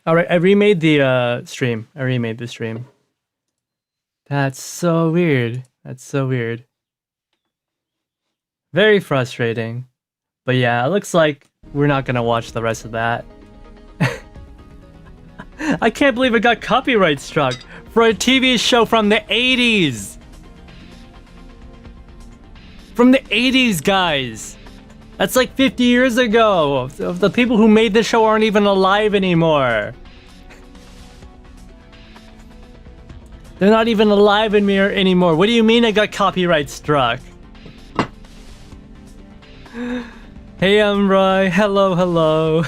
Alright, I remade the stream. I remade the stream. That's so weird. That's so weird. Very frustrating. But yeah, it looks like we're not gonna watch the rest of that. I can't believe it got copyright struck for a TV show from the 80s! From the 80s, guys! That's like 50 years ago! The people who made the show aren't even alive anymore! They're not even alive anymore. What do you mean I got copyright struck? Hey, I'm Roy. Hello, hello.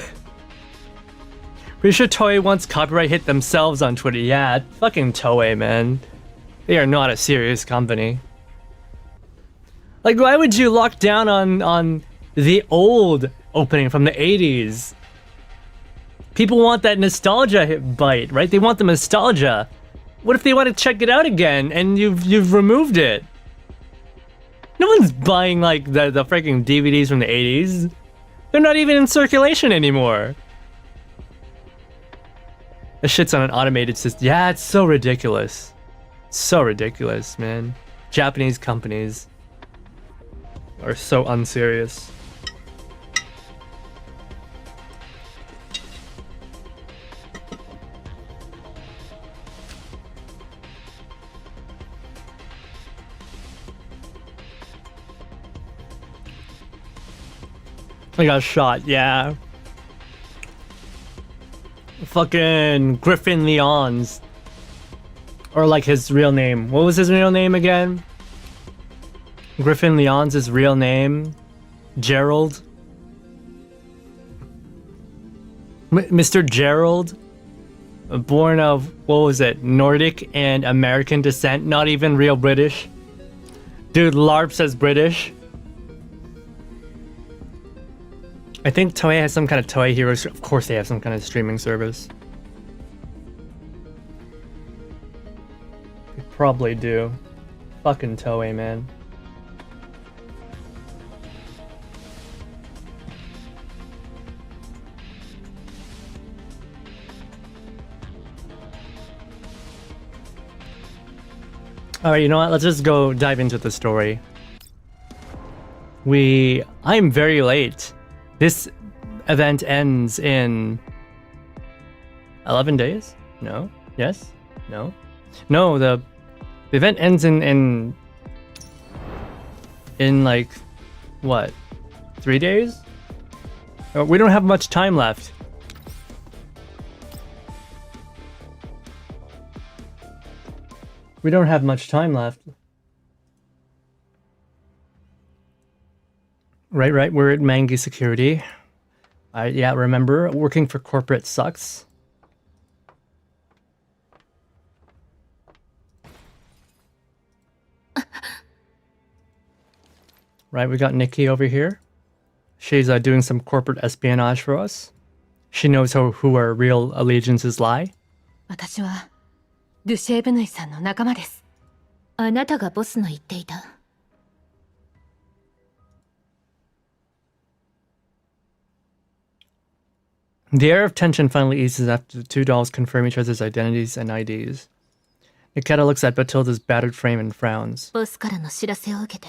Pretty sure Toei wants copyright hit themselves on Twitter. Yeah, fucking Toei, man. They are not a serious company. Like, why would you lock down on the old opening from the 80s? People want that nostalgia bite, right? They want the nostalgia. What if they want to check it out again and you've removed it? No one's buying like the freaking DVDs from the 80s. They're not even in circulation anymore. This shit's on an automated system. Yeah, it's so ridiculous. So ridiculous, man. Japanese companies are so unserious. I got shot, yeah. Fucking Griffin Leons. Or like his real name. What was his real name again? Griffin Leons' his real name. Gerald. Mr. Gerald. Born of, what was it? Nordic and American descent. Not even real British. Dude, LARP says British. I think Toei has some kind of Toei Heroes. Of course they have some kind of streaming service. They probably do. Fucking Toei, man. Alright, you know what? Let's just go dive into the story. I'm very late. This event ends in 11 days? No? Yes? No? No, the event ends in like, what? 3 days? We don't have much time left. We don't have much time left. Right, we're at Mangi Security. Yeah, remember, working for corporate sucks. Right, we got Nikki over here. She's doing some corporate espionage for us. She knows who our real allegiances lie. 私はドゥシェーブヌイさんの仲間です。あなたがボスの言っていた。The air of tension finally eases after the two dolls confirm each other's identities and IDs. Nikita looks at Batilda's battered frame and frowns. ボスからの知らせを受けて、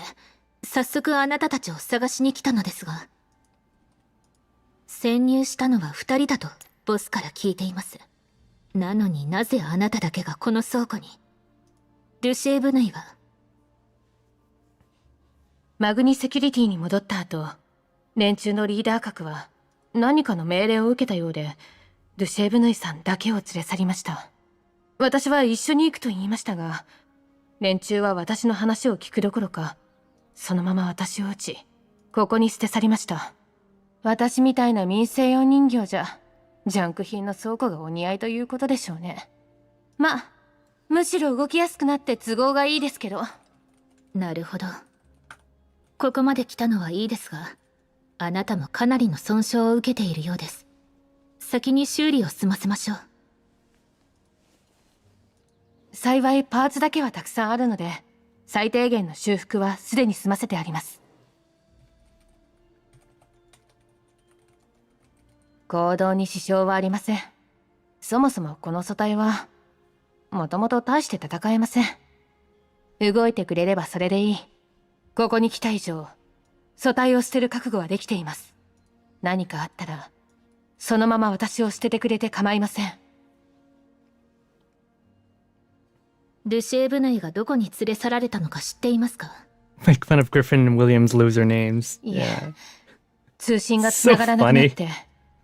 早速あなたたちを探しに来たのですが、潜入したのは2人だとボスから聞いています。なのになぜあなただけがこの倉庫に？ドゥシェーブヌイはマグニセキュリティに戻った後、連中のリーダー格は何かの命令を受けたようで、ドゥシェーブヌイさんだけを連れ去りました。私は一緒に行くと言いましたが、連中は私の話を聞くどころか、そのまま私を撃ち、ここに捨て去りました。私みたいな民生用人形じゃ、ジャンク品の倉庫がお似合いということでしょうね。まあ、むしろ動きやすくなって都合がいいですけど。なるほど。ここまで来たのはいいですが、あなたもかなりの損傷を受けているようです。先に修理を済ませましょう。幸いパーツだけはたくさんあるので、最低限の修復はすでに済ませてあります。行動に支障はありません。そもそもこの組対はもともと大して戦えません。動いてくれればそれでいい。ここに来た以上組対を捨てる覚悟はできています。何かあったらそのまま私を捨ててくれて構いません。ドゥシェーブヌイがどこに連れ去られたのか知っていますか？ Make fun of Griffin and Williams loser names. いえ、 Yeah. 通信が繋がらなくなって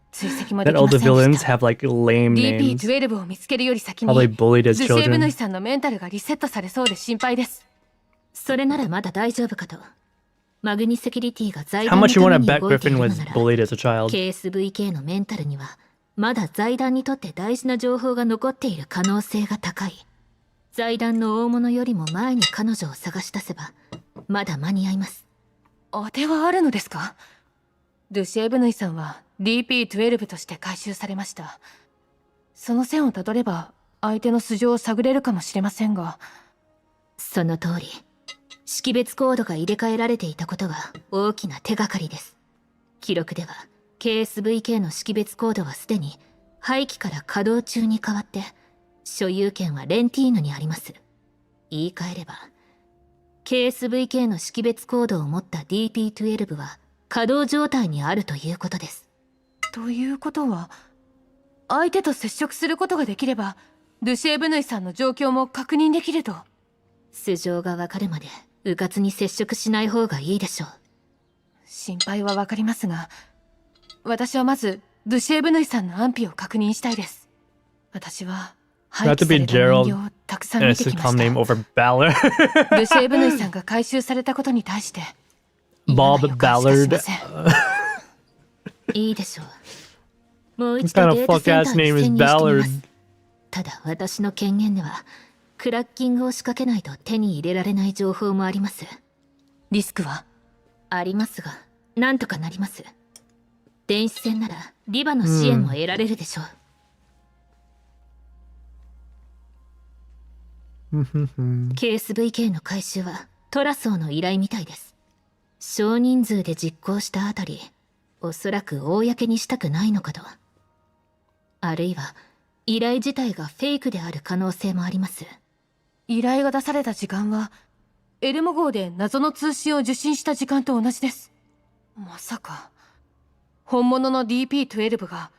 追跡もでき That ま all せ the ん villains でした。 have like lame names. DP12 を見つけるより先に Probably bullied ド as ゥシェーブヌイ children. さんのメンタルがリセットされそうで心配です。それならまだ大丈夫かと。マグニセキュリティが財 How 団の much you た want め to に bet 動いてい Griffin るの was なら bullied as a child? KSVK のメンタルにはまだ財団にとって大事な情報が残っている可能性が高い。財団の大物よりも前に彼女を探し出せばまだ間に合います。当てはあるのですか？ドゥシェーブヌイさんは DP12 として回収されました。その線をたどれば相手の素性を探れるかもしれませんが。その通り、識別コードが入れ替えられていたことは大きな手がかりです。記録では KSVK の識別コードはすでに廃棄から稼働中に変わって所有権はレンティーヌにあります。言い換えれば KSVK の識別コードを持った DP12 は稼働状態にあるということです。ということは相手と接触することができればドゥシェーブヌイさんの状況も確認できると。素性がわかるまで迂闊に接触しない方がいいでしょう。心配はわかりますが、私はまずドゥシェーブヌイさんの安否を確認したいです。私は廃 Not 棄 to さ be れた人形 Gerald をたくさん in a 見てきま sitcom した。 name over Ballard. ドゥシェーブヌイさんが回収されたことに対して嫌な Bob 予感しかしま Ballard. せん。いいでしょう。もう一 What 度 kind デ of ータセン fuck タ ass ーに name is 潜入してみま Ballard? す。ただ私の権限ではクラッキングを仕掛けないと手に入れられない情報もあります。リスクはありますが、なんとかなります。電子戦ならリバの支援も得られるでしょう。KSVK の回収はトラソーの依頼みたいです。少人数で実行したあたり、おそらく公にしたくないのかと。あるいは依頼自体がフェイクである可能性もあります。依頼が出された時間はエルモ号で謎の通信を受信した時間と同じです。まさか本物の DP12 が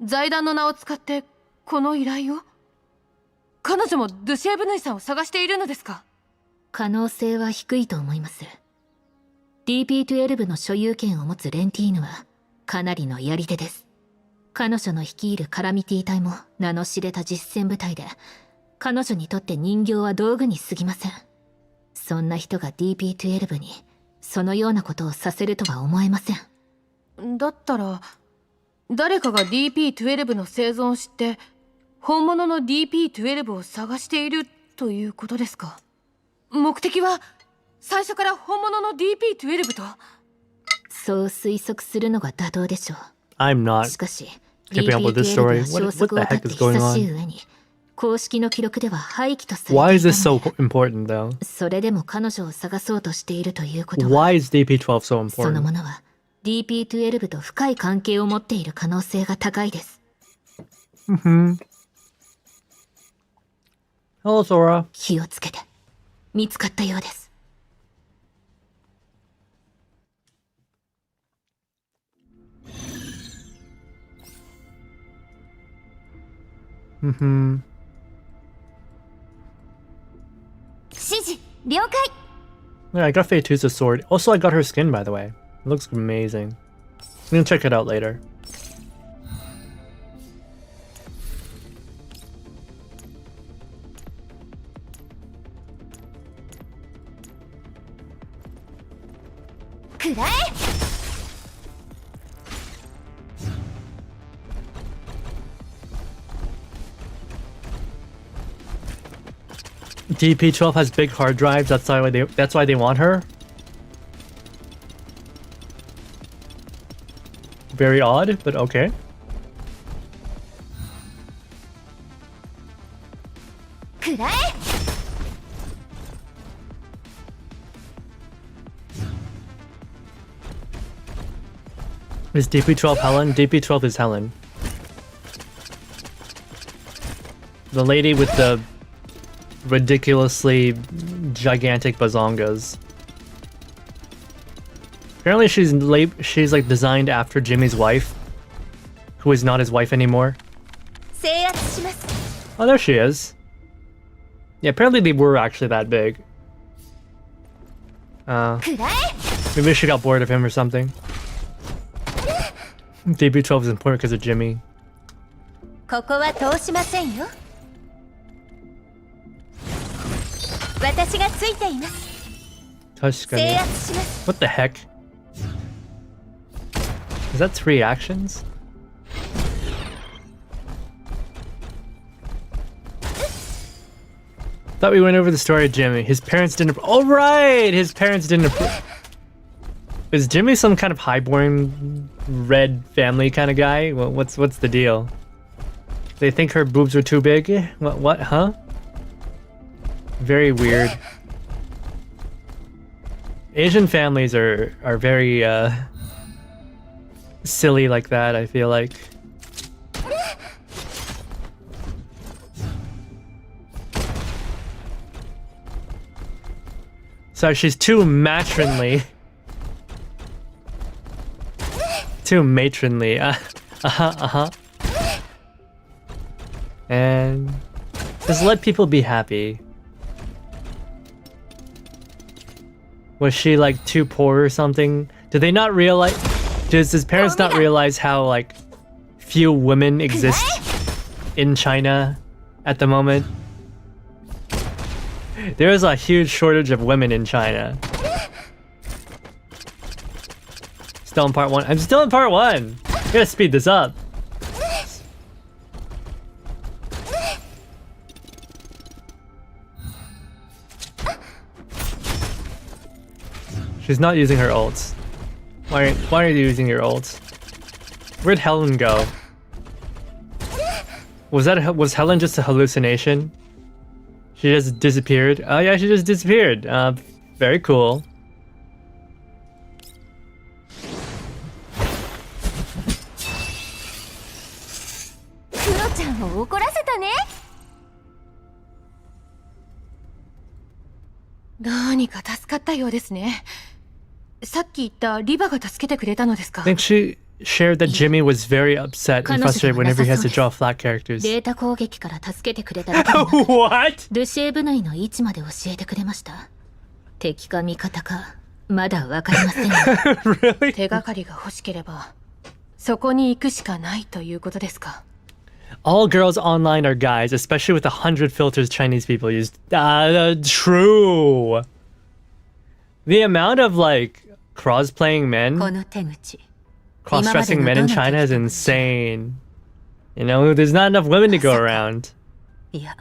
財団の名を使ってこの依頼を？彼女もドゥシェーブヌイさんを探しているのですか？可能性は低いと思います。DP12 の所有権を持つレンティーヌはかなりのやり手です。彼女の率いるカラミティ隊も名の知れた実戦部隊で、彼女にとって人形は道具に過ぎません。そんな人が DP12 にそのようなことをさせるとは思えません。だったら誰かが DP12 の生存を知って本物の DP12 を探しているということですか？目的は最初から本物の DP12 と？そう推測するのが妥当でしょう。 I'm not しかし keeping up with this DP12 は story. 消 What 息 the を絶 heck って is going 久しい on? 上に公式の記録では廃棄とされていた Why の is で this so important though? それでも彼女を探そうとしているということは Why is DP12 so その important? ものは DP12 と深い関係を持っている可能性が高いです。Hello, Sora. 気をつけて。見つかったようです。指示了解。 Yeah, I got Fatuza's sword. Also, I got her skin, by the way. It looks amazing. I'm gonna check it out later. DP12 has big hard drives. That's why they want her. Very odd, but okay. Is DP12 Helen? DP12 is Helen. The lady with the ridiculously gigantic bazongas. Apparently she's like designed after Jimmy's wife, who is not his wife anymore. Oh, there she is. Yeah, apparently they were actually that big. Maybe she got bored of him or something. DB12 is important because of Jimmy. ここは通しませんよ。私がついています。確かに。制圧します。 What the heck? Is that 3 actions? Thought we went over the story of Jimmy. His parents didn't. Oh right, his parents didn't approve. Is Jimmy some kind of highborn, red family kind of guy? What's the deal? They think her boobs are too big? What? Huh? Very weird. Asian families are very silly like that, I feel like. So she's too matronly. Too matronly. And just let people be happy. Was she like too poor or something? Did they not realize? Does his parents not realize how like few women exist in China at the moment? There is a huge shortage of women in China. Still in part 1. I'm still in part 1. Gotta speed this up. She's not using her ults. Why are you using your ults? Where'd Helen go? Was Helen just a hallucination? She just disappeared? Oh yeah, she just disappeared. Very cool. I think she shared that Jimmy was very upset and frustrated whenever he has to draw flat characters. データ攻撃から助けてくれただけでなく What? ルシエ部内の位置まで教えてくれました。敵か味方かまだわかりません。Really? 手がかりが欲しければそこに行くしかないということですか。 All girls online are guys, especially with 100 filters Chinese people use. True. The amount of like cross-playing men, この手口。 cross-dressing men in China is insane. You know, there's not enough women to go around. いや、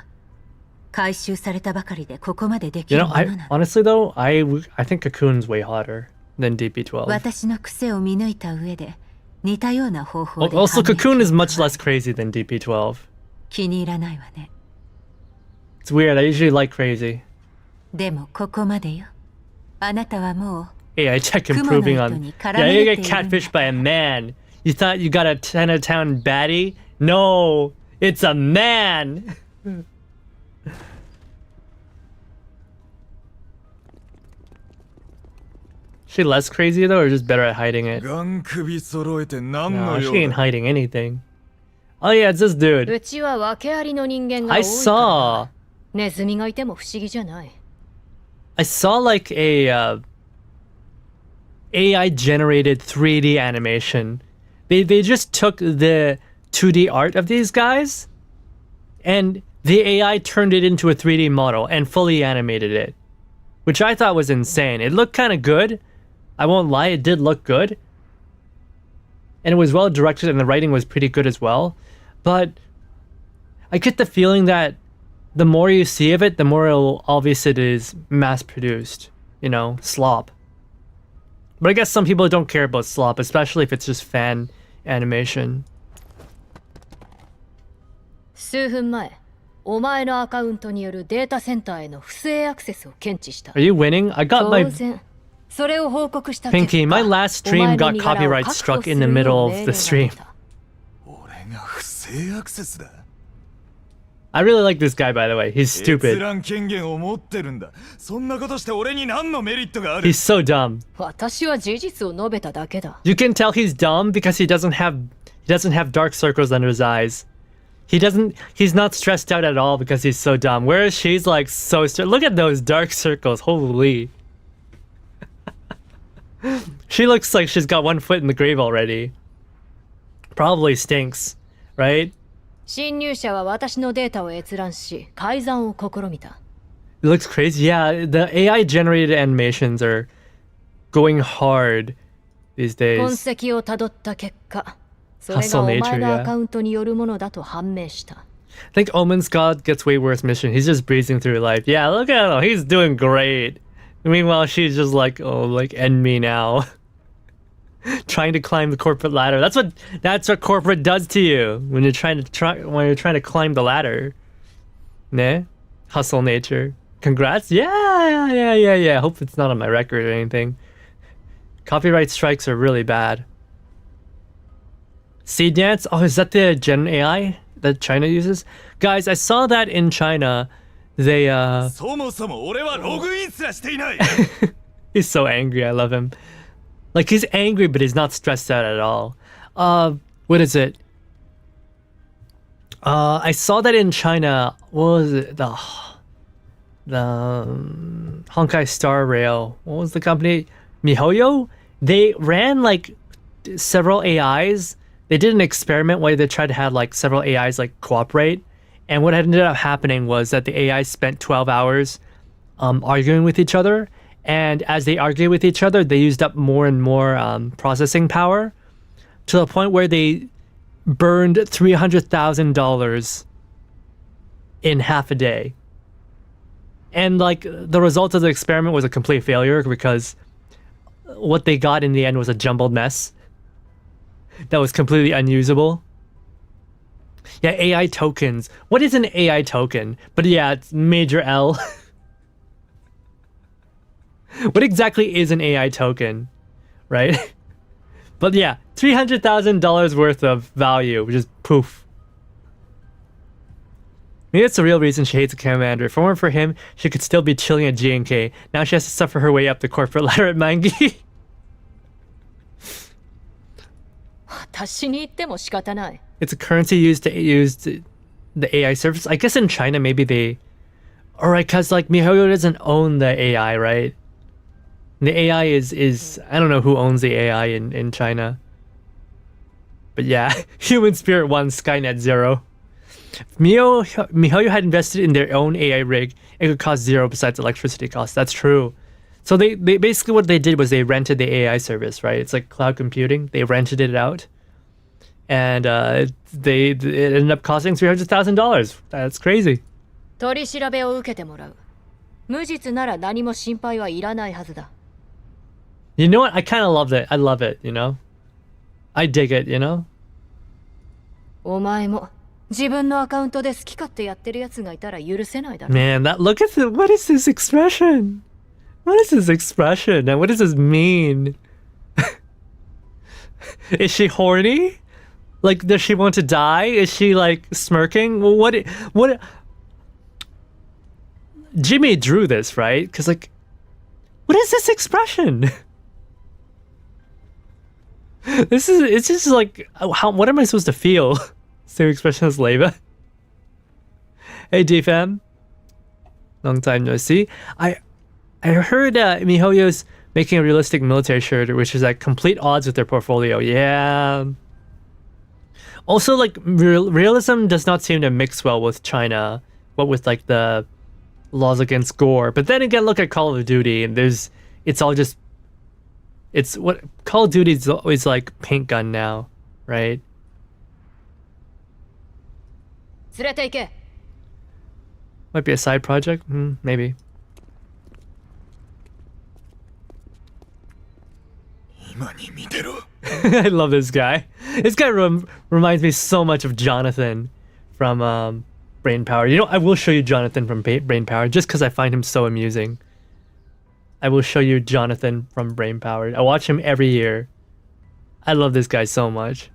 回収されたばかりでここまででき You る know, も I のなの。 honestly though, I think Cocoon's way hotter than DP12. 私の癖を見抜いた上で似たような方法で Also, 反撃 Cocoon is much less crazy than DP12. 気に入らないわね。 It's weird. I usually like crazy. でもここまでよ。あなたはもう AI tech improving on. Yeah, you get catfished by a man. You thought you got a 10 out of 10 baddie? No, it's a man. She less crazy though, or just better at hiding it? No, she ain't hiding anything. Oh yeah, it's this dude. うちは訳ありの人間が I 多いから saw ネズミがいても不思議じゃない。 I saw like a AI generated 3D animation. They just took the 2D art of these guys and the AI turned it into a 3D model and fully animated it, which I thought was insane. It looked kind of good. I won't lie, it did look good. And it was well directed and the writing was pretty good as well. But I get the feeling that the more you see of it, the more obvious it is mass produced, you know, slop. But I guess some people don't care about slop, especially if it's just fan animation. 数分前、お前のアカウントによるデータセンターへの不正アクセスを検知した。 Are you winning? I got my 当然、それを報告した結果、 Pinky, my last stream got copyright struck in the middle of the stream. 俺が不正アクセスだ。I really like this guy, by the way. He's stupid. 閲覧権限を持ってるんだ。そんなことして俺に何のメリットがある？ He's so dumb. 私は事実を述べただけだ。 You can tell he's dumb because he doesn't have dark circles under his eyes. He's not stressed out at all because he's so dumb. Whereas she's like so look at those dark circles. Holy. She looks like she's got one foot in the grave already. Probably stinks, right? 侵入者は私のデータを閲覧し、改ざんを試みた。 It looks crazy. Yeah, the AI generated animations are going hard these 痕 days. 跡をたどった結果、それがお前のアカウントによるものだと判明した。 I think Omen's God gets way worse mission. He's just breezing through life. Yeah, look at him. He's doing great. Meanwhile, she's just like, oh, like end me now. Trying to climb the corporate ladder. That's what corporate does to you when you're trying to climb the ladder. Ne? Hustle nature. Congrats. Yeah. Hope it's not on my record or anything. Copyright strikes are really bad. Seed dance? Oh, is that the Gen AI that China uses? Guys, I saw that in China. They そもそも俺はログインすらしていない。 He's so angry. I love him. Like, he's angry, but he's not stressed out at all. What is it? I saw that in China. What was it? The Honkai Star Rail. What was the company? MiHoYo? They ran, like, several AIs. They did an experiment where they tried to have, like, several AIs, like, cooperate. And what ended up happening was that the AI spent 12 hours arguing with each other. And as they argued with each other, they used up more and more processing power to the point where they burned $300,000 in half a day. And like the result of the experiment was a complete failure because what they got in the end was a jumbled mess that was completely unusable. Yeah, AI tokens. What is an AI token? But yeah, it's major L. What exactly is an AI token, right? But yeah, $300,000 worth of value, which is poof. Maybe that's the real reason she hates the commander. If it weren't for him, she could still be chilling at G&K. Now she has to suffer her way up the corporate ladder at Mangi. 私に言っても仕方ない。 It's a currency used to use the AI service. I guess in China, maybe they... Alright, because like MiHoYo doesn't own the AI, right? The AI is I don't know who owns the AI in China. But yeah, Human Spirit 1, Skynet 0. If MiHoYo had invested in their own AI rig, it could cost zero besides electricity costs. That's true. So they basically what they did was they rented the AI service, right? It's like cloud computing. They rented it out. And it ended up costing $300,000. That's crazy. 取り調べを受けてもらう。無実なら何も心配はいらないはずだ。 You know what? I kind of love it. I love it, you know? I dig it, you know? お前も自分のアカウントで好き勝手やってる奴がいたら許せないだろ。 Man, look at what is this expression? What is this expression? And what does this mean? Is she horny? Like, does she want to die? Is she like smirking? What Jimmy drew this, right? Because like, what is this expression? It's just like, what am I supposed to feel? Same expression as Leva. Hey, DFM. Long time no see. I heard MiHoYo's making a realistic military shirt, which is at complete odds with their portfolio. Yeah. Also, like, realism does not seem to mix well with China, what with like the laws against gore. But then again, look at Call of Duty, and it's what Call of Duty is always like paint gun now, right? 連れて行け。 Might be a side project, maybe. 今に見てろ。 I love this guy. This guy reminds me so much of Jonathan from Brain Power. You know, I will show you Jonathan from Brain Power just because I find him so amusing. I will show you Jonathan from Brain Power. I watch him every year. I love this guy so much.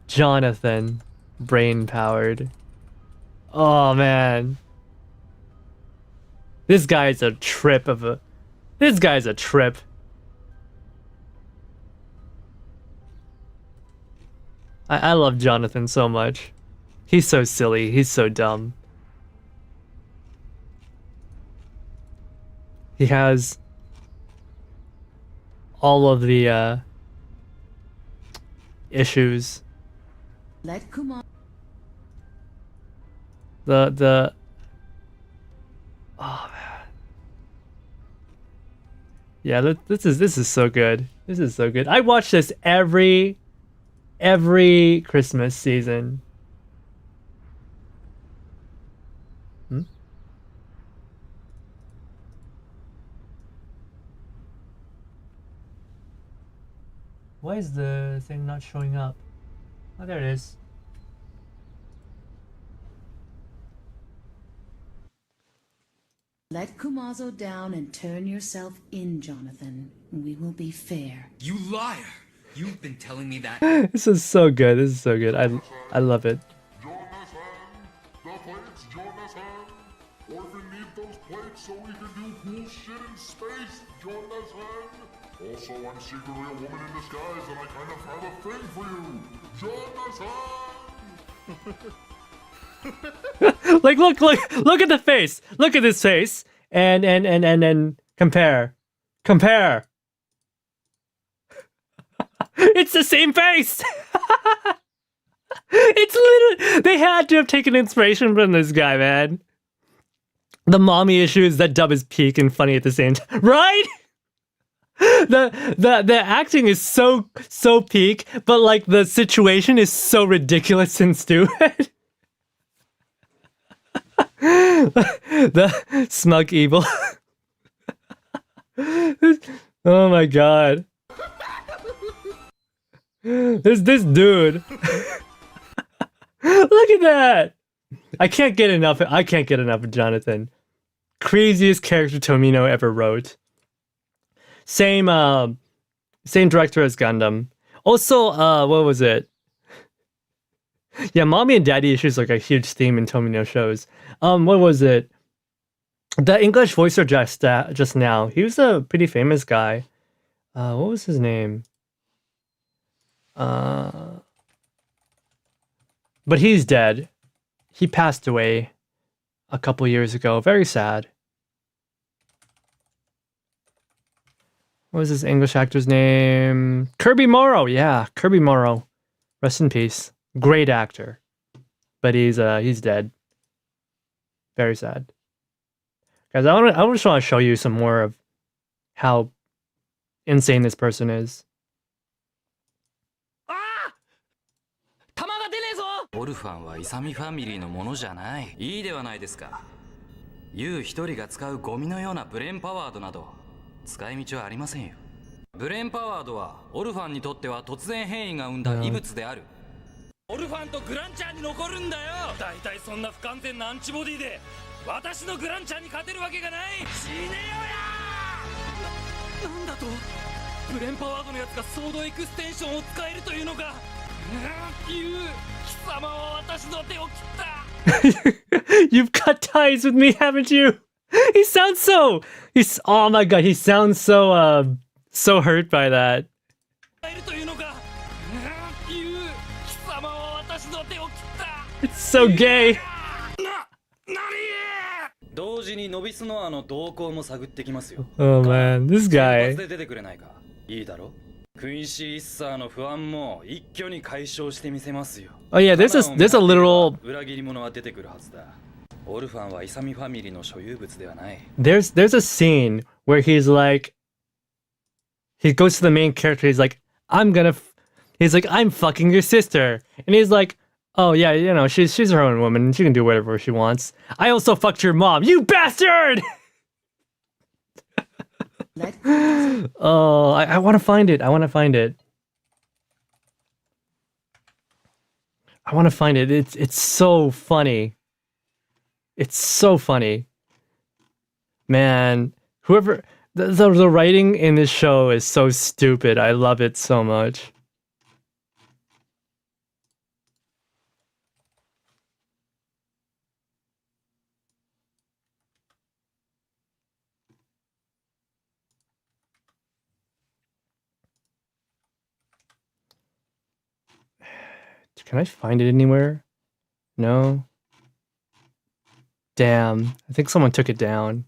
Jonathan. brain powered. Oh man. This guy's a trip of a... This guy's a trip. I love Jonathan so much. He's so silly. He's so dumb. He has all of the issues. Let Kumar. The oh man. Yeah, this is so good. This is so good. I watch this every Christmas season. Why is the thing not showing up? Oh, there it is. Let Kumazo down and turn yourself in, Jonathan. We will be fair. You liar! You've been telling me that. This is so good. This is so good. I love it. Jonathan, the plates, Jonathan. Orphan need those plates so we can do cool shit in space, Jonathan. Also, I'm secretly a woman in disguise and I kind of have a thing for you, Jonathan. Like look at the face. Look at this face. And compare. It's the same face. It's literally, they had to have taken inspiration from this guy, man. The mommy issues, that dub is peak and funny at the same time, right? The acting is so peak, but like the situation is so ridiculous and stupid. The smug evil. Oh my god. This dude. Look at that. I can't get enough of Jonathan. Craziest character Tomino ever wrote. Same director as Gundam. Also, what was it? Yeah, mommy and daddy issues like a huge theme in Tomino shows. What was it? The English voicer just now. He was a pretty famous guy. What was his name? But he's dead. He passed away a couple years ago. Very sad. What was his English actor's name? Kirby Morrow. Yeah, Kirby Morrow. Rest in peace. Great actor. But he's dead. Very sad. Guys, I just want to show you some more of how insane this person is. オルファンはイサミファミリーのものじゃない。いいではないですか。ユウ一人が使うゴミのようなブレーンパワードなど使い道はありませんよ。ブレーンパワードはオルファンにとっては突然変異が生んだ異物である。オルファンとグランチャーに残るんだよ。だいたいそんな不完全なアンチボディで私のグランチャーに勝てるわけがない。死ねよや。なんだと？ブレーンパワードのやつがソードエクステンションを使えるというのか。You've cut ties with me, haven't you? Oh my god, he sounds so hurt by that. It's so gay. 同時にノビスノアの動向も探ってきますよ。Oh man, this guy. で出てくれないか。いいだろ。クインシー・イッサーの不安も一挙に解消してみせますよ。Oh yeah, there's a literal. 裏切り者は出てくるはずだ。オルファンはイサミファミリーの所有物ではない。There's a scene where he's like, he goes to the main character. I'm fucking your sister, and he's like, oh yeah, you know, she's her own woman. She can do whatever she wants. I also fucked your mom, you bastard! Oh, I want to find it. I want to find it. It's so funny. It's so funny. Man, whoever the writing in this show is so stupid. I love it so much. Can I find it anywhere? No. Damn. I think someone took it down.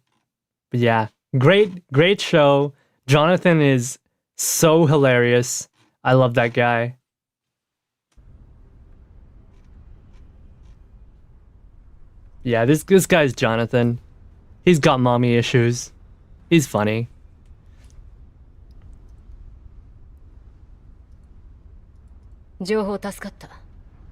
But yeah, great show. Jonathan is so hilarious. I love that guy. Yeah, this guy's Jonathan. He's got mommy issues. He's funny. 情報助かった。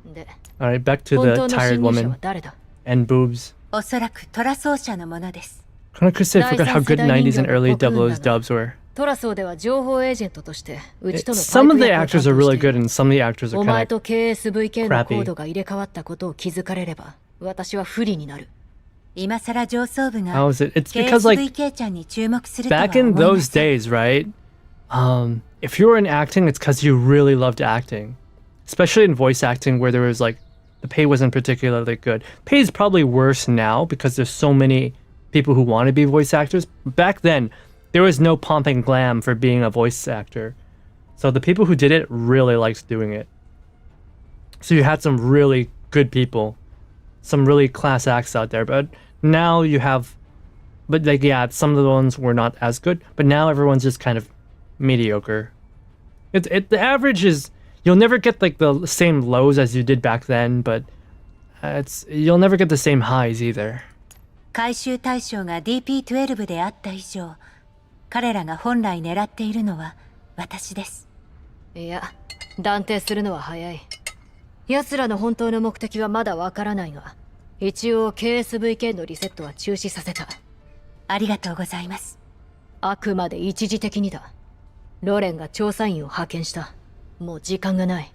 で、 Alright, back to 本 the 当の tired 侵入者 woman は誰だ？ and boobs. おそらくトラ奏者のものです。 Chrono Crusade forgot how good 90s and early 00s dubs were. トラソーでは情報エージェントとしてうちとの Some of the actors are really good and some of the actors are お前 kind と of KSVK の crappy. コードが入れ替わったことを気づかれれば私は不利になる。今さら上層部が How is it? It's because like KSVK ちゃんに注目するとは back in 思いま those せん。 days, right? If you were in acting, it's because you really loved acting, especially in voice acting where there was like the pay wasn't particularly good. Pay is probably worse now because there's so many people who want to be voice actors. Back then, there was no pomp and glam for being a voice actor. So the people who did it really liked doing it. So you had some really good people, some really class acts out there. But now you have, but like, yeah, some of the ones were not as good. But now everyone's just kind of mediocre. The average is, you'll never get like the same lows as you did back then, but you'll never get the same highs either. 回収対象が DP12 であった以上、彼らが本来狙っているのは私です。いや、断定するのは早い。奴らの本当の目的はまだわからないが、一応 KSVK のリセットは中止させた。ありがとうございます。あくまで一時的にだ。ロレンが調査員を派遣した。もう時間がない。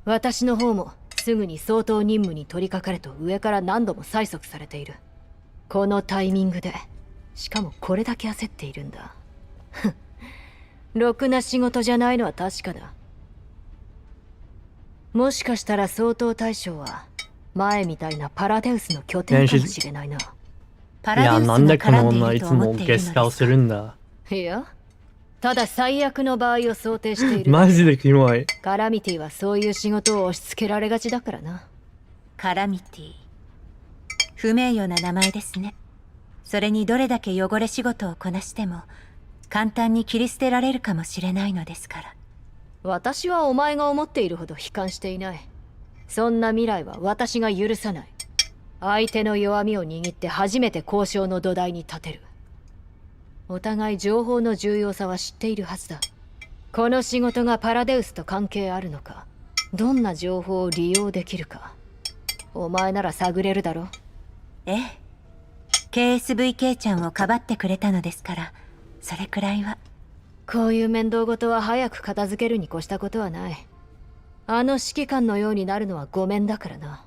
私の方もすぐに相当任務に取り掛かれと上から何度も催促されている。このタイミングで、しかもこれだけ焦っているんだ。ろくな仕事じゃないのは確かだ。もしかしたら相当大将は前みたいなパラデウスの拠点かもしれないな。パラデウスが絡んでいると思っているのですか？いや、ただ最悪の場合を想定している。マジでキモい。カラミティはそういう仕事を押し付けられがちだからな。カラミティ。不名誉な名前ですね。それにどれだけ汚れ仕事をこなしても簡単に切り捨てられるかもしれないのですから。私はお前が思っているほど悲観していない。そんな未来は私が許さない。相手の弱みを握って初めて交渉の土台に立てる。お互い情報の重要さは知っているはずだ。この仕事がパラデウスと関係あるのか、どんな情報を利用できるか、お前なら探れるだろ。ええ。KSVK ちゃんをかばってくれたのですから、それくらいは。こういう面倒事は早く片付けるに越したことはない。あの指揮官のようになるのはごめんだからな。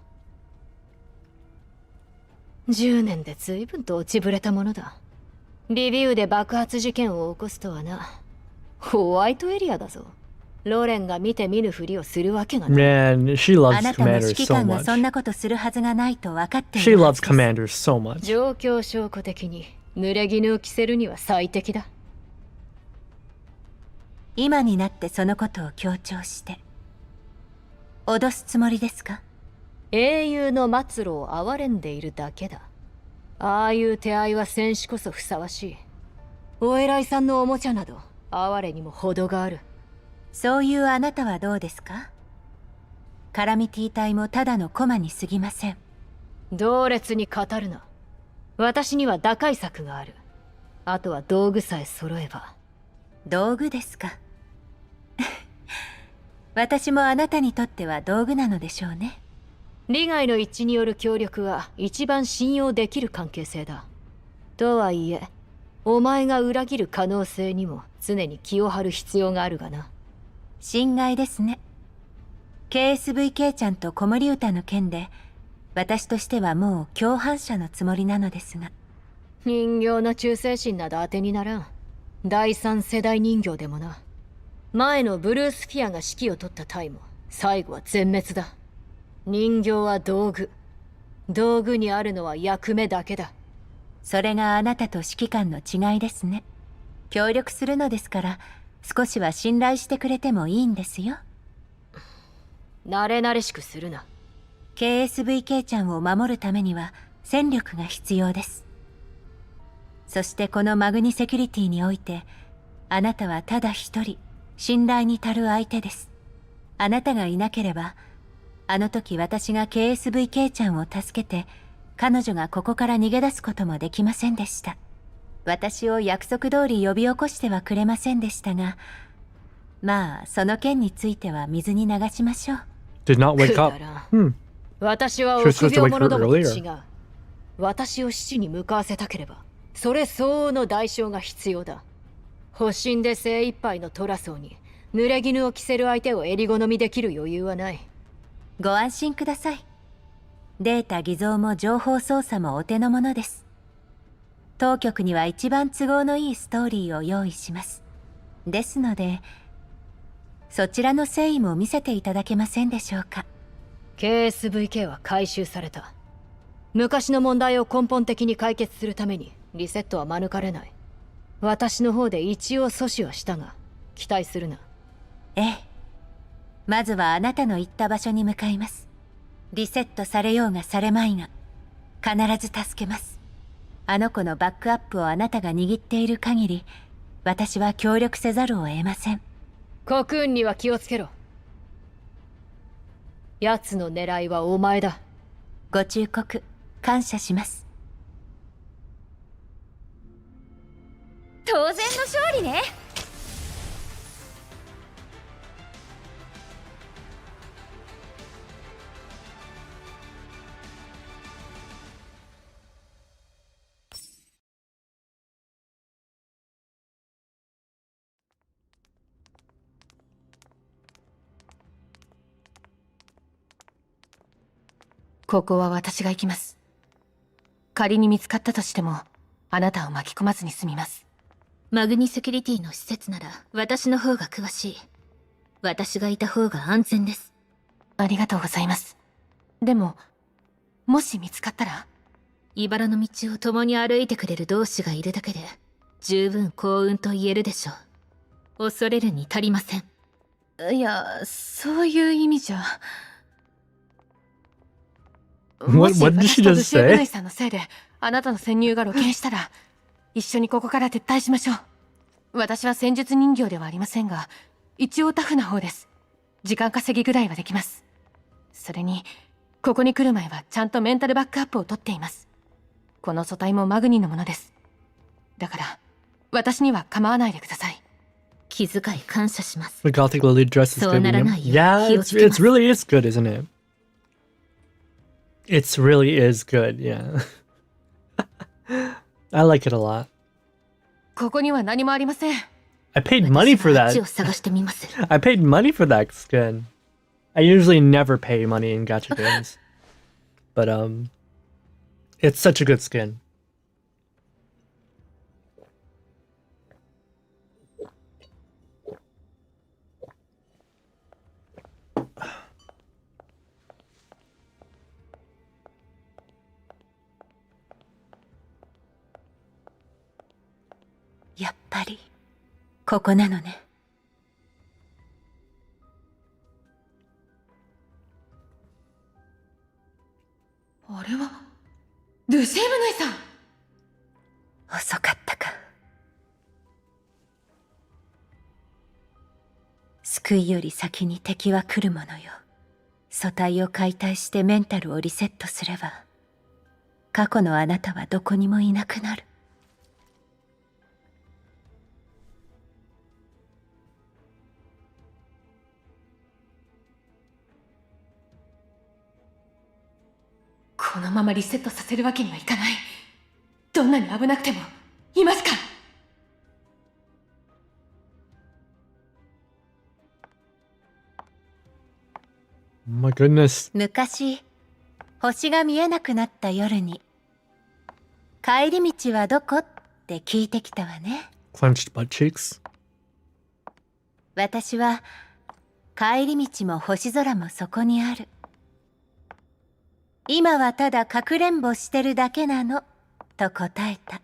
10年で随分と落ちぶれたものだ。リビウで爆発事件を起こすとはな。ホワイトエリアだぞ。ロレンが見て見ぬふりをするわけがない。Man, she loves あなたも Commanders 指揮 so 官がそん much. なことするはずがないと分かってい She るは loves ずです。Commanders so much. 状況証拠的に濡れ衣を着せるには最適だ。今になってそのことを強調して脅すつもりですか？英雄の末路を憐れんでいるだけだ。ああいう手合いは戦士こそふさわしい。お偉いさんのおもちゃなど哀れにも程がある。そういうあなたはどうですか？カラミティ隊もただの駒に過ぎません。同列に語るな。私には打開策がある。あとは道具さえ揃えば。道具ですか？私もあなたにとっては道具なのでしょうね。利害の一致による協力は一番信用できる関係性だ。とはいえ、お前が裏切る可能性にも常に気を張る必要があるがな。心外ですね。KSVK ちゃんと子守歌の件で、私としてはもう共犯者のつもりなのですが。人形の忠誠心など当てにならん。第三世代人形でもな。前のブルースフィアが指揮を取った隊も最後は全滅だ。人形は道具。道具にあるのは役目だけだ。それがあなたと指揮官の違いですね。協力するのですから少しは信頼してくれてもいいんですよ。慣れ慣れしくするな。 KSVK ちゃんを守るためには戦力が必要です。そしてこのマグニセキュリティにおいて、あなたはただ一人信頼に足る相手です。あなたがいなければ、あの時私が KSVK ちゃんを助けて、彼女がここから逃げ出すこともできませんでした。私を約束通り呼び起こしてはくれませんでしたが、まあその件については水に流しましょう。 Did not wake up. 私は She was supposed to 臆病 wake 者 her どもと earlier. 違う。私を死地に向かわせたければ、それ相応の代償が必要だ。保身で精一杯のトラソーに濡れ衣を着せる相手を襟好みできる余裕はない。ご安心ください。データ偽造も情報操作もお手の物です。当局には一番都合のいいストーリーを用意します。ですので、そちらの誠意も見せていただけませんでしょうか。 KSVK は回収された。昔の問題を根本的に解決するためにリセットは免れない。私の方で一応阻止はしたが、期待するな。ええ。まずはあなたの行った場所に向かいます。リセットされようがされまいが、必ず助けます。あの子のバックアップをあなたが握っている限り、私は協力せざるを得ません。コクーンには気をつけろ。奴の狙いはお前だ。ご忠告、感謝します。当然の勝利ね。ここは私が行きます。仮に見つかったとしても、あなたを巻き込まずに済みます。マグニセキュリティの施設なら私の方が詳しい。私がいた方が安全です。ありがとうございます。でも、もし見つかったら？茨の道を共に歩いてくれる同志がいるだけで十分幸運と言えるでしょう。恐れるに足りません。いや、そういう意味じゃ。 What did she just say? ブナイさんのせいであなたの潜入が露見したら、一緒にここから撤退しましょう。私は戦術人形ではありませんが、一応タフな方です。時間稼ぎぐらいはできます。それにここに来る前はちゃんとメンタルバックアップを取っています。この素体もマグニのものです。だから私には構わないでください。気遣い感謝します。 The Gothic Lily dress is good. Yeah, it's really is good, isn't it? It's really is good, yeah. I like it a lot. ここには何もありません。I paid money for that. 街を探してみます。I paid money for that skin. I usually never pay money in gacha games. But it's such a good skin.「やっぱりここなのね。あれはルシェーブヌイさん。遅かったか。救いより先に敵は来るものよ。素体を解体してメンタルをリセットすれば、過去のあなたはどこにもいなくなる。このままリセットさせるわけにはいかない。どんなに危なくてもいますか。Oh my goodness. 昔、星が見えなくなった夜に、帰り道はどこって聞いてきたわね。Clenched butt cheeks. 私は、帰り道も星空もそこにある。今はただかくれんぼしてるだけなの、と答えた。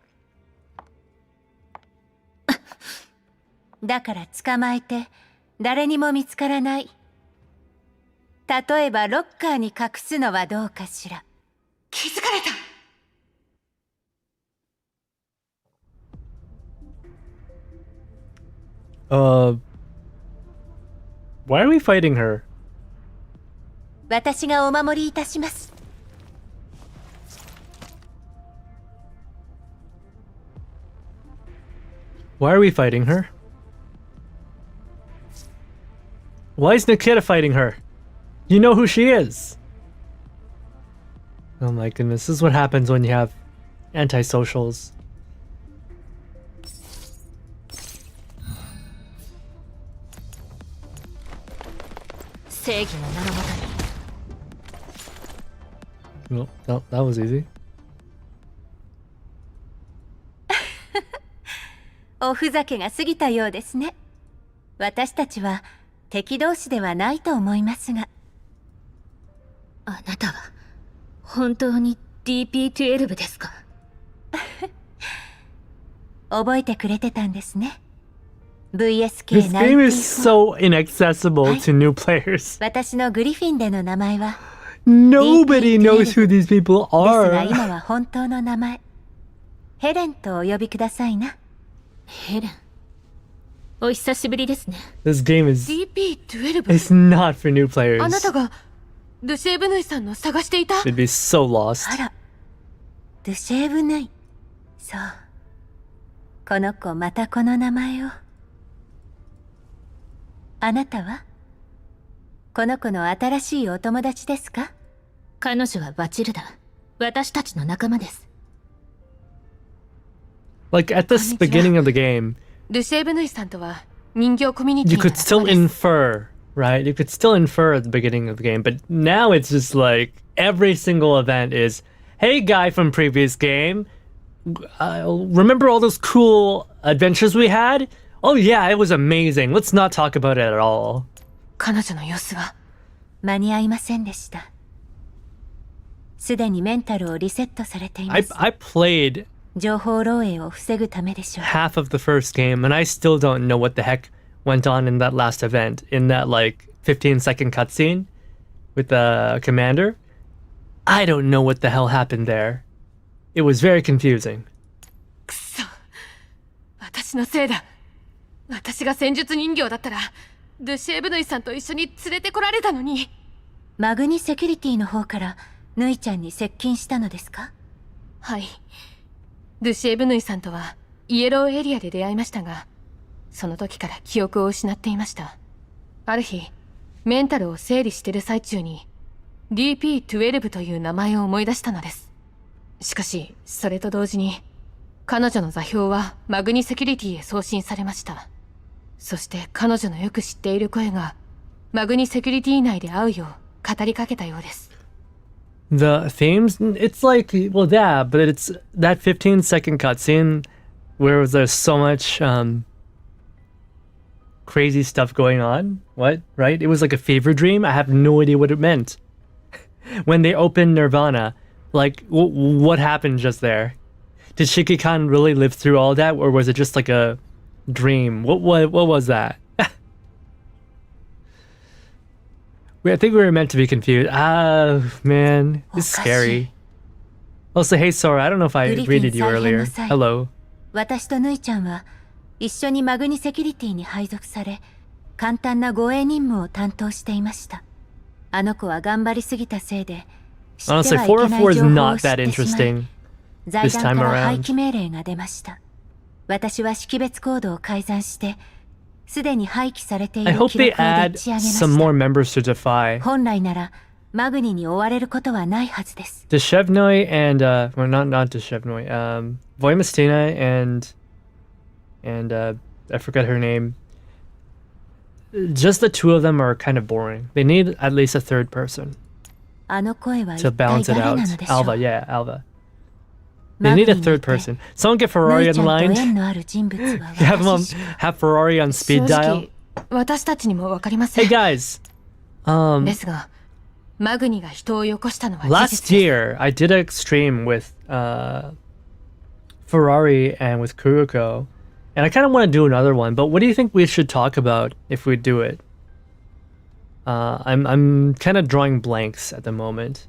だから捕まえて、誰にも見つからない。例えばロッカーに隠すのはどうかしら。気づかれた。Why are we fighting her? 私がお守りいたします。Why are we fighting her? Why is Nikita fighting her? You know who she is. Oh my goodness, this is what happens when you have antisocials. 正義の名のもとに。 Well, that was easy. おふざけが過ぎたようですね。私たちは敵同士ではないと思いますが。あなたは本当に DP12 ですか？覚えてくれてたんですね。This game is so inaccessible to new players. 私のグリフィンでの名前は Nobody knows who these people ですが are. 今は本当の名前。ヘレンとお呼びくださいな。ヘレン、お久しぶりですね。 This game is DP12。 it's not for new あな players. たがドゥシェーブヌイさんの探していた。 It'd be so lost. あら、ドゥシェーブヌイ。そう。この子またこの名前を。あなたはこの子の新しいお友達ですか？彼女はバチルダ。私たちの仲間です。Like at the beginning of the game, ドゥシェーブヌイさんとは人形コミュニティ you の could 仲間 still です。 infer, right? You could still infer at the beginning of the game, but now it's just like every single event is, hey, guy from previous game, remember all those cool adventures we had? Oh yeah, it was amazing. Let's not talk about it at all. 彼女の様子は間に合いませんでした。すでにメンタルをリセットされています。I played 情報漏洩を防ぐためでしょう。 half of the first game and I still don't know what the heck went on in that last event, in that like 15-second cutscene with the commander. I don't know what the hell happened there. It was very confusing. くそ、私のせいだ。私が戦術人形だったらドゥシェーブヌイさんと一緒に連れてこられたのに。マグニセキュリティの方からヌイちゃんに接近したのですか？はい。ドゥシェーブヌイさんとはイエローエリアで出会いましたが、その時から記憶を失っていました。ある日、メンタルを整理してる最中に DP12 という名前を思い出したのです。しかし、それと同時に彼女の座標はマグニセキュリティへ送信されました。そして彼女のよく知っている声がマグニセキュリティ内で会うよう語りかけたようです。The themes, it's like, well, yeah, but it's that 15-second cutscene where there's so much crazy stuff going on. What? Right? It was like a fever dream. I have no idea what it meant. When they opened Nirvana, like, what happened just there? Did Shiki-Kan really live through all that, or was it just like a dream? What was that? I think we were meant to be confused. Ah, man, it's scary. Also, hey Sora, I don't know if I greeted you earlier. Hello. 私とヌイちゃんは一緒にマグニセキュリティに配属され、簡単な護衛任務を担当していました。あの子は頑張りすぎたせいで、知ってはいけない情報を知ってしまい、財団から廃棄命令が出ました。私は識別コードを改ざんして、すでに廃棄されている記録をでっち上げました。本来ならマグニに追われることはないはずです。Deshevnoy and well, not Deshevnoy. Voimastina and I forgot her name. Just the two of them are kind of boring. They need at least a third person あの声は to 一体 balance it 誰 out. なのでしょう。 Alva, yeah, Alva. They need a third person. Someone get Ferrari on the line. 縁のある人物は Have 私しか have Ferrari on speed 正 dial. 直、私たちにもわかりませ Hey ん。 guys, ですが、マグニが人をよこしたのは事 last 実です。 year I did a stream with Ferrari and with Kuruko, and I kind of want to do another one. But what do you think we should talk about if we do it? I'm kind of drawing blanks at the moment,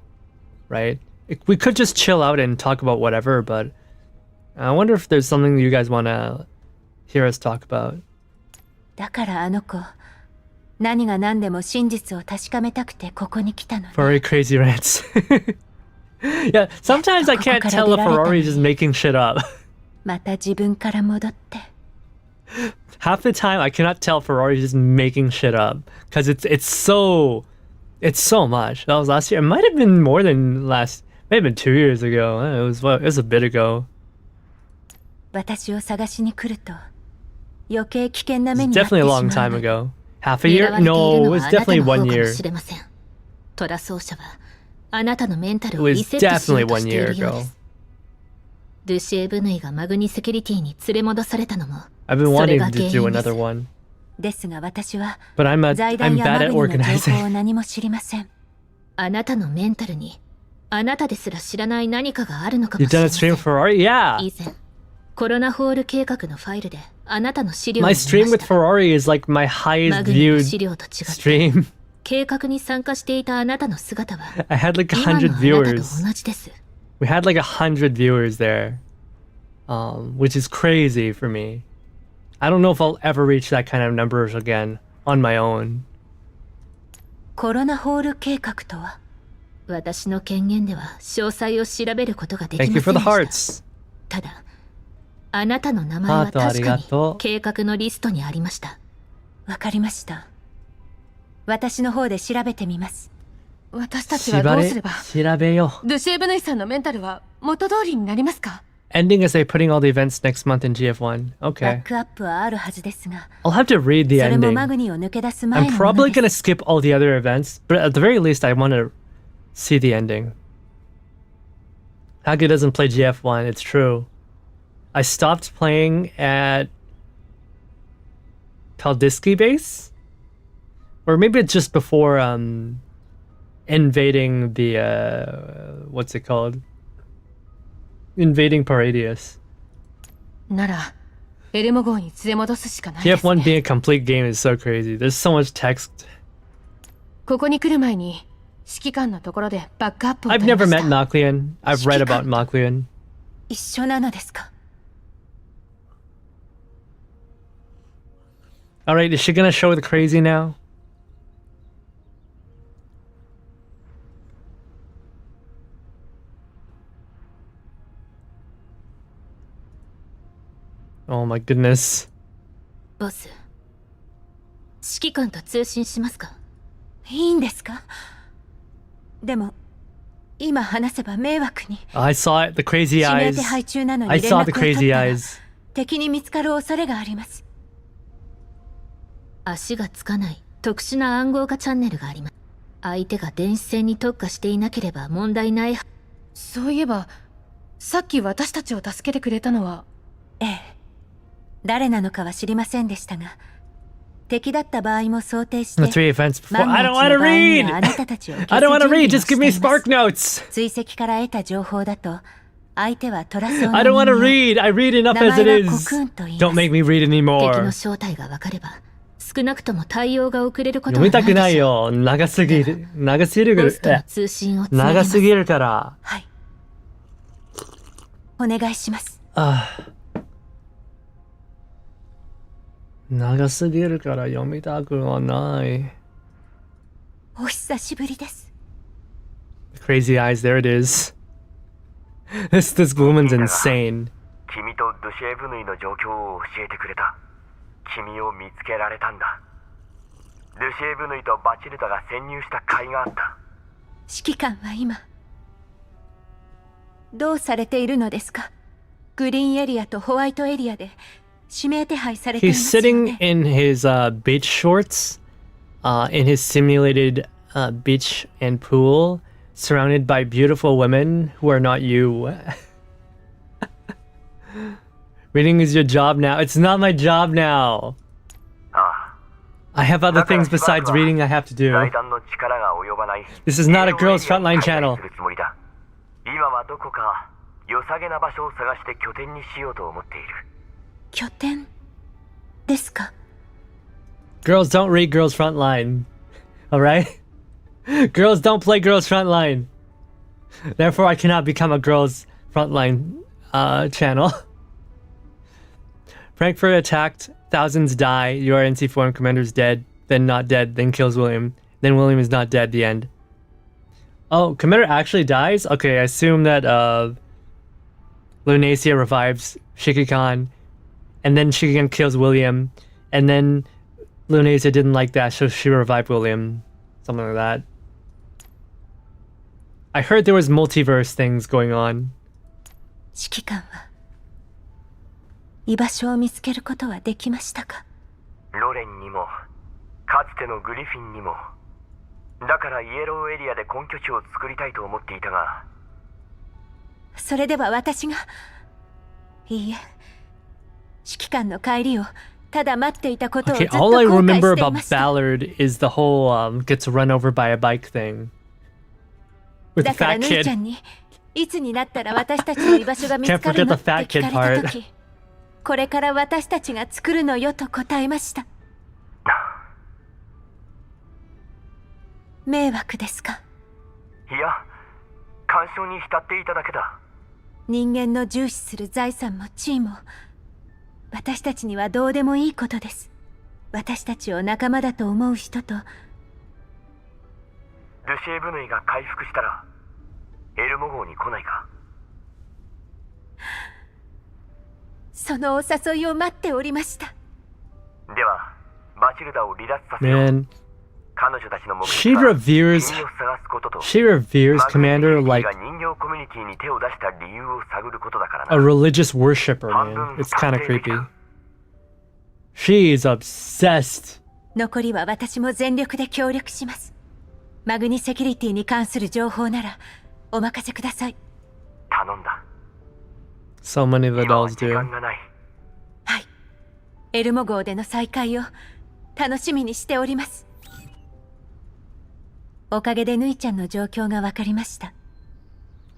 right? We could just chill out and talk about whatever, but I wonder if there's something you guys want to hear us talk about. だからあの子、何が何でも真実を確かめたくてここに来たのね。Ferrari crazy rants. Yeah, sometimes I can't tell if Ferrari's just making shit up. また自分から戻って。Half the time I cannot tell Ferrari's just making shit up because it's so much. That was last year. It might have been more than last. Maybe 2 years ago. It was a bit ago. 私を探しに来ると余計危険な目 It's に遭ってし definitely a まう long の time で。 ago. Half a year? No, it was definitely 1 year. トラ奏者はあなたのメンタル It を was リセットしよう definitely と 1してい year るようで ago. す。ルシエ・ブヌイがマグニセキュリティに連れ戻されたのも I've been それ wanting が to 原 do 因です another。one. ですが私は But I'm 財団や bad マ at グニの情報 organizing. を何も知りません。あなたのメンタルにあなたですら知らない何かがあるのか You もしれ done ま a せ stream ん。 Ferrari? Yeah. 以前コロナホール計画のファイルであなたの資料を My 見ま stream し with た。 Ferrari is like my マ highest グニの viewed 資料と違って stream. 計画に参加していたあなたの姿は I had like 今のあなた 100と viewers. 同じです。 We had like 100 viewers there, which is crazy for me. I don't know if I'll ever reach that kind of numbers again on my own. コロナホール計画とは。私の権限では詳細を調べることができ Thank ま you せ for ん the でし hearts. た。ただ、あなたの名前は確かハートありがとにう計画のリストにありました。わかりました。私の方で調べてみます。私たちはどうすれば調べよう。ルシエブヌイさんのメンタルは元通りになりますか？ Ending is they putting all the events next month in GF1. バッ Okay. クアップはあるはずですが、 I'll have to read the それもマ ending. グニを抜け出す前 I'm のもの probably で gonna す。 skip all the other events, but at the very least, I want to see the ending. Haga doesn't play GF1, it's true. I stopped playing at Kaldiski base? Or maybe it's just before invading the what's it called? Invading Paradius. ならエルモ号に連れ戻すしかないです GF1 ね。 being a complete game is so crazy. There's so much text. ここに来る前に指揮官のところでバックアップを I've 取り never ま met した。 Maklian. I've read about Maklian. 一緒なのですか？ Alright, is she gonna show the crazy now? Oh my goodness. ボス、指揮官と通信しますか？いいんですか？でも今話せば迷惑に。 I saw it, the crazy 指名 eyes. 手配中なの I に連 saw 絡 the を取 crazy ったら eyes. 敵に見つかる恐れがあります。足がつかない特殊な暗号化チャンネルがあります。相手が電子戦に特化していなければ問題ない。そういえばさっき私たちを助けてくれたのは。ええ。誰なのかは知りませんでしたが、敵だった場合も想定し The て、 three events before. 万 I が don't 一 want の to 場合に read! はあなたたちを I don't want to read! Just give me 消す準備を spark notes! 追跡から得た情報だと、相手はトラソーの I don't want to 人間 read! I read enough 名 as it 前はコ is! クーンと言いま Don't す。 make me read 敵の anymore! 正体が分かれば少なくとも対応が遅れること読みはないでしょう。たくないよ。長すぎる。長すぎるボスとの通信をつなげ長ます。すぎるから。はい。お願いします。長すぎるから読みたくはない。お久しぶりです。 Crazy eyes, there it is. This woman's insane. 君とドゥシェーブヌイの状況を教えてくれた。君を見つけられたんだ。ドゥシェーブヌイとバチルダが潜入した甲斐があった。指揮官は今どうされているのですか？グリーンエリアとホワイトエリアで指名手配されていま He's すよ sitting ね。 in his beach shorts, in his simulated beach and pool, surrounded by beautiful women who are not you. Reading is your job now. It's not my job now. ああ。 I have other things besides reading I have to do. 財団の力が及ばない。 This is not a girls' frontline channel. するつもりだ。今はどこか良さげな場所を探して拠点にしようと思っている。拠点ですか？ Girls don't read girls' frontline. Alright? Girls don't play girls frontline. Therefore, I cannot become a girls frontline channel. Frankfurt attacked, thousands die, your NC form commander's dead, then not dead, then kills William. Then William is not dead, the end. Oh, Commander actually dies? Okay, I assume that Lunacia revives Shikikan, and then Shikikan kills William, and then Lunacia didn't like that, so she revived William. Something like that. I heard there was multiverse things going on. 指揮官は居場所を見つけることはできましたか？ロレンにもかつてのグリフィンにも、だからイエローエリアで根拠地を作りたいと思っていたが、それでは私が、いいえ、指揮官の帰りをただ待っていたことをずっ Okay, と all I 後悔 remember してい about ました。 Ballard is the whole gets run over by a bike thing. With the だから fat ぬいちゃ kid. んにいつになったら私たちの居場所が見つかるのって聞かれた時、これから私たちが作るのよと答えました。迷惑ですか？いや、干渉に浸っていただけだ。人間の重視する財産も地位も、私たちにはどうでもいいことです。私たちを仲間だと思う人と、ルシエブヌイが回復したらエルモ号に来ないか？そのお誘いを待っておりました。ではバチルダを離脱させよう。 Man, 彼女たちの目 she 的は reveres 君を探すことと、 she reveres Commander マ like グニフィが人形コミュニティに手を出した理由を探ることだからな。 a religious worshipper, man. It's kind of creepy. She's obsessed. 残りは私も全力で協力します。マグニセキュリティに関する情報ならお任せください。頼んだ。 So many of the 今は dolls 時 do. 間がない。はい。エルモ号での再会を楽しみにしております。おかげでヌイちゃんの状況が分かりました。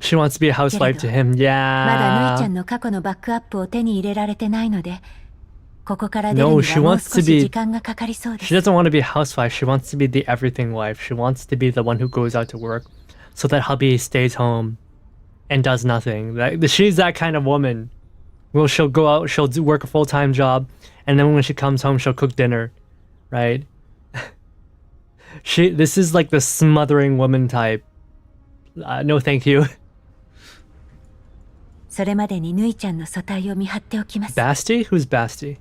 She wants to be a housewife to him. まだヌイちゃ Yeah. んの過去のバックアップを手に入れられてないので、ここから出る No, に she はもう wants 少 to し be. 時間がかかりそうで She す。 doesn't want to be a housewife. She wants to be the everything wife. She wants to be the one who goes out to work, so that hubby stays home and does nothing. She's that kind of woman. Well, she'll go out, she'll work a full-time job, and then when she comes home, she'll cook dinner, right? This is like the smothering woman type. No, thank you. それまでにヌイちゃんの組対を見張っておきます。 Basti? Who's Basti?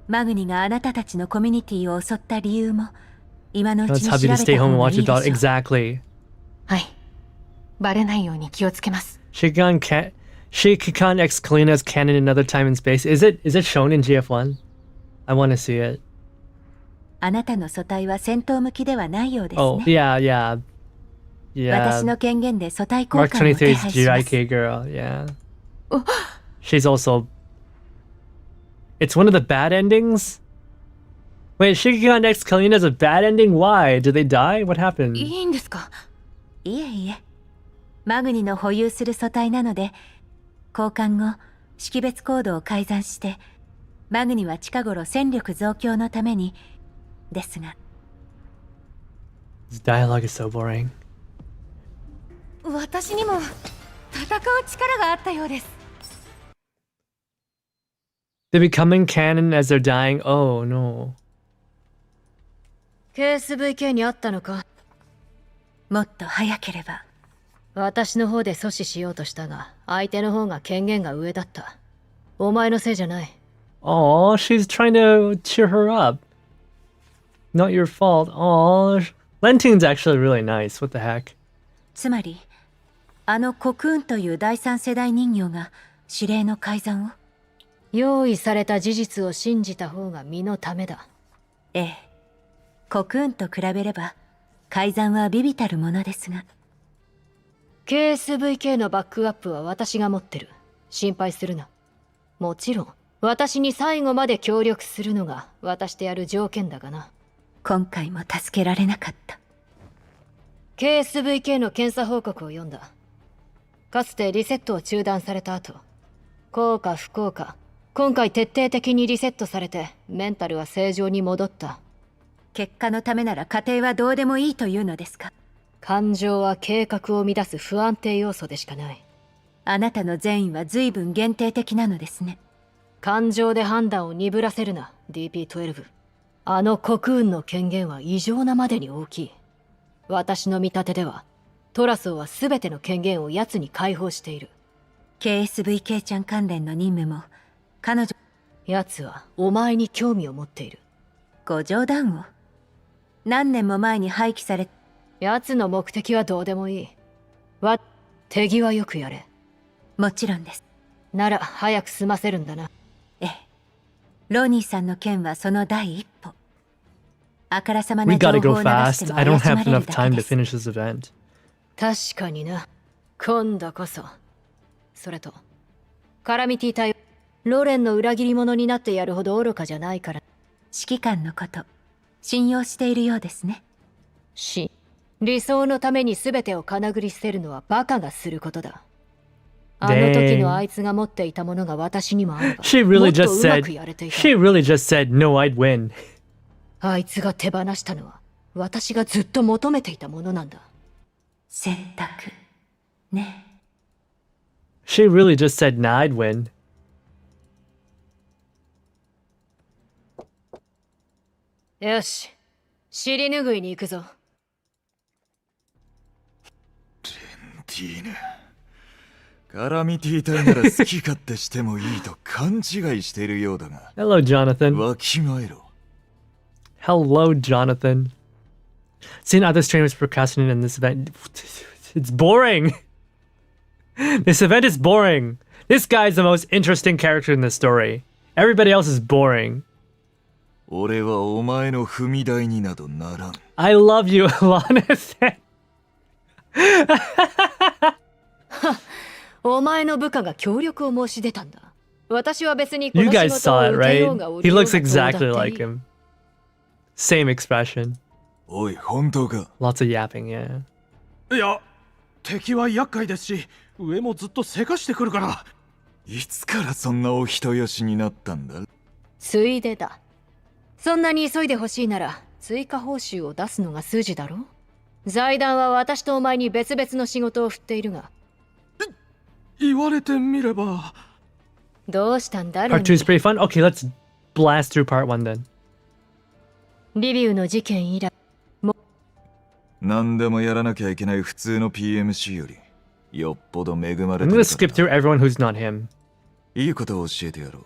マグニがあなたたちのコミュニティを襲った理由も今のう Let's ちに have 調 you べ to stay た home 方 and がい watch い your で daughter. しょう。 Exactly. はい。バレないように気をつけます。 Shikan X Kalina's canon another time and space. Is it shown in GF1? I want to see it. あなたの組対は戦闘向きではないようです Oh, ね。 yeah. 私 Yeah. の権限で組対交 Mark 換を手 23's 配します。 GIK girl, yeah. She's also... It's one of the bad endings? Wait, Shikigan X Kalina's a bad ending? Why? Did they die? What happened? いいんですか？いえいえ。マグニの保有する組対なので、交換後、識別コードを改ざんして、マグニは近頃戦力増強のために、ですが。This dialogue is so boring. 私にも戦う力があったようです。They're becoming canon as they're dying. Oh, no. KSVK にあったのか？もっと早ければ。私の方で阻止しようとしたが、相手の方が権限が上だった。お前のせいじゃない。Oh, she's trying to cheer her up. Not your fault. Oh, Lentine's actually really nice. What the heck? つまり、あのコクーンという第三世代人形が指令の改ざんを？用意された事実を信じた方が身のためだ。ええ。コクーンと比べれば、改ざんは微々たるものですが。KSVK のバックアップは私が持ってる。心配するな。もちろん、私に最後まで協力するのが私とやる条件だがな。今回も助けられなかった。KSVK の検査報告を読んだ。かつてリセットを中断された後、幸か不幸か、今回徹底的にリセットされてメンタルは正常に戻った。結果のためなら家庭はどうでもいいというのですか？感情は計画を乱す不安定要素でしかない。あなたの善意は随分限定的なのですね。感情で判断を鈍らせるな、DP12。あの国運の権限は異常なまでに大きい。私の見立てでは、トラソーは全ての権限を奴に解放している。KSVK ちゃん関連の任務も、彼女、奴はお前に興味を持っている。ご冗談を。何年も前に廃棄され、奴の目的はどうでもいい。手際よくやれ。もちろんです。なら早く済ませるんだな。ええ。ロニーさんの件はその第一歩。あからさま We な情 gotta 報 go を流して fast. も I 怪 don't しま have れる enough だ time け to です。 finish this event. 確かにな。今度こそ。それと、カラミティ隊、ロレンの裏切り者になってやるほど愚かじゃないから。指揮官のこと、信用しているようですね。理想のために全てをかなぐり捨てるのはバカがすることだ。あの時のあいつが持っていたものが私にもあれば、 She も really っと just うま said, くやれていた。 she really just said, no, I'd win. あいつが手放したのは、私がずっと求めていたものなんだ。選択、ね。She really just said, nah, I'd win. よし、尻拭いに行くぞ。ティーヌ。カラミティ隊なら好き勝手してもいいと勘違いしているようだが。Hello, Jonathan. わきまえろ。Hello, Jonathan. Seeing other streamers procrastinate in this event, it's boring. This event is boring. This guy's the most interesting character in the story. Everybody else is boring. 俺はお前の踏み台になどならん。I love you, Jonathan. お前の部下が協力を申し出たんだ。私は別にこ You の仕 guys 事 saw を it, 受けよ right? うが売 He りようが looks どうだって exactly いい like him. Same expression. おい、本当か？ Lots of yapping, yeah. いや、敵は厄介ですし、上もずっとせかしてくるから。いつからそんなお人よしになったんだ？ついでだ。そんなに急いでほしいなら追加報酬を出すのが筋だろ。財団は私とお前に別々の仕事を振っているが。言われてみれば。どうしたんだ Part 2 is pretty fun. Okay, let's blast through part 1 then. リビウの事件以来、何でもやらなきゃいけない普通の PMC よりよっぽど恵まれ I'm て gonna る skip から through everyone who's not him. いいことを教えてやろう。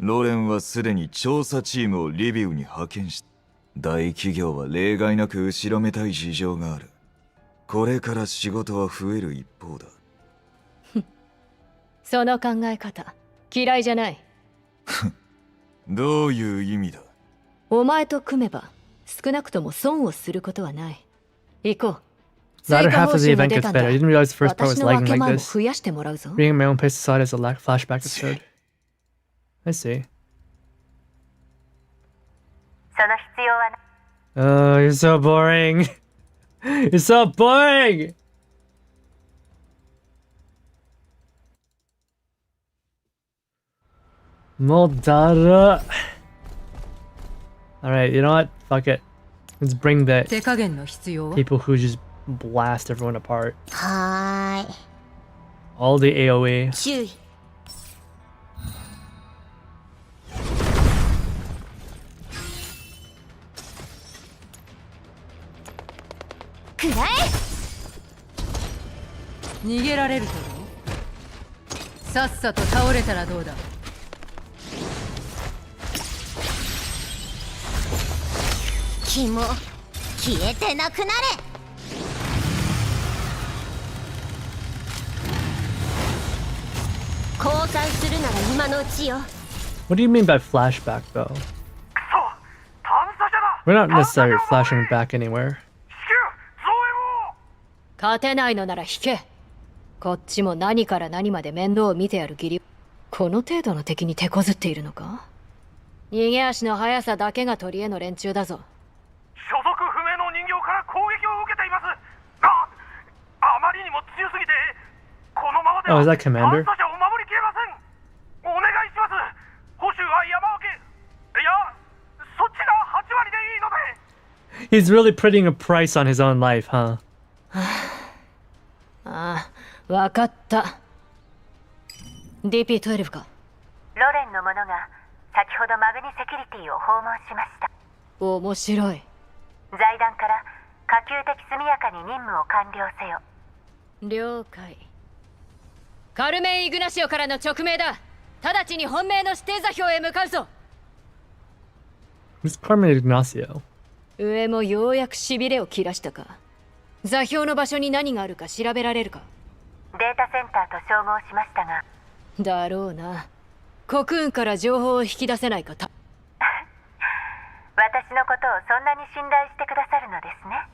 ロレンはすでに調査チームをリビウに派遣した。大企業は例外なく後ろめたい事情がある。これから仕事は増える一方だ。その考え方嫌いじゃない。どういう意味だ？お前と組めば少なくとも損をすることはない。行こう。 Latter half of the event gets better. I didn't realize the first part 私 was の分 lagging け like 前も this. 増やしてもらうぞ。 Reading my own place aside as a flashback episode. I see. その必要はない。 Oh, you're so boring. You're so boring. Moldara. Alright, you know what? Fuck it. Let's bring the 手加減の必要は people who just blast everyone apart. はーい。 All the AoE. 注意。くらえ。逃げられると思う？さっさと倒れたらどうだ？気も消えてなくなれ。降参するなら今のうちよ。 What do you mean by flashback, though? We're not necessarily flashing back anywhere. 勝てないのなら引け。こっちも何から何まで面倒を見てやる義理。この程度の敵に手こずっているのか？逃げ足の速さだけが取り柄の連中だぞ。所属不明の人形から攻撃を受けています。あまりにも強すぎて、このままでは Oh, is that Commander? 反射を守りきれません。お願いします。報酬は山分け。いや、そっちが8割でいいので。He's really putting a price on his own life, huh? ああ、わかった。DP12 か。ロレンの者が先ほどマグニセキュリティを訪問しました。面白い。財団から可及的速やかに任務を完了せよ。了解。カルメン・イグナシオからの直命だ。直ちに本命の指定座標へ向かうぞ。Who's Carmen Ignacio? 上もようやくしびれを切らしたか。座標の場所に何があるか調べられるか。データセンターと照合しましたが。だろうな。コクーンから情報を引き出せないか。私のことをそんなに信頼してくださるのですね。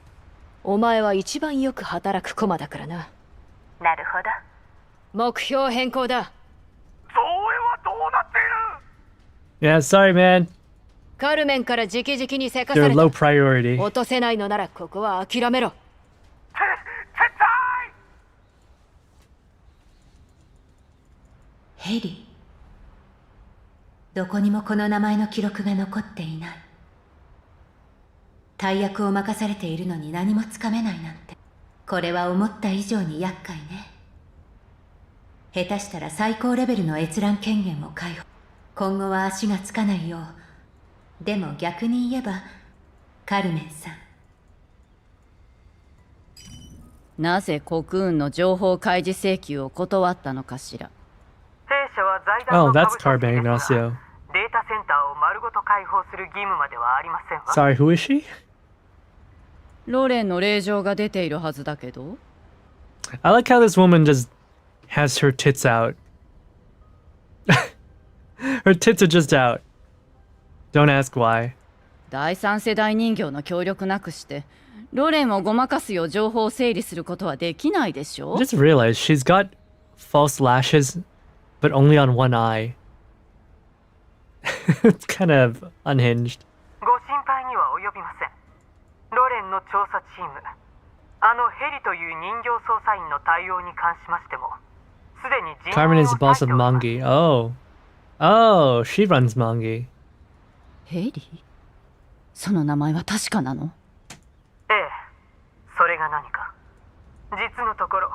お前は一番よく働く駒だからな。なるほど。目標変更だ。造営はどうなっている？ Yeah, sorry, man. カルメンから直々にせかさ They're れ low た。 priority. 落とせないのならここは諦めろ。絶対！ヘリ。どこにもこの名前の記録が残っていない。大役を任されているのに何もつかめないなんて。これは思った以上に厄介ね。下手したら最高レベルの閲覧権限を解放。今後は足がつかないよう。でも逆に言えば、カルメンさん。なぜコクーンの情報開示請求を断ったのかしら。弊社は財団 Oh, の that's 株主 Carmen ですが、 Ignacio. データセンターを丸ごと開放する義務まではありませんわ。 Sorry, who is she? ロレンの令状が出ているはずだけど。I like how this woman just has her tits out. Her tits are just out. Don't ask why. 第三世代人形の協力なくしてロレンをごまかすよう情報を整理することはできないでしょ。 I just realized she's got false lashes, but only on one eye. It's kind of unhinged. ご心配には及びません。ロレンの調査チーム、ヘリという人形捜査員の対応に関しましても、すでに人員を Carmen is the boss of 排除 Mangi. Oh. Oh, she runs Mangi. ヘリ？その名前は確かなの？ええ、それが何か。実のところ、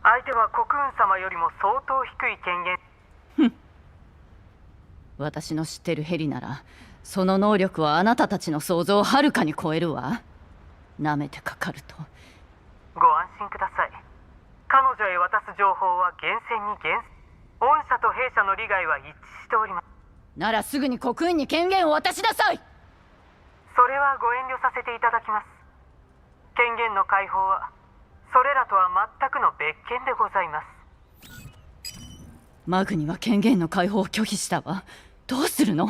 相手はコクーン様よりも相当低い権限。私の知ってるヘリなら、その能力はあなたたちの想像をはるかに超えるわ。舐めてかかると。ご安心ください。彼女へ渡す情報は厳選に御社と弊社の利害は一致しております。ならすぐにコクーンに権限を渡しなさい。それはご遠慮させていただきます。権限の解放はそれらとは全くの別件でございます。マグニは権限の解放を拒否したわ。どうするの？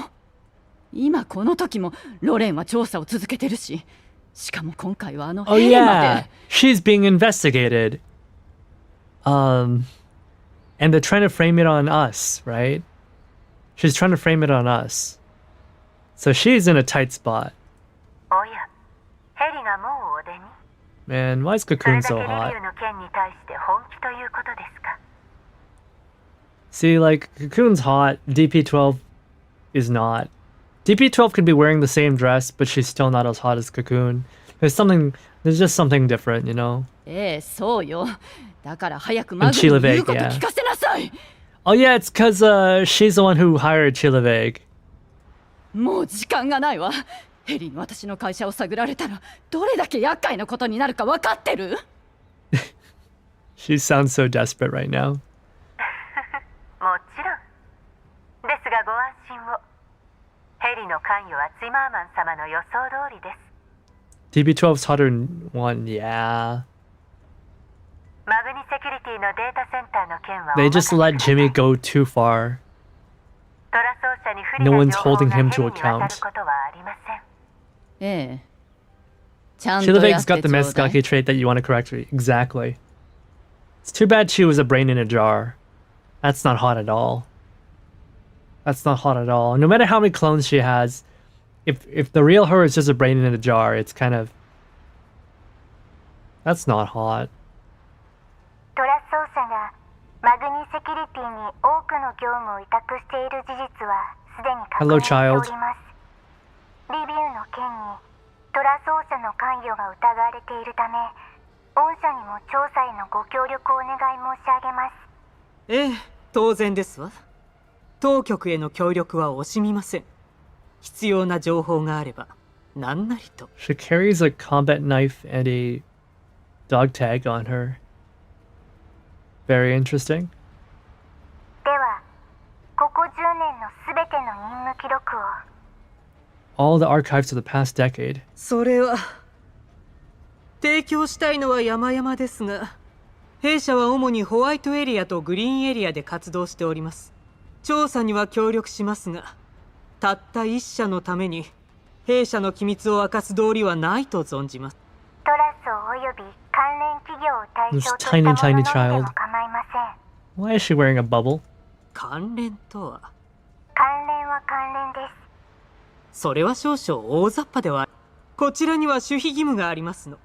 今この時もロレンは調査を続けてるし、しかも今回はOh ヘリま yeah, で。 she's being investigated. And they're trying to frame it on us, right? She's trying to frame it on us. So she's in a tight spot. おや、ヘリがもうお出に。 Man, why is それ Cocoon だけ so リビ hot? ューの件に対して本気ということですか。 See, like, Cocoon's hot, DP12 is not. DP12 could be wearing the same dress, but she's still not as hot as Cocoon. There's just something different, you know? ええ、そうよ。だから早くマグニ Chile に言う Veg, こと yeah. 聞かせなさい。 Oh yeah, it's cause she's the one who hired Chileveg. もう時間がないわ。ヘリに私の会社を探られたらどれだけ厄介なことになるか分かってる？ She sounds so desperate right now. もちろん。ですがご安心を。ヘリの関与はツィマーマン様の予想通りです。 DP12's hotter than one, yeah. マグニセキュリティのデータセンターの件は They just let Jimmy go too far. トラ奏者に不利 No な one's 情報 holding が him ヘリ to に渡る account. ことはありません。ええ。ちゃんとや Chileveg's って got the ちょうだい。 Mezcaki trait that you want to correct. Exactly. It's too bad she was a brain in a jar. That's not hot at all. That's not hot at all. No matter how many clones she has, if the real her is just a brain in a jar, it's kind of... That's not hot. トラ奏者がマグニセキュリティに多くの業務を委託している事実はすでに確認しております。リビューの件にトラ奏者の関与が疑われているため、御社にも調査へのご協力をお願い申し上げます。ええ、当然ですわ。当局への協力は惜しみません。必要な情報があれば何なりと。 She carries a combat knife and a dog tag on her. Very interesting. では、ここ10年のすべての任務記録を。All the archives of the past decade. それは提供したいのは山々ですが、弊社は主にホワイトエリアとグリーンエリアで活動しております。調査には協力しますが、たった一社のために弊社の機密を明かす道理はないと存じます。トラスおよび関連企業を対象としたもののみでも構いません。 Why is she wearing a bubble? 関連とは。関連は関連です。それは少々大雑把では。こちらには守秘義務がありますの。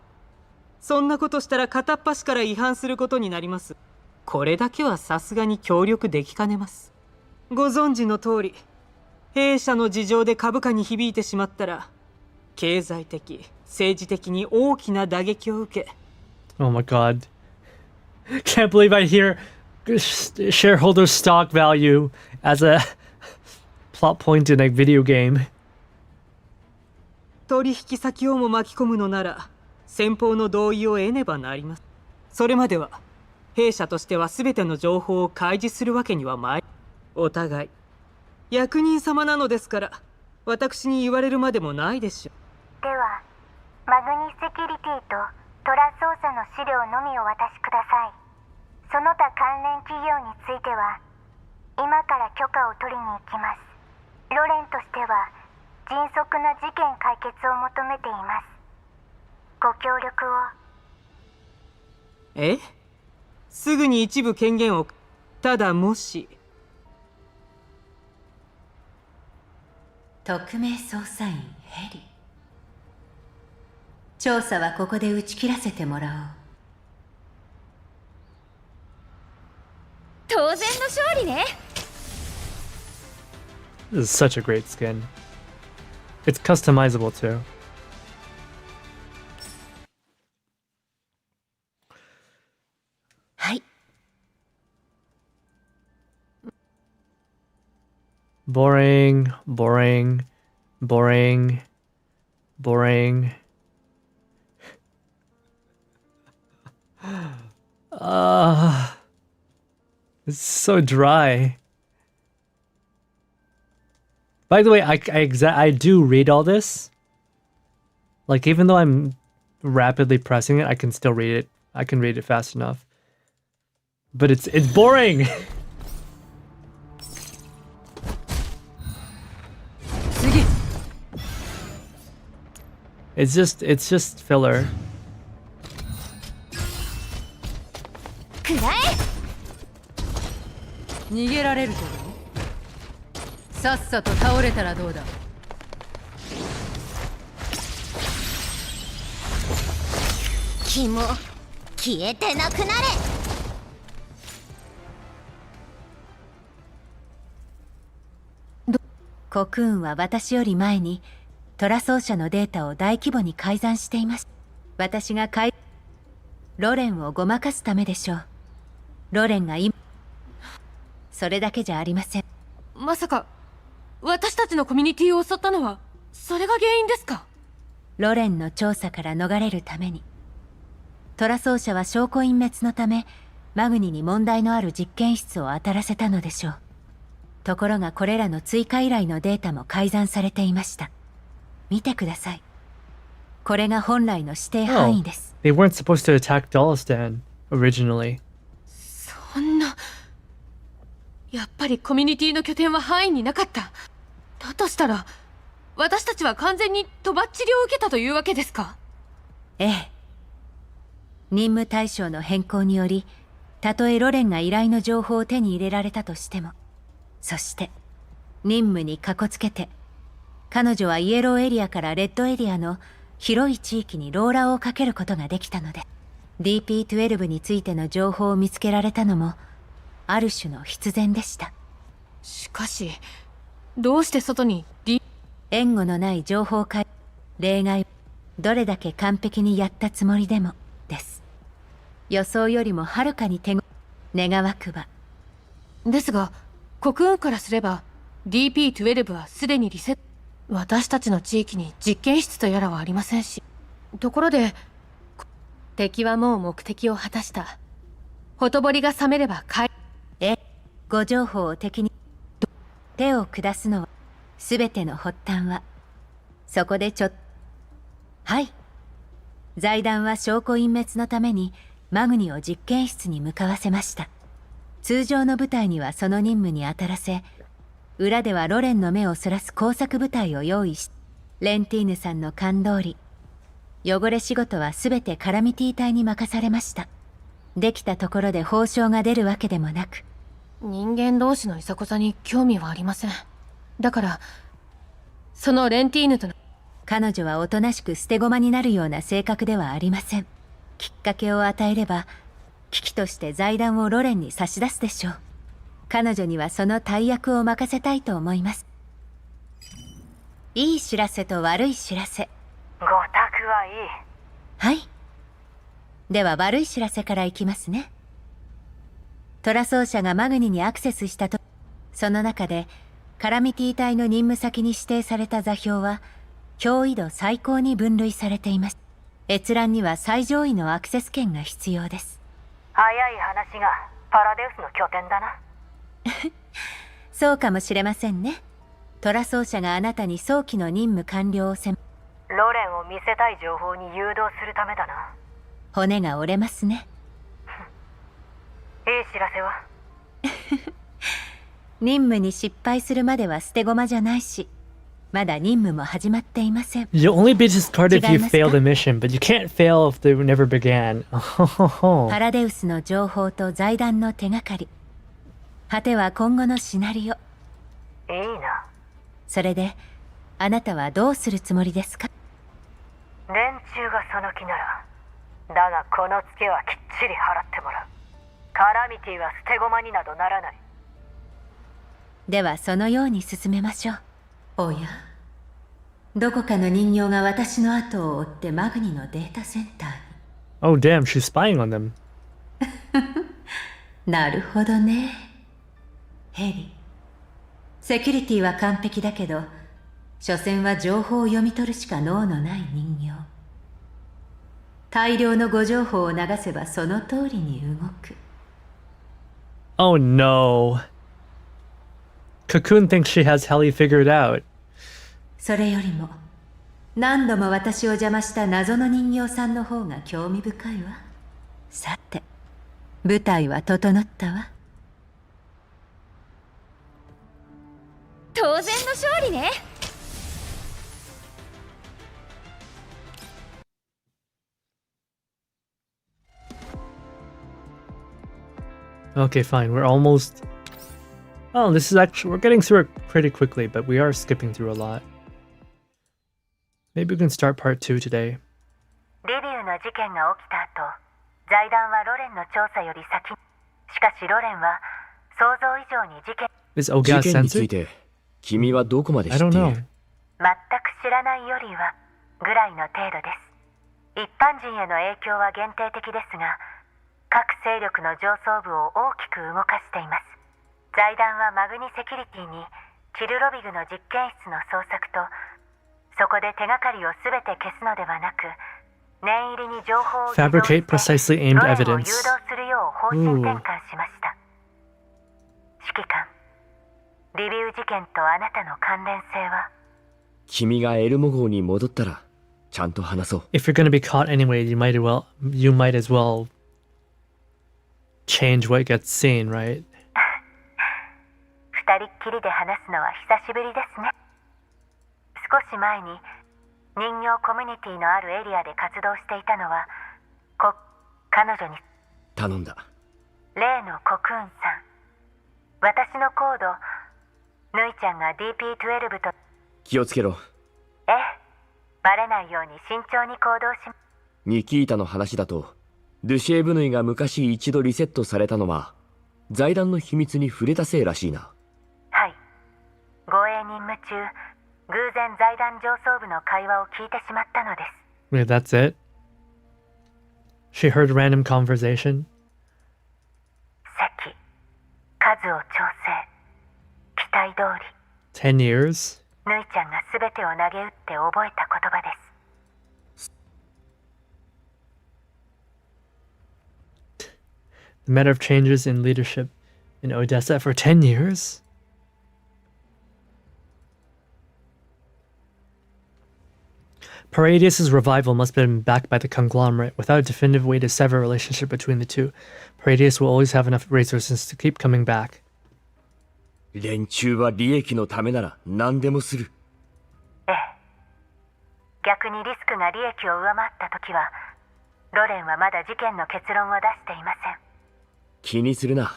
そんなことしたら片っ端から違反することになります。これだけはさすがに協力できかねます。ご存知の通り、弊社の事情で株価に響いてしまったら、経済的、政治的に大きな打撃を受け。 Oh my god. Can't believe I hear shareholder stock value as a plot point in a video game. 取引先をも巻き込むのなら、先方の同意を得ねばなります。それまでは、弊社としては全ての情報を開示するわけにはまい。お互い役人様なのですから、私に言われるまでもないでしょう。では、マグニセキュリティとトラ操作の資料のみお渡しください。その他関連企業については、今から許可を取りに行きます。ロレンとしては、迅速な事件解決を求めています。ご協力を。すぐに一部権限を。ただもし。特命捜査員ヘリ。調査はここで打ち切らせてもらおう。当然の勝利ね。 This is such a great skin. It's customizable too. Boring, boring, boring, boring. It's so dry. By the way, I do read all this. Like, even though I'm rapidly pressing it, I can still read it. I can read it fast enough. But it's boring. It's just filler. 逃げられると思う。さっさと倒れたらどうだ。気も消えてなくなれ。コクーンは私より前にトラ奏者のデータを大規模に改ざんしています。私がロレンをごまかすためでしょう。ロレンが今それだけじゃありません。まさか私たちのコミュニティを襲ったのはそれが原因ですか？ロレンの調査から逃れるために。トラ奏者は証拠隠滅のためマグニに問題のある実験室を当たらせたのでしょう。ところがこれらの追加依頼のデータも改ざんされていました。見てください。これが本来の指定範囲です。They weren't supposed to attack Dollistan originally. そんな。やっぱりコミュニティの拠点は範囲になかった。だとしたら、私たちは完全にとばっちりを受けたというわけですか？ええ。任務対象の変更により、たとえロレンが依頼の情報を手に入れられたとしても、そして任務にかこつけて、彼女はイエローエリアからレッドエリアの広い地域にローラーをかけることができたので、DP12 についての情報を見つけられたのも、ある種の必然でした。しかし、どうして外に援護のない情報例外、どれだけ完璧にやったつもりでもです。予想よりもはるかに願わくば。ですが国運からすれば DP12 はすでにリセット。私たちの地域に実験室とやらはありませんし。ところで敵はもう目的を果たした。ほとぼりが冷めればご情報を敵に手を下すのは全ての発端はそこではい。財団は証拠隠滅のためにマグニを実験室に向かわせました。通常の部隊にはその任務に当たらせ、裏ではロレンの目をそらす工作部隊を用意し、レンティーヌさんの勘通り汚れ仕事は全てカラミティ隊に任されました。できたところで報奨が出るわけでもなく、人間同士のいさこざに興味はありません。だからそのレンティーヌとの彼女はおとなしく捨て駒になるような性格ではありません。きっかけを与えれば危機として財団をロレンに差し出すでしょう。彼女にはその大役を任せたいと思います。いい知らせと悪い知らせ。ごたくはいい。はい。では悪い知らせからいきますね。トラ奏者がマグニにアクセスしたと、その中でカラミティ隊の任務先に指定された座標は脅威度最高に分類されています。閲覧には最上位のアクセス権が必要です。早い話がパラデウスの拠点だな。そうかもしれませんね。トラ奏者があなたに早期の任務完了をロレンを見せたい情報に誘導するためだな。骨が折れますね。いい知らせは任務に失敗するまでは捨て駒じゃないし、まだ任務も始まっていません。 You'll only be discarded if you fail the mission, but you can't fail if they never began. パラデウスの情報と財団の手がかり、果ては今後のシナリオ。いいな。それであなたはどうするつもりですか？連中がその気なら、だがこのツケはきっちり払ってもらう。カラミティは捨て駒になどならない。ではそのように進めましょう。おや、どこかの人形が私の後を追ってマグニのデータセンターに。Oh damn, she's spying on them. なるほどね。ヘリ、セキュリティは完璧だけど、所詮は情報を読み取るしか脳のない人形。大量の誤情報を流せばその通りに動く。Oh no. Cocoon thinks she has Helly figured out. それよりも何度も私を邪魔した謎の人形さんの方が興味深いわ。さて、舞台は整ったわ。当然の勝利ね。Okay, fine. We're almost... Oh, this is actually... We're getting through it pretty quickly, but we are skipping through a lot. Maybe we can start part 2 today. リビウの事件が起きた後、財団はロレンの調査より先。しかしロレンは想像以上に事件 Is Ogas 事件につい censored? て君はどこまで知 I って don't い know. る？全く知らないよりはぐらいの程度です。一般人への影響は限定的ですが、各勢力の上層部を大きく動かしています。財団はマグニセキュリティにキルロビグの実験室の捜索と、そこで手がかりを全て消すのではなく、念入りに情報を Fabricate precisely aimed ロレンを誘 evidence. 導するよう方針転換しました。指揮官、リビウ事件とあなたの関連性は？君がエルモ号に戻ったらちゃんと話そう。 If you're gonna be caught anyway, you might as well change what gets seen, right? 二人っきりで話すのは久しぶりですね。少し前に人形コミュニティのあるエリアで活動していたのは彼女に頼んだ。例のコクーンさん。私のコード、ヌイちゃんが DP12 と。気をつけろ。ええ、バレないように慎重に行動し。ニキータの話だと、ドゥシェーブヌイが昔一度リセットされたのは財団の秘密に触れたせいらしいな。はい。護衛任務中、偶然財団上層部の会話を聞いてしまったのです。Wait, that's it? She heard random conversation? 席、数を調整、期待通り。 10 years? ぬいちゃんが全てを投げ打って覚えた言葉です。 The matter of changes in leadership in Odessa for 10 years? Paradius' revival must have been backed by the conglomerate. Without a definitive way to sever a relationship between the two, Paradius will always have enough resources to keep coming back. 連中は利益のためなら何でもする。ええ。逆にリスクが利益を上回った時は、ロレンはまだ事件の結論を出していません。気にするな。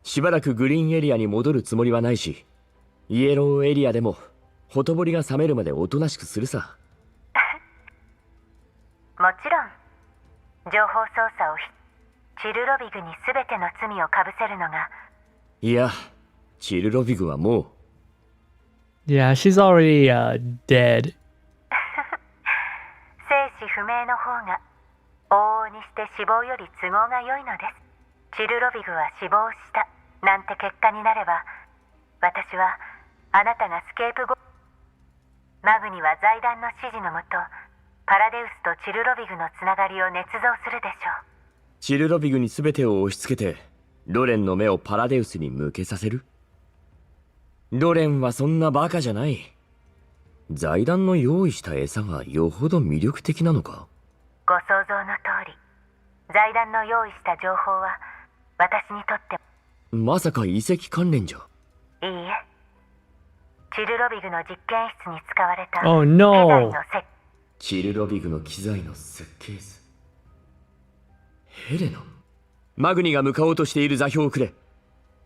しばらくグリーンエリアに戻るつもりはないし、イエローエリアでもほとぼりが冷めるまでおとなしくするさ。もちろん、情報操作をチルロビグに全ての罪をかぶせるのが。いや、チルロビグはもう。Yeah, she's already dead. 生死不明の方が往々にして死亡より都合が良いのです。チルロビグは死亡したなんて結果になれば、私はあなたがスケープゴマグには財団の指示のもと、パラデウスとチルロビグのつながりを捏造するでしょう。チルロビグに全てを押し付けて、ロレンの目をパラデウスに向けさせる？ロレンはそんなバカじゃない。財団の用意した餌がよほど魅力的なのか？ご想像の通り、財団の用意した情報は私にとって。まさか遺跡関連じゃ？いいえ。チルロビグの実験室に使われた。Oh no! チルロビグの機材の設計図。ヘレナ？マグニが向かおうとしている座標をくれ。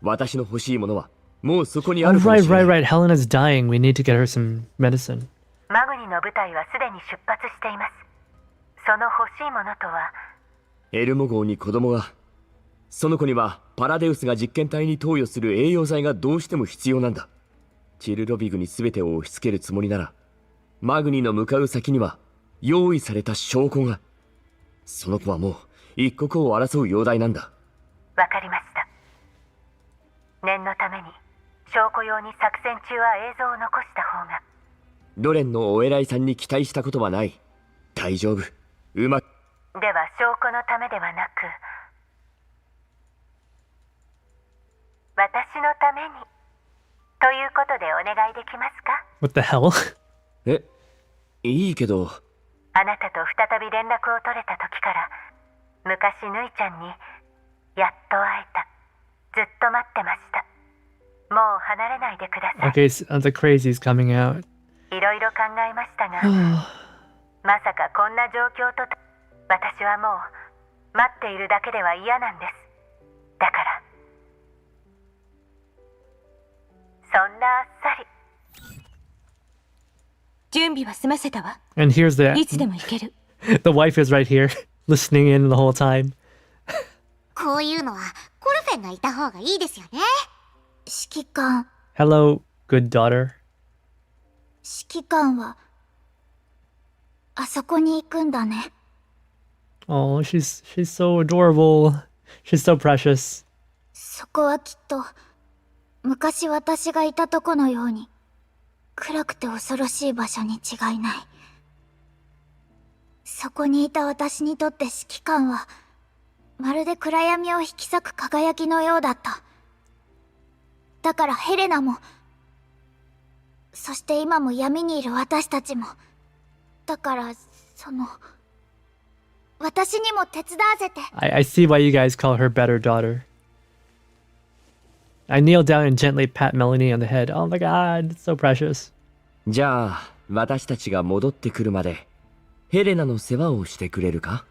私の欲しいものはもうそこにあるかもしれない。Right. Helena's dying. We need to get her some medicine. マグニの部隊はすでに出発しています。その欲しいものとは。エルモ号に子供が。その子にはパラデウスが実験体に投与する栄養剤がどうしても必要なんだ。チルロビグに全てを押し付けるつもりなら、マグニの向かう先には用意された証拠が。その子はもう一刻を争う容体なんだ。わかりました。念のために証拠用に作戦中は映像を残した方が。ロレンのお偉いさんに期待したことはない。大丈夫。うまく。では証拠のためではなく、私のためにということでお願いできますか？ What the hell? いいけど。あなたと再び連絡を取れた時から、昔ぬいちゃんにやっと会えた。ずっと待ってました。もう離れないでください。 Okay, so the crazy's coming out. いろいろ考えましたが、まさかこんな状況と、私はもう待っているだけでは嫌なんです。だからそんなあっさり。準備は済ませたわ。 And here's the いつでも行ける。the wife is right here, listening in the whole time. こういうのはコルフェンがいた方がいいですよね。指揮官。 Hello, good daughter. 指揮官はあそこに行くんだね。Oh, she's so adorable. She's so precious. そこはきっと昔私がいたとこのように暗くて恐ろしい場所に違いない。そこにいた私にとって指揮官はまるで暗闇を引き裂く輝きのようだった。だからヘレナも、そして今も闇にいる私たちも、だから私にも手伝わせて。I see why you guys call her better daughter. I kneel down and gently pat Melanie on the head. Oh my god, it's so precious. じゃあ、私たちが戻ってくるまで、ヘレナの世話をしてくれるか？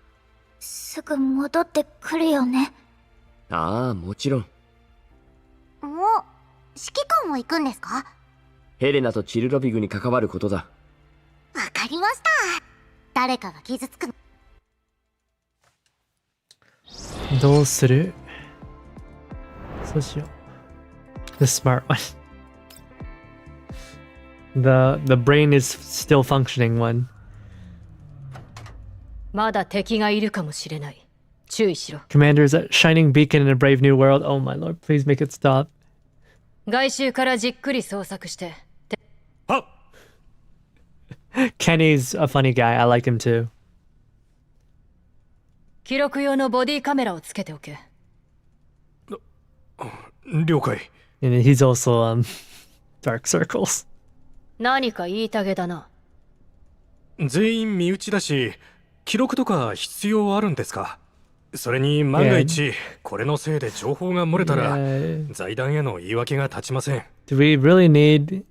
すぐ戻ってくるよね。ああ、もちろん。もう、指揮官も行くんですか？ヘレナとチルロビグに関わることだ。わかりました。誰かが傷つくの。どうする？そうしよう。The smart one. The brain is still functioning one. まだ敵がいるかもしれない。注意しろ。 Commander's a shining beacon in a brave new world. Oh my lord, please make it stop. 外周からじっくり捜索して。Kenny's a funny guy. I like him too. 記録用のボディカメラをつけておけ。了解。 And he's also Dark Circles. 何か言いたげだな。全員身内だし、記録とか必要あるんですか？それに万が一、これのせいで情報が漏れたら、財団への言い訳が立ちません。Do we really need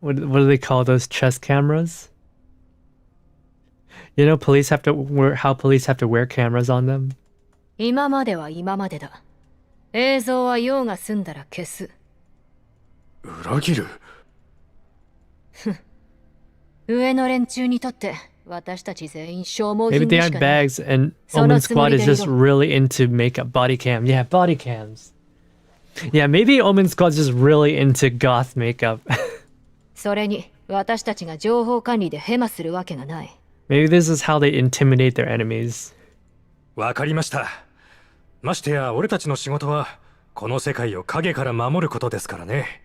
what do they call those chest cameras? You know, police have to wear how police have to wear cameras on them. 今までは今までだ。映像は用が済んだら消す。裏切る？上の連中にとって私たち全員消耗 Maybe 品 they でし aren't かない。 bags and Omen Squad is just really into makeup, body cam. Yeah, body cams. Yeah, maybe Omen Squad's just really into goth makeup. それに私たちが情報管理でヘマするわけがない。 Maybe this is how they intimidate their enemies. わかりました。ましてや俺たちの仕事はこの世界を影から守ることですからね。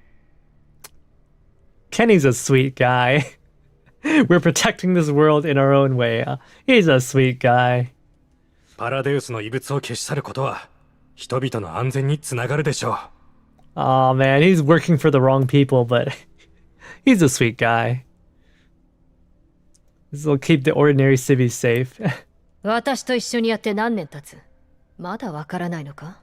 Kenny's a sweet guy. We're protecting this world in our own way. He's a sweet guy. パラデウスの遺物を消し去ることは人々の安全につながるでしょう。Oh man, he's working for the wrong people, but he's a sweet guy. This will keep the ordinary civvies safe. 私と一緒にやって何年経つ？まだわからないのか？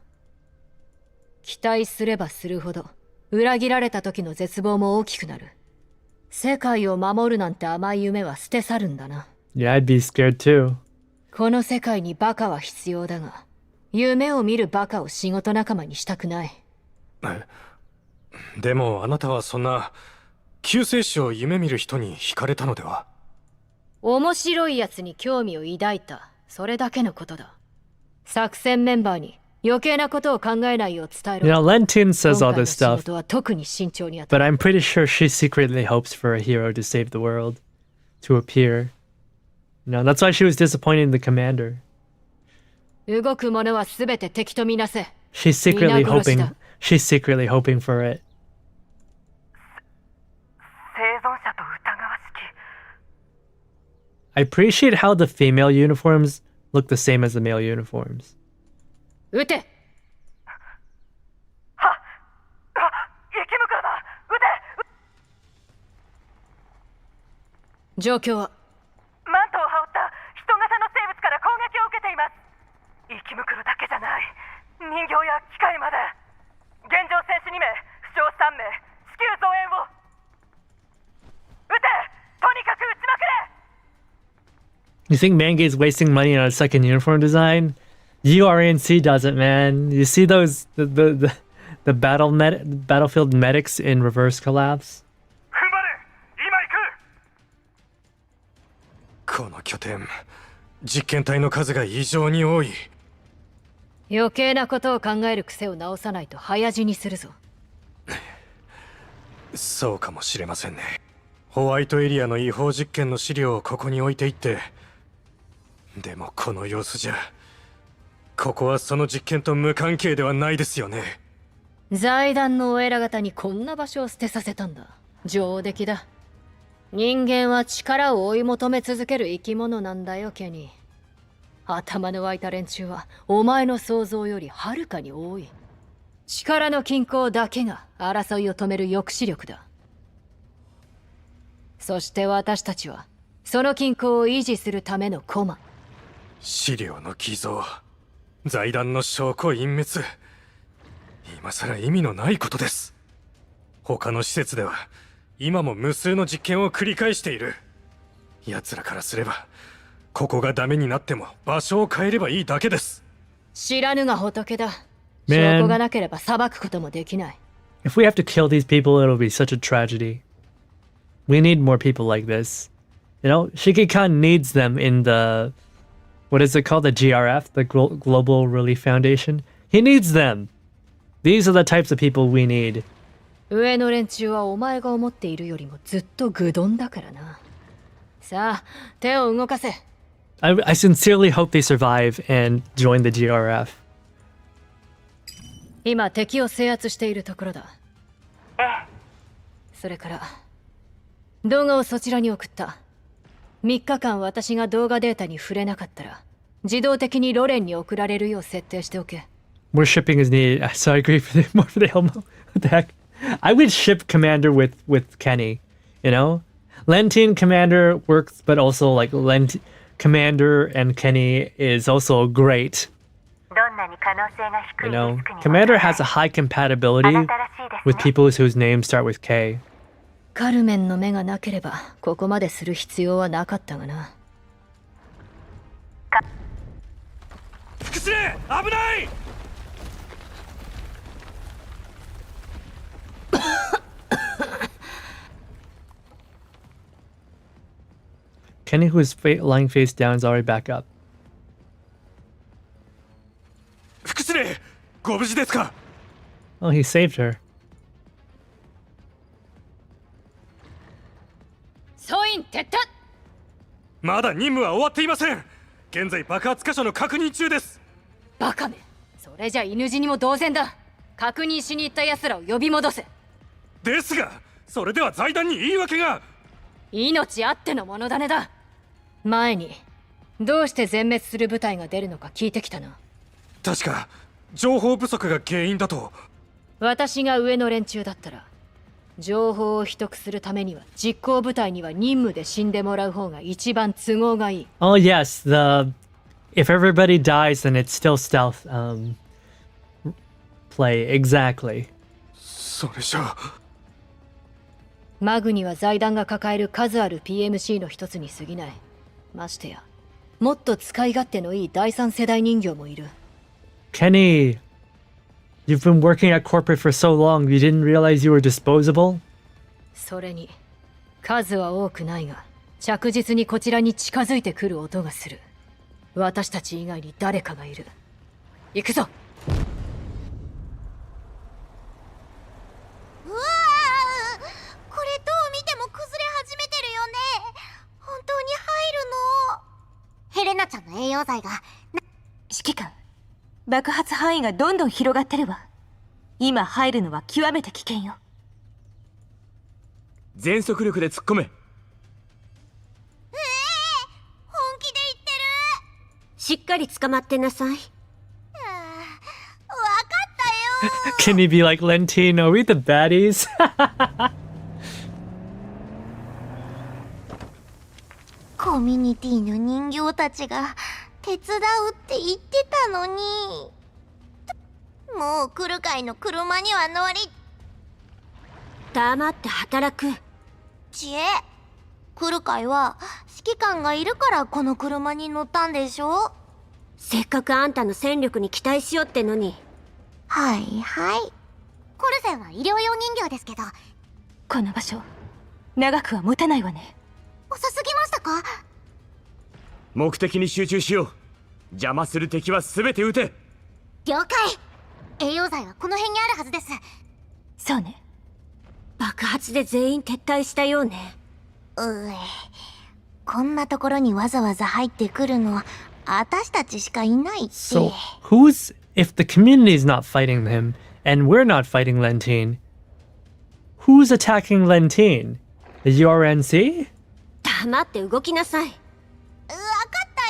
期待すればするほど裏切られた時の絶望も大きくなる。世界を守るなんて甘い夢は捨て去るんだな。Yeah, I'd be scared too. この世界にバカは必要だが、夢を見るバカを仕事仲間にしたくない。でもあなたはそんな救世主を夢見る人に惹かれたのでは？面白いやつに興味を抱いた。それだけのことだ。作戦メンバーに余計なことを考えないよう伝えろ。You know, Lentin says all this stuff, 仕事は特に慎重にやっ but I'm pretty sure she secretly hopes for a hero to save the world, to appear. You know, that's why she was disappointed in the commander. 動く者はすべて敵とみなせ。 She's secretly hoping for it. 生存者と疑わしき。 I appreciate how the female uniforms look the same as the male uniforms. 撃て。状況は？マントを羽織った人型の生物から攻撃を受けています。生きむくるだけじゃない。人形や機械まで。現状戦士2名、負傷3名、地球増援を。撃て！とにかく撃ちまくれ！ You think Mangate's wasting money on a second uniform design? URNC does it, man. You see those the battlefield medics in Reverse Collapse? この拠点、実験体の数が異常に多い。余計なことを考える癖を直さないと早死にするぞ。そうかもしれませんね。ホワイトエリアの違法実験の資料をここに置いていって。でもこの様子じゃ、ここはその実験と無関係ではないですよね。財団のお偉方にこんな場所を捨てさせたんだ。上出来だ。人間は力を追い求め続ける生き物なんだよ、ケニー。頭の湧いた連中はお前の想像よりはるかに多い。力の均衡だけが争いを止める抑止力だ。そして私たちはその均衡を維持するための駒。資料の偽造、財団の証拠隠滅、今さら意味のないことです。他の施設では今も無数の実験を繰り返している。奴らからすればここがダメになっても場所を変えればいいだけです。知らぬが仏だ。証拠がなければ裁くこともできない。 If we have to kill these people, it'll be such a tragedy. We need more people like this. You know, Shiki-kan needs them in the... What is it called? The GRF? The Global Relief Foundation? He needs them! These are the types of people we need. 上の連中はお前が思っているよりもずっと愚鈍だからな。さあ、手を動かせ。I sincerely hope they survive and join the GRF. 今敵を制圧しているところだ。それから動画をそちらに送った。3日間私が動画データに触れなかったら自動的にロレンに送られるよう設定しておけ。More shipping is needed, so I agree for the more for the Elmo. What the heck? I would ship Commander with Kenny, you know? Lentine Commander works, but also like Commander and Kenny is also great. You know, Commander has a high compatibility with people whose names start with K. カルメンの目がなければここまでする必要はなかったがな。副司令、危ない！ Kenny, who is lying face down, is already back up. 副司令、ご無事ですか？ Oh, he saved her. 総員撤退。まだ任務は終わっていません。現在爆発箇所の確認中です。バカめ。それじゃ犬死にも同然だ。確認しに行った奴らを呼び戻せ。ですが、それでは財団に言い訳が。命あってのものだねだ。前にどうして全滅する部隊が出るのか聞いてきたな。確か情報不足が原因だと。私が上の連中だったら情報を秘匿するためには実行部隊には任務で死んでもらう方が一番都合がいい。Oh yes, if everybody dies, then it's still stealth play. Exactly. それじゃマグには財団が抱える数ある PMC の一つに過ぎない。ましてやもっと使い勝手のいい第三世代人形もいる。 Kenny, you've been working at corporate for so long, you didn't realize you were disposable? それに数は多くないが着実にこちらに近づいてくる音がする。私たち以外に誰かがいる。行くぞ。うわー、これどう見ても崩れ始めてるよね。本当に入るの？ヘレナちゃんの栄養剤が。指揮官、爆発範囲がどんどん広がってるわ。今入るのは極めて危険よ。全速力で突っ込め。本気で言ってる？しっかり捕まってなさい。わかったよ。 Can he be like Lentine? Are we the baddies? コミュニティの人形たちが手伝うって言ってたのに。もう来る会の車には乗り。黙って働く。知恵、来る会は指揮官がいるからこの車に乗ったんでしょ？せっかくあんたの戦力に期待しようってのに。はいはい。コルセンは医療用人形ですけど。この場所長くは持たないわね。遅すぎましたか？目的に集中しよう。邪魔する敵は全て撃て。了解。栄養剤はこの辺にあるはずです。そうね。爆発で全員撤退したようね。こんなところにわざわざ入ってくるのは私たちしかいないって。 So, if the community's not fighting him, and we're not fighting Lentine, who's attacking Lentine? The URNC? 黙って動きなさい。わかったよ。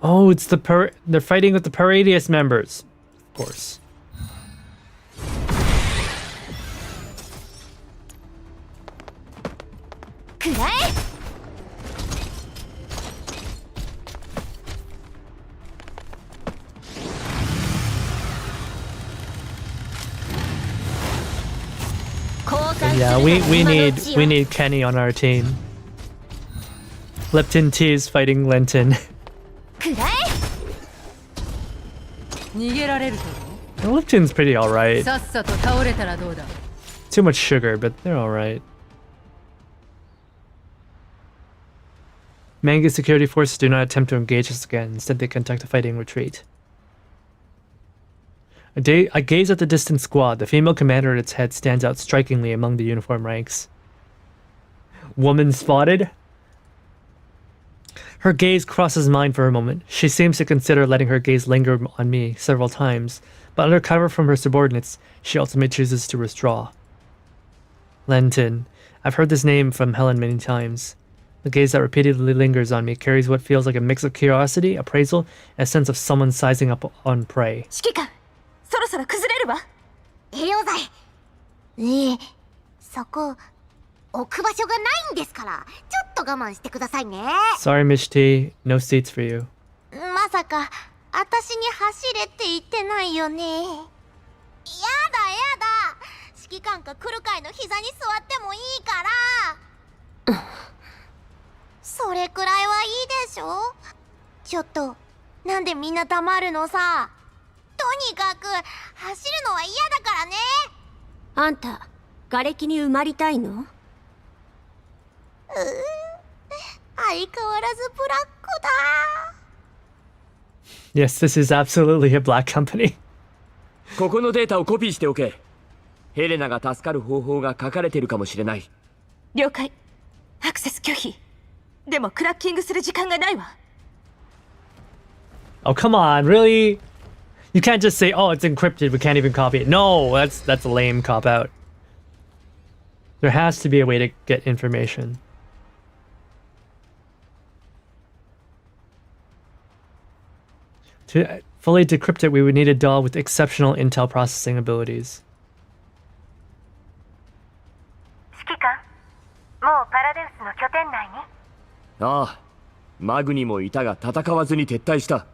Oh, it's they're fighting with the Paradius members. Of course. くらえ。Yeah, we need Kenny on our team. Leptin T is fighting Lenton. くらえ。逃げられると。 Leptin's pretty alright. さっさと倒れたらどうだ。 Too much sugar, but they're alright. Manga's security forces do not attempt to engage us again. Instead, they conduct a fighting retreat. I gaze at the distant squad. The female commander at its head stands out strikingly among the uniform ranks. Woman spotted? Her gaze crosses mine for a moment. She seems to consider letting her gaze linger on me several times, but under cover from her subordinates, she ultimately chooses to withdraw. Lenton. I've heard this name from Helen many times. The gaze that repeatedly lingers on me carries what feels like a mix of curiosity, appraisal, and a sense of someone sizing up on prey. 指揮官、そろそろ崩れるわ。栄養剤。そこ置く場所がないんですから、ちょっと我慢してくださいね。Sorry, Miss T. No seats for you. まさか私に走れって言ってないよね。やだやだ。指揮官か来る会の膝に座ってもいいから。それくらいはいいでしょ。ちょっとなんでみんな黙るのさ。とにかく走るのは嫌だからね。あんた瓦礫に埋まりたいの？相変わらずブラックだ。Yes, this is absolutely a black company. ここのデータをコピーしておけ。ヘレナが助かる方法が書かれているかもしれない。了解。アクセス拒否。でもクラッキングする時間がないわ。Oh, come on, really? You can't just say, oh, it's encrypted, we can't even copy it. No, that's a lame cop-out. There has to be a way to get information. To fully decrypt it, we would need a doll with exceptional intel processing abilities. 指揮官、もうパラデウスの拠点内に？ああ、マグニもいたが戦わずに撤退した。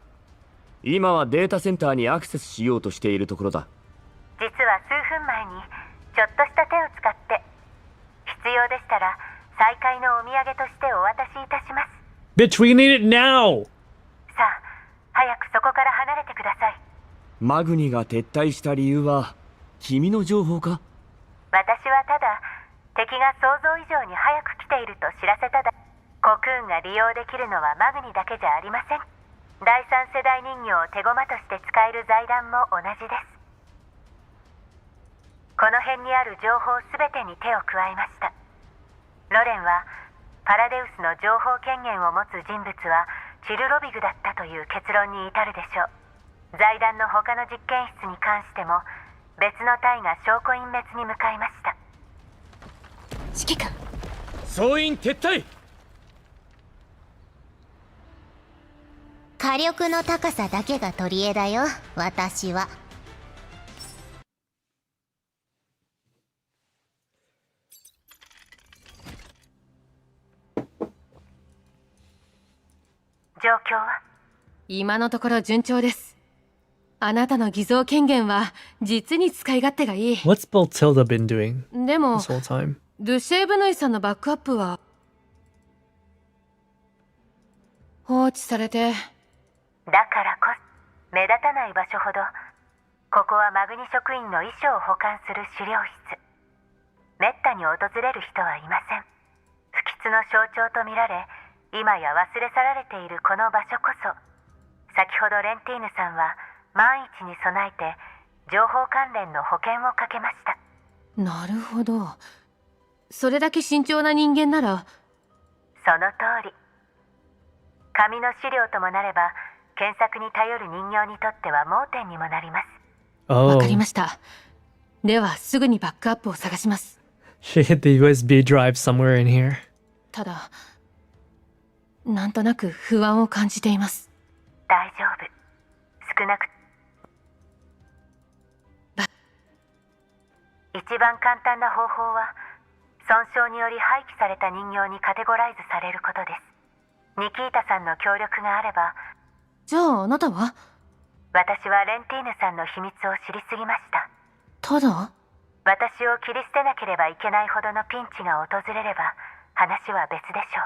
今はデータセンターにアクセスしようとしているところだ。実は数分前にちょっとした手を使って必要でしたら再会のお土産としてお渡しいたします。 Bitch, we need it now! さあ、早くそこから離れてください。マグニが撤退した理由は君の情報か？私はただ敵が想像以上に早く来ていると知らせただ。コクーンが利用できるのはマグニだけじゃありません。第三世代人形を手駒として使える財団も同じです。この辺にある情報すべてに手を加えました。ロレンはパラデウスの情報権限を持つ人物はチルロビグだったという結論に至るでしょう。財団の他の実験室に関しても別の隊が証拠隠滅に向かいました。指揮官、総員撤退。火力の高さだけが取り柄だよ、私は。状況は？今のところ順調です。あなたの偽造権限は実に使い勝手がいい。What's Batilda been doing でも this whole time? ドゥシェーブヌイさんのバックアップは放置されて。だからこそ目立たない場所ほどここはマグニ職員の衣装を保管する資料室。めったに訪れる人はいません。不吉の象徴とみられ今や忘れ去られているこの場所こそ、先ほどレンティーヌさんは万一に備えて情報関連の保険をかけました。なるほど。それだけ慎重な人間なら。その通り。紙の資料ともなれば検索に頼る人形にとっては盲点にもなります。わかりました。ではすぐにバックアップを探します。She hit the USB drive somewhere in here. ただなんとなく不安を感じています。大丈夫。少なく一番簡単な方法は損傷により廃棄された人形にカテゴライズされることです。ニキータさんの協力があれば。じゃああなたは？私はレンティーヌさんの秘密を知りすぎました。ただ？私を切り捨てなければいけないほどのピンチが訪れれば話は別でしょ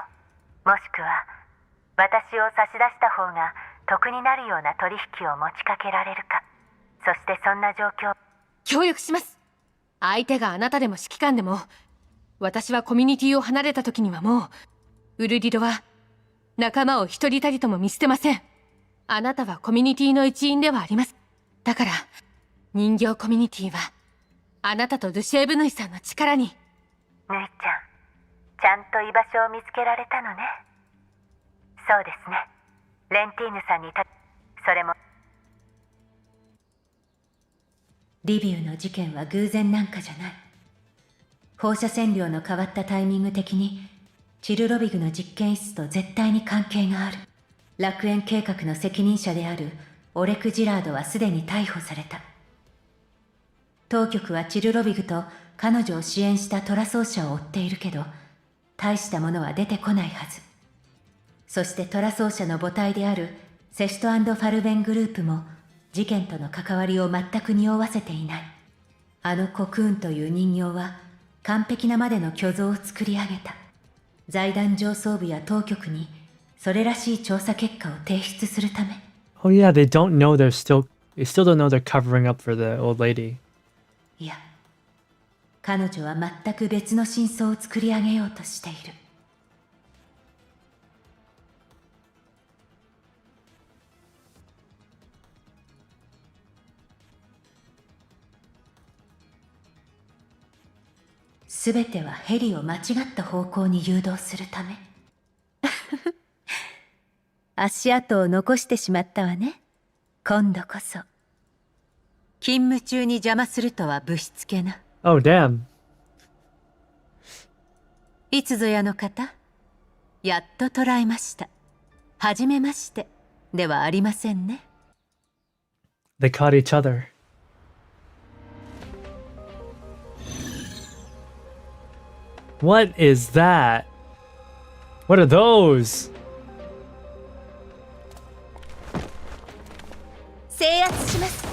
う。もしくは私を差し出した方が得になるような取引を持ちかけられるか。そしてそんな状況。協力します。相手があなたでも指揮官でも、私はコミュニティを離れた時にはもうウルリドは仲間を一人たりとも見捨てません。あなたはコミュニティの一員ではあります。だから人形コミュニティはあなたとドゥシェーブヌイさんの力に。ぬいちゃん、ちゃんと居場所を見つけられたのね。そうですね。レンティーヌさんにそれもリビウの事件は偶然なんかじゃない。放射線量の変わったタイミング的にチルロビグの実験室と絶対に関係がある。楽園計画の責任者であるオレク・ジラードはすでに逮捕された。当局はチルロビグと彼女を支援したトラ奏者を追っているけど、大したものは出てこないはず。そしてトラ奏者の母体であるセシュト&ファルベングループも事件との関わりを全く匂わせていない。あのコクーンという人形は完璧なまでの虚像を作り上げた。財団上層部や当局にそれらしい調査結果を提出するため。Oh yeah, they still don't know they're covering up for the old lady. いや、彼女は全く別の真相を作り上げようとしている。すべてはヘリを間違った方向に誘導するため。足跡を残してしまったわね。今度こそ。勤務中に邪魔するとはぶしつけな。Oh damn. いつぞやの方、やっと捕らえました。はじめましてではありませんね。They caught each other. What is that? What are those? 制圧します。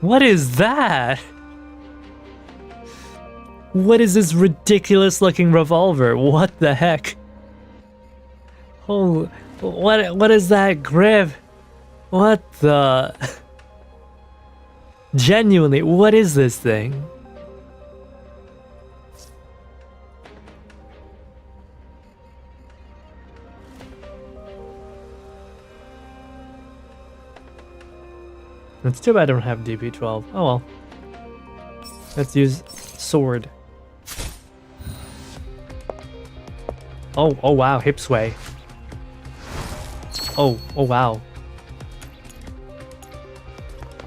What is that? What is this ridiculous looking revolver? What the heck? Oh, what is that grip? What the... Genuinely, what is this thing? It's too bad I don't have DB12. Oh well. Let's use sword. Oh wow, hip sway. Oh wow.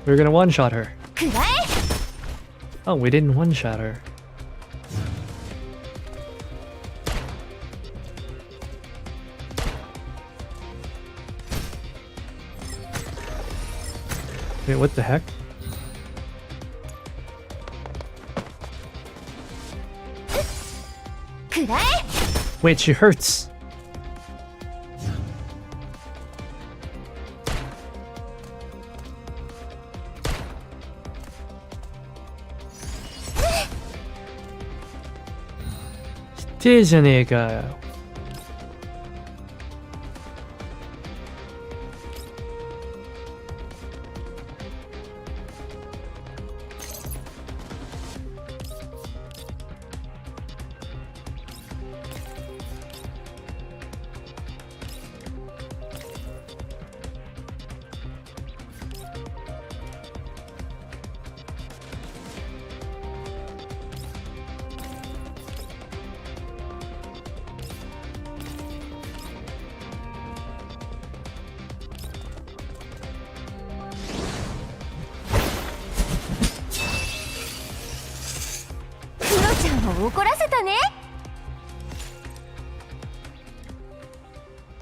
We're gonna one-shot her. Oh, we didn't one-shot her. Wait, what the heck? Wait, she hurts. Disney-ga.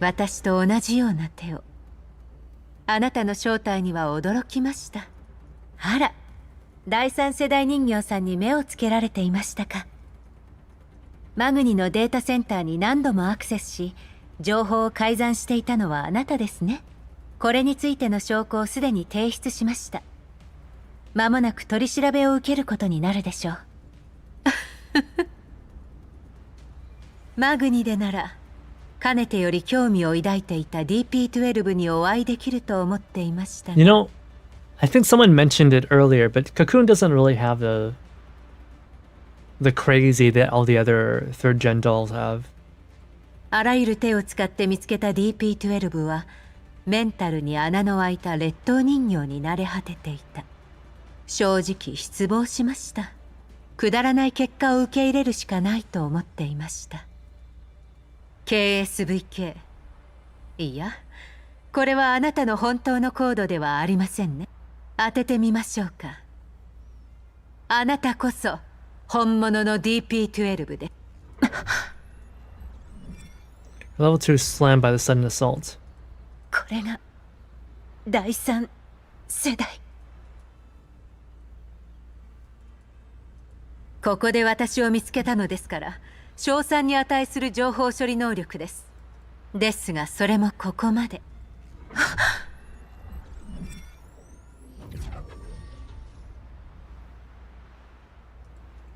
私と同じような手を。あなたの正体には驚きました。あら、第三世代人形さんに目をつけられていましたか。マグニのデータセンターに何度もアクセスし、情報を改ざんしていたのはあなたですね。これについての証拠をすでに提出しました。間もなく取り調べを受けることになるでしょう。マグニでならかねてより興味を抱いていた DP12 にお会いできると思っていましたが。You know, I think someone mentioned it earlier, but Cocoon doesn't really have the crazy that all the other third gen dolls have. あらゆる手を使って見つけた DP12 はメンタルに穴の開いた劣等人形に慣れ果てていた。正直失望しました。くだらない結果を受け入れるしかないと思っていました。 KSVK、 いや、これはあなたの本当のコードではありませんね。当ててみましょうか。あなたこそ本物の DP12 で。Level 2 slammed by the sudden assault. これが第三世代。ここで私を見つけたのですから称賛に値する情報処理能力です。ですがそれもここまで。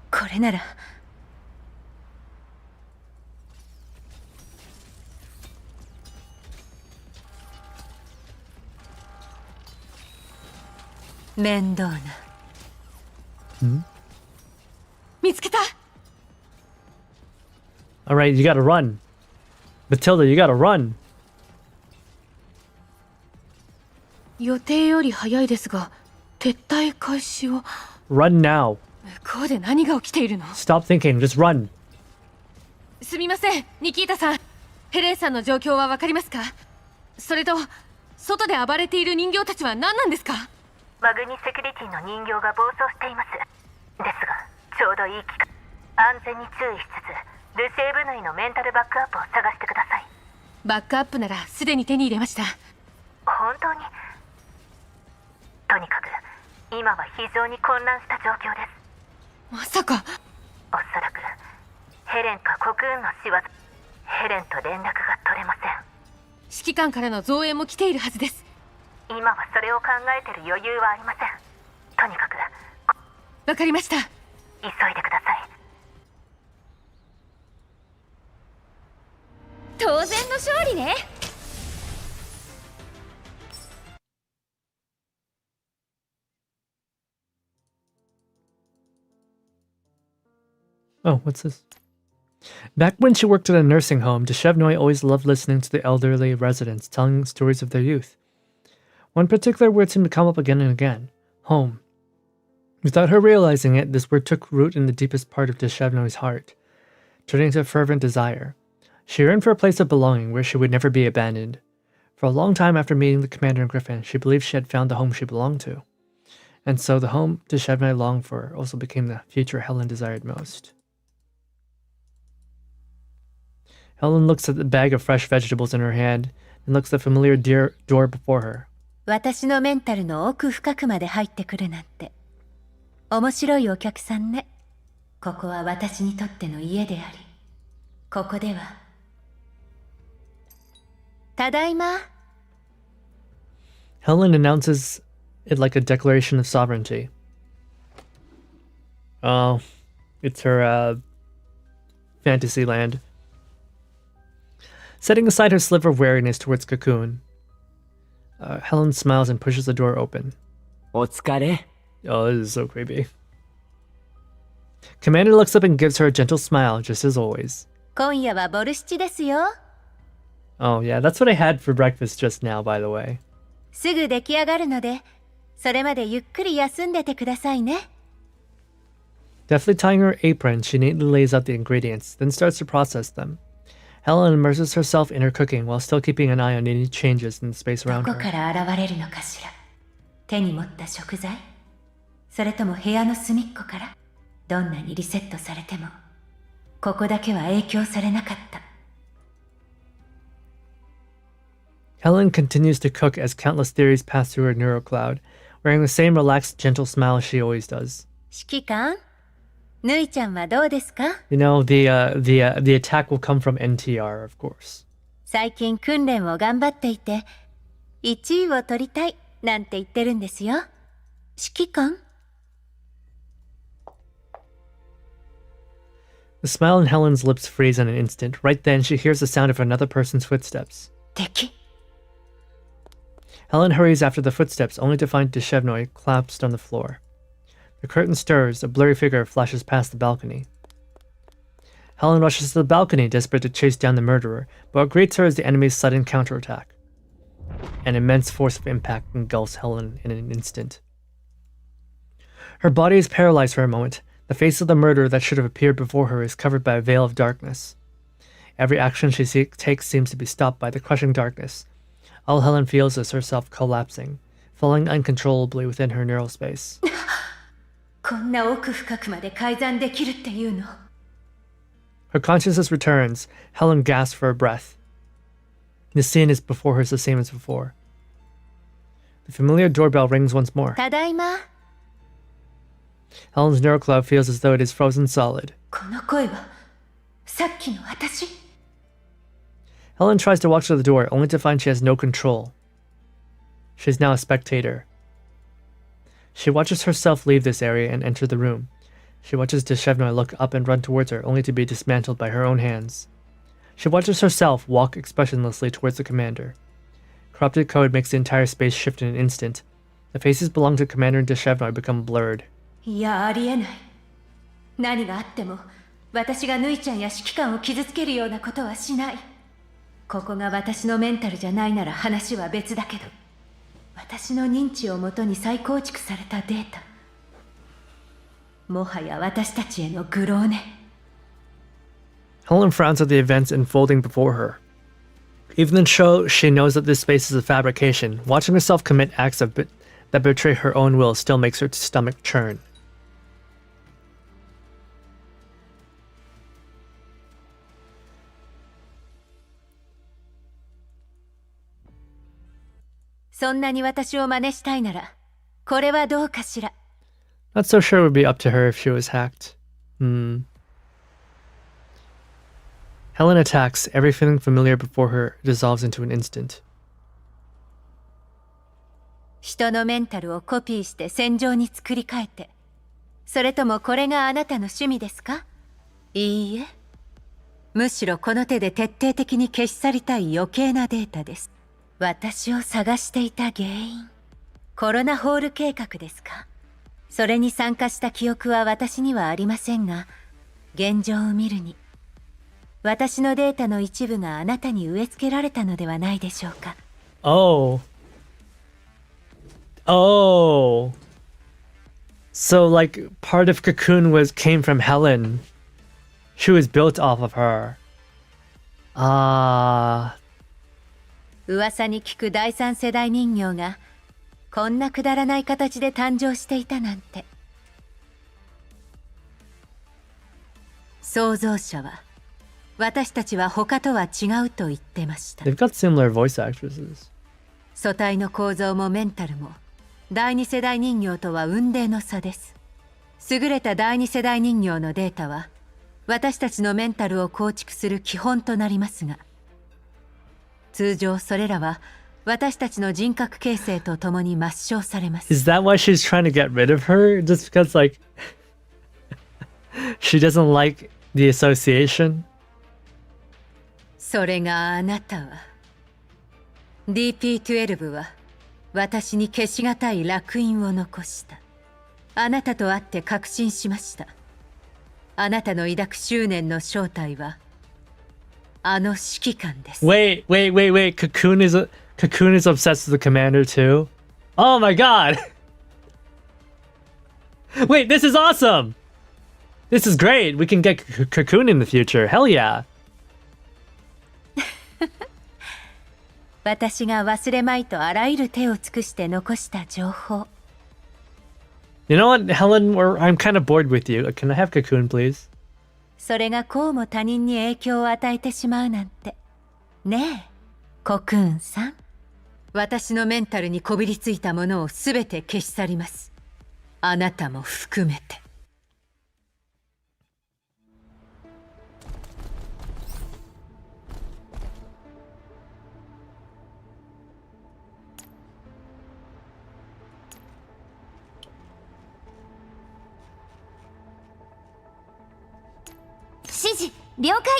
これなら面倒な。見つけた。 Alright, you gotta run. Matilda, you gotta run. 予定より早いですが撤退開始を。 Run now. 向こうで何が起きているの？ Stop thinking, just run. すみません、ニキータさん。ヘレンさんの状況はわかりますか？それと外で暴れている人形たちは何なんですか？マグニセキュリティの人形が暴走しています。ですがちょうどいい機会。安全に注意しつつルシェーブヌイのメンタルバックアップを探してください。バックアップならすでに手に入れました。本当に？とにかく今は非常に混乱した状況です。まさか。おそらくヘレンかコクーンの仕業。ヘレンと連絡が取れません。指揮官からの増援も来ているはずです。今はそれを考えてる余裕はありません。とにかく。わかりました。急いでください。当然の勝利ね。Oh, what's this? Back when she worked at a nursing home, Deshevnoy always loved listening to the elderly residents telling stories of their youth. One particular word seemed to come up again and again: home. Without her realizing it, this word took root in the deepest part of Deshevnoy's heart, turning to a fervent desire. She yearned for a place of belonging where she would never be abandoned. For a long time after meeting the commander in Griffin, she believed she had found the home she belonged to. And so the home Deshevnoy longed for also became the future Helen desired most. Helen looks at the bag of fresh vegetables in her hand and looks at the familiar door before her. 私のメンタルの奥深くまで入ってくるなんて面白いお客さんね。ここは私にとっての家であり、ここではただいま。 Helen announces it like a declaration of sovereignty. Oh, it's her fantasy land. Setting aside her sliver of wariness towards Cocoon, Helen smiles and pushes the door open. お疲れ。 Oh, this is so creepy. Commander looks up and gives her a gentle smile, just as always. 今夜はボルシチですよ。 Oh yeah, that's what I had for breakfast just now, by the way. すぐ出来上がるので、それまでゆっくり休んでてくださいね。 Deftly tying her apron, she neatly lays out the ingredients, then starts to process them. Helen immerses herself in her cooking while still keeping an eye on any changes in the space around ど her. こから現れるのかしら。手に持った食材、それとも部屋の隅っこから。どんなにリセットされても、ここだけは影響されなかった。 Helen continues to cook as countless theories pass through her neurocloud, wearing the same relaxed, gentle smile she always does. 指揮官、ぬいちゃんはどうですか？ You know, the attack will come from NTR, of course. 最近訓練を頑張っていて、1位を取りたいなんて言ってるんですよ。指揮官？ The smile on Helen's lips freeze in an instant. Right then, she hears the sound of another person's footsteps. 敵。 Helen hurries after the footsteps, only to find Deshevnoy collapsed on the floor. The curtain stirs, a blurry figure flashes past the balcony. Helen rushes to the balcony, desperate to chase down the murderer, but what greets her is the enemy's sudden counterattack. An immense force of impact engulfs Helen in an instant. Her body is paralyzed for a moment. The face of the murderer that should have appeared before her is covered by a veil of darkness. Every action she takes seems to be stopped by the crushing darkness. All Helen feels is herself collapsing, falling uncontrollably within her neural space. こんな奥深くまで改ざんできるっていうの? Her consciousness returns. Helen gasps for a breath. The scene is before her is the same as before. The familiar doorbell rings once more. ただいま. Helen's neural cloud feels as though it is frozen solid. この声はさっきの私? Helen tries to walk to the door, only to find she has no control. She is now a spectator. She watches herself leave this area and enter the room. She watches Deshevnoy look up and run towards her, only to be dismantled by her own hands. She watches herself walk expressionlessly towards the commander. Corrupted code makes the entire space shift in an instant. The faces belonging to Commander and Deshevnoy become blurred. いや、ありえない。何があっても、私がぬいちゃんや指揮官を傷つけるようなことはしない。ここが私のメンタルじゃないなら話は別だけど、私の認知をもとに再構築されたデータ。もはや私たちへの愚弄ね。Helen frowns at the events unfolding before her. Even though she knows that this space is a fabrication, watching herself commit acts that betray her own will still makes her stomach churn. Not so sure it would be up to her if she was hacked. Helen attacks. Every feeling familiar before her dissolves into an instant. 人のメンタルをコピーして戦場に作り変えて、それともこれがあなたの趣味ですか? いいえ。むしろこの手で徹底的に消し去りたい余計なデータです。私を探していた原因。コロナホール計画ですか? それに参加した記憶は私にはありませんが、現状を見るに、私のデータの一部があなたに植え付けられたのではないでしょうか。Oh. So like part of Cocoon came from Helen. She was built off of her. 噂に聞く第三世代人形がこんなくだらない形で誕生していたなんて。創造者は私たちは他とは違うと言ってました。 They've got similar voice actresses. 素体の構造もメンタルも第二世代人形とは雲泥の差です。優れた第二世代人形のデータは私たちのメンタルを構築する基本となりますが、通常それらは私たちの人格形成とともに抹消されます。Is that why she's trying to get rid of her? Just because like she doesn't like the association? それがあなたは DP12 は私に消しがたい烙印を残した。あなたと会って確信しました。あなたの抱く執念の正体はあの指揮官です。 Wait. Cocoon is obsessed with the commander too? Oh my god! Wait, this is awesome! This is great! We can get Cocoon in the future. Hell yeah! 私が忘れまいとあらゆる手を尽くして残した情報。You know what, Helen? I'm kind of bored with you. Can I have Cocoon, please? それがこうも他人に影響を与えてしまうなんて。ねえ、コクーンさん。私のメンタルにこびりついたものをすべて消し去ります。あなたも含めて。指示了解。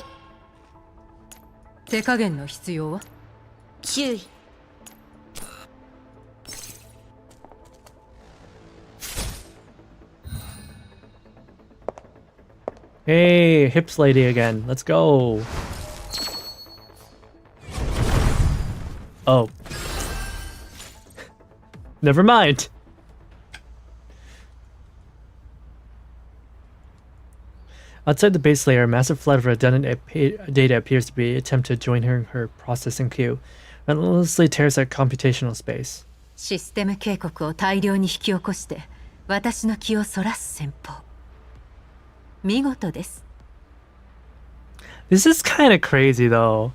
手加減の必要は？注意。Hey, hips lady again. Let's go. Oh. Never mind. Outside the base layer, a massive flood of redundant data appears to be attempted to join her processing queue. Relentlessly tears at computational space. システム警告を大量に引き起こして私の気をそらす戦法。見事です。This is kind of crazy though.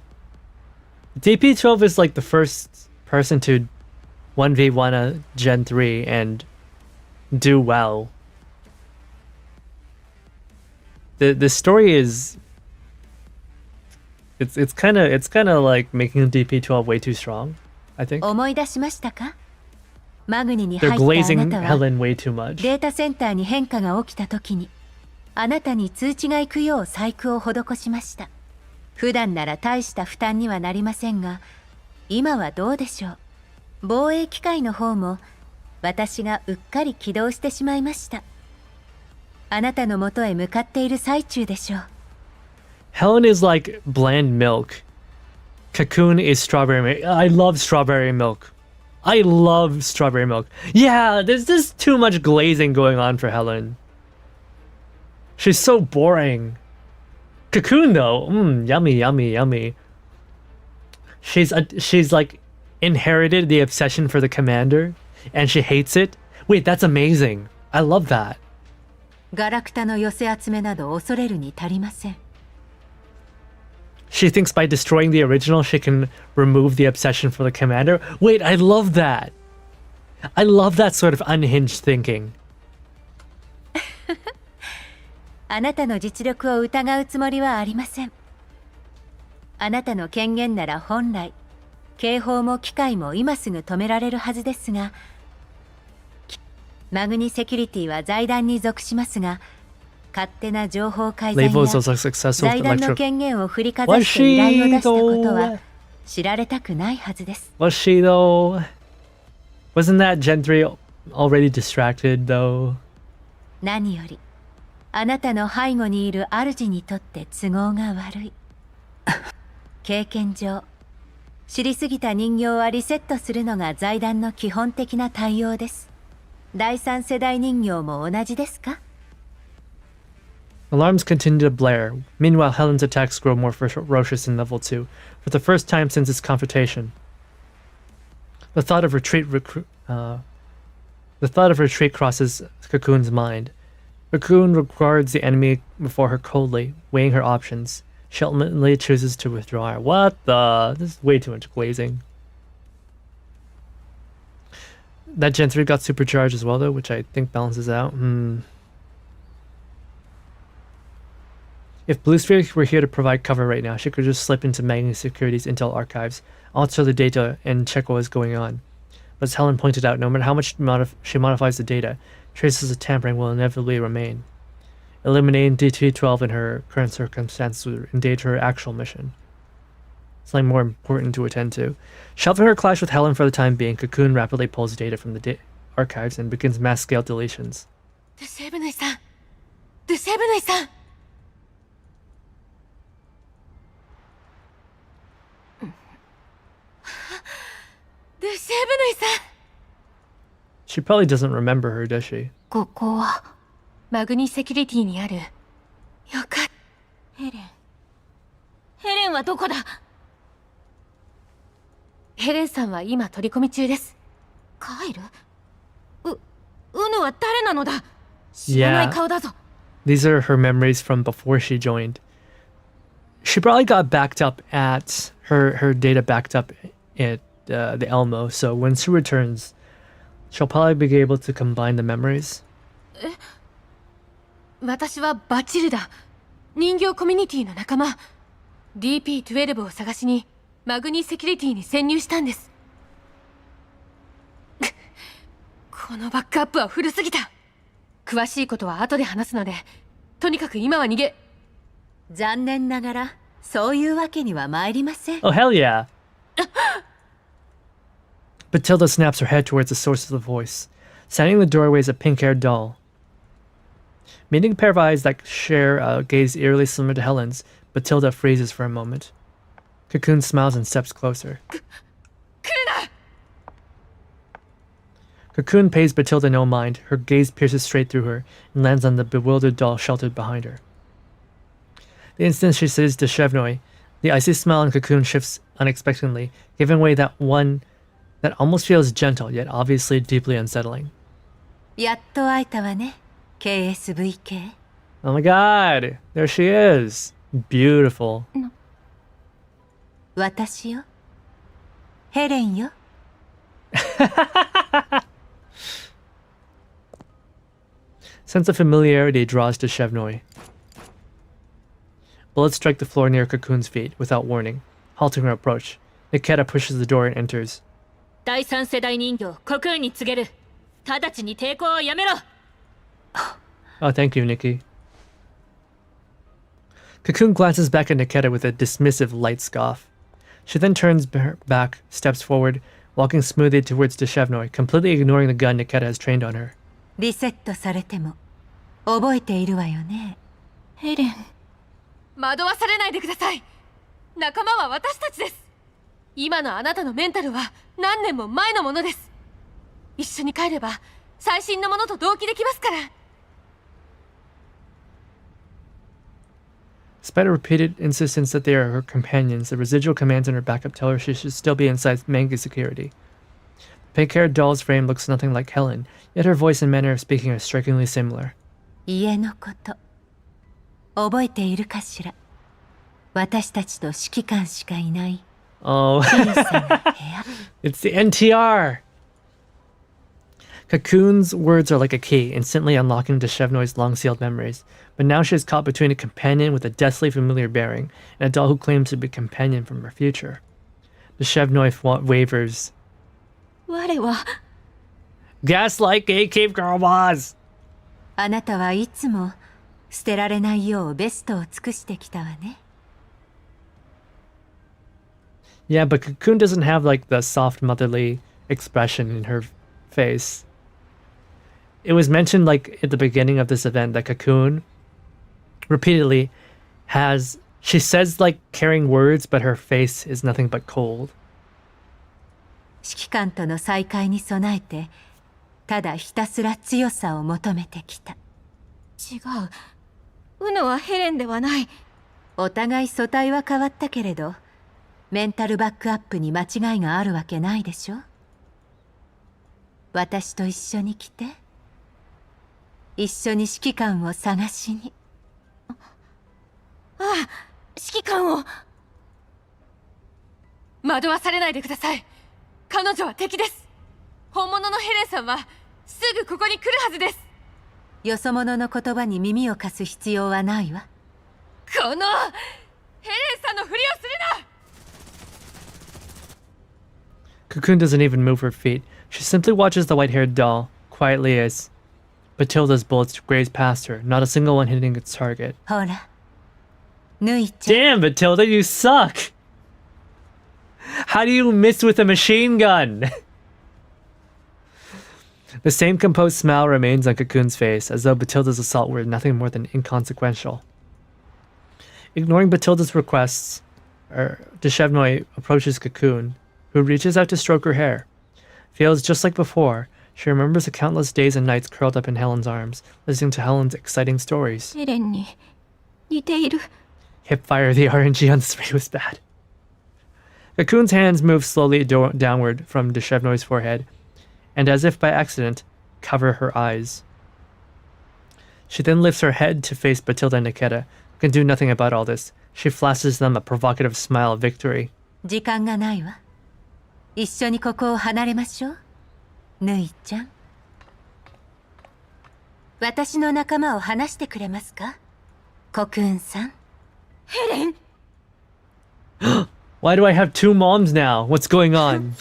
DP12 is like the first person to 1v1 a Gen 3 and do well. The story is it's kind of like making DP12 way too strong, I think. 思い出しましたか？マグニに入 They're ったあ glazing なたは Helen way too much. データセンターに変化が起きた時にあなたに通知が行くよう細工を施しました。普段なら大した負担にはなりませんが、今はどうでしょう。防衛機械の方も私がうっかり起動してしまいました。あなたの元へ向かっている最中でしょう。Helen is like bland milk. Cocoon is strawberry milk. I love strawberry milk. I love strawberry milk. Yeah, there's just too much glazing going on for Helen. She's so boring. Cocoon though, yummy, yummy, yummy. She's like inherited the obsession for the commander, and she hates it. Wait, that's amazing. I love that. ガラクタの寄せ集めなど恐れるに足りません。She thinks by destroying the original, she can remove the obsession for the commander. Wait, I love that. I love that sort of unhinged thinking. あなたの実力を疑うつもりはありません。あなたの権限なら本来、警報も機械も今すぐ止められるはずですが、マグニセキュリティは財団に属しますが、勝手な情報改ざんや財団の権限を振りかざして依頼を出したことは知られたくないはずです。Was she though? Wasn't that Gen 3 already distracted though? 何より、あなたの背後にいる主にとって都合が悪い。経験上、知りすぎた人形はリセットするのが財団の基本的な対応です。第三世代人形も同じですか？ Alarms continue to blare. Meanwhile, Helen's attacks grow more ferocious in level 2, for the first time since its confrontation. The thought of retreat crosses Cocoon's mind. Cocoon regards the enemy before her coldly, weighing her options. She ultimately chooses to withdraw. What the? This is way too much glazing. That Gen 3 got supercharged as well though, which I think balances out. If Blue Sphere were here to provide cover right now, she could just slip into Magni Security's Intel archives, alter the data, and check what was going on. But as Helen pointed out, no matter how much she modifies the data, traces of tampering will inevitably remain. Eliminating DT12 in her current circumstances would endanger her actual mission. Something more important to attend to. Shelving her clash with Helen for the time being, Cocoon rapidly pulls data from the archives and begins mass-scale deletions. デセーブヌイさん、デセーブヌイさん。デセーブヌイさん。She probably doesn't remember her, does she? ここはマグニセキュリティにある。よかった。ヘレン。ヘレンはどこだ？ヘレンさんは今取り込み中です。帰る？ウヌは誰なのだ？知らない顔だぞ。These are her memories from before she joined. She probably got backed up at her data backed up at the Elmo, so when she returns, she'll probably be able to combine the memories. 私はバチルだ。人形コミュニティの仲間。DP12 を探しにマグニセキュリティに潜入したんです。このバックアップは古すぎた。詳しいことは後で話すので、とにかく今は逃げ。残念ながらそういうわけには参りません。Oh hell yeah! Batilda snaps her head towards the source of the voice. Standing in the doorway is a pink-haired doll. Meeting a pair of eyes that share a gaze eerily similar to Helen's, Batilda freezes for a moment. Cocoon smiles and steps closer. Cocoon pays Batilda no mind. Her gaze pierces straight through her and lands on the bewildered doll sheltered behind her. The instant she sees Deshevnoy, the icy smile on Cocoon shifts unexpectedly, giving way that one that almost feels gentle, yet obviously deeply unsettling. やっと会えたわね、KSVK. Oh my god, there she is. Beautiful. 私よ。ヘレンよ。Sense of familiarity draws to Shevnoy. Bullets strike the floor near Cocoon's feet without warning, halting her approach. Niketa pushes the door and enters. 第三世代人形コクーンに告げる。直ちに抵抗をやめろ。Oh, thank you, Nikki. Cocoon glances back at Niketa with a dismissive, light scoff. She then turns back, steps forward, walking smoothly towards Deshevnoy, completely ignoring the gun Niketa has trained on her. リセットされても覚えているわよね。ヘレン。惑わされないでください。仲間は私たちです。今のあなたのメンタルは何年も前のものです。一緒に帰れば最新のものと同期できますから。Despite her repeated insistence that they are her companions, the residual commands in her backup tell her she should still be inside Mangi security. The pink-haired doll's frame looks nothing like Helen, yet her voice and manner of speaking are strikingly similar. 家のこと覚えているかしら。私たちと指揮官しかいない。Oh, it's the NTR! Cocoon's words are like a key, instantly unlocking Deshevnoy's long-sealed memories. But now she is caught between a companion with a deathly familiar bearing and a doll who claims to be a companion from her future. Deshevnoy wavers. 我は Gaslight gatekeep girl boss! あなたはいつも捨てられないようベストを尽くしてきたわね。Yeah, but Cocoon doesn't have like the soft motherly expression in her face. It was mentioned like at the beginning of this event that Cocoon repeatedly she says like caring words, but her face is nothing but cold. 指揮官との再会に備えてただひたすら強さを求めてきた。違う。ウノはヘレンではない。お互い素体は変わったけれど、メンタルバックアップに間違いがあるわけないでしょ。私と一緒に来て。一緒に指揮官を探しに。ああ、指揮官を。惑わされないでください。彼女は敵です。本物のヘレンさんはすぐここに来るはずです。よそ者の言葉に耳を貸す必要はないわ。このヘレンさんのふりをするな。Cocoon doesn't even move her feet. She simply watches the white-haired doll, quietly as Batilda's bullets graze past her, not a single one hitting its target. ほら、ぬいちゃん。Damn, Batilda, you suck! How do you miss with a machine gun? The same composed smile remains on Cocoon's face, as though Batilda's assault were nothing more than inconsequential. Ignoring Batilda's requests, Deshevnoy approaches Cocoon, who reaches out to stroke her hair. Feels just like before, she remembers the countless days and nights curled up in Helen's arms, listening to Helen's exciting stories. ヘレンに似ている。 Hipfire, the RNG on this raid was bad. Cocoon's hands move slowly downward from Deshevnoy's forehead, and as if by accident, cover her eyes. She then lifts her head to face Batilda and Niketa, who can do nothing about all this. She flashes them a provocative smile of victory. 時間がないわ。一緒にここを離れましょう。ぬいちゃん。私の仲間を話してくれますか？コクーンさん。ヘレン。Why do I have two moms now? What's going on?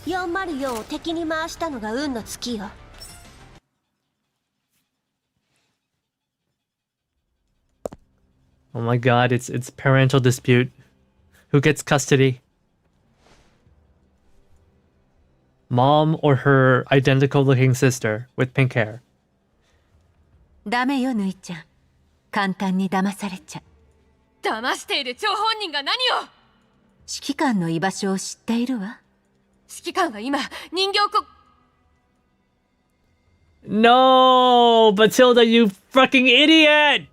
404を敵に回したのが運の尽きよ。Oh my god, it's parental dispute. Who gets custody? Mom or her identical looking sister with pink hair? ダメよぬいちゃん。簡単に騙されちゃ。騙している張本人が何を。指揮官の居場所を知っているわ。指揮官は今人形こ。No, Matilda, you fucking idiot!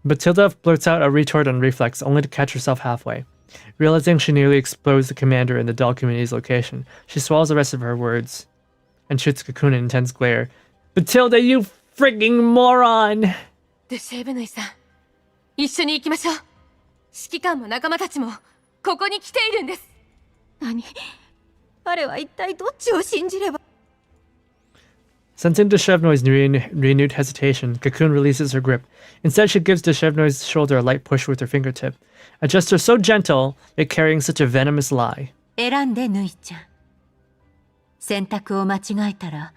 Matilda blurts out a retort on reflex, only to catch herself halfway. Realizing she nearly explodes the commander in the doll community's location, she swallows the rest of her words and shoots Cocoon in intense glare. Matilda, you freaking moron! デシェーブヌイさん、一緒に行きましょう。指揮官も仲間たちもここに来ているんです。何？彼は一体どっちを信じれば。 Sensing Deshevnoy's renewed hesitation, Cocoon releases her grip. Instead, she gives Deshevnoy's shoulder a light push with her fingertip, a gesture so gentle, yet carrying such a venomous lie. 選んでぬいちゃん。選択を間違えたら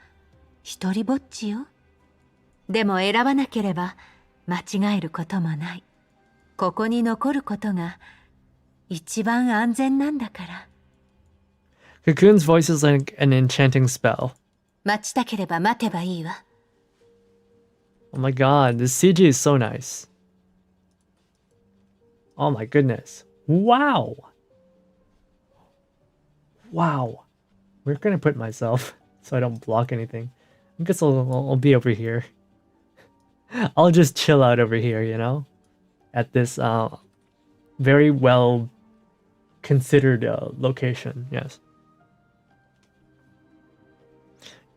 一人ぼっちよ。でも選ばなければ間違えることもない。ここに残ることが一番安全なんだから。Cocoon's voice is like an enchanting spell. 待ちたければ待てばいいわ。Oh my god, this CG is so nice. Oh my goodness. Wow. Wow. Where can I put myself so I don't block anything? I guess I'll be over here. I'll just chill out over here, you know? At this very well considered location, yes.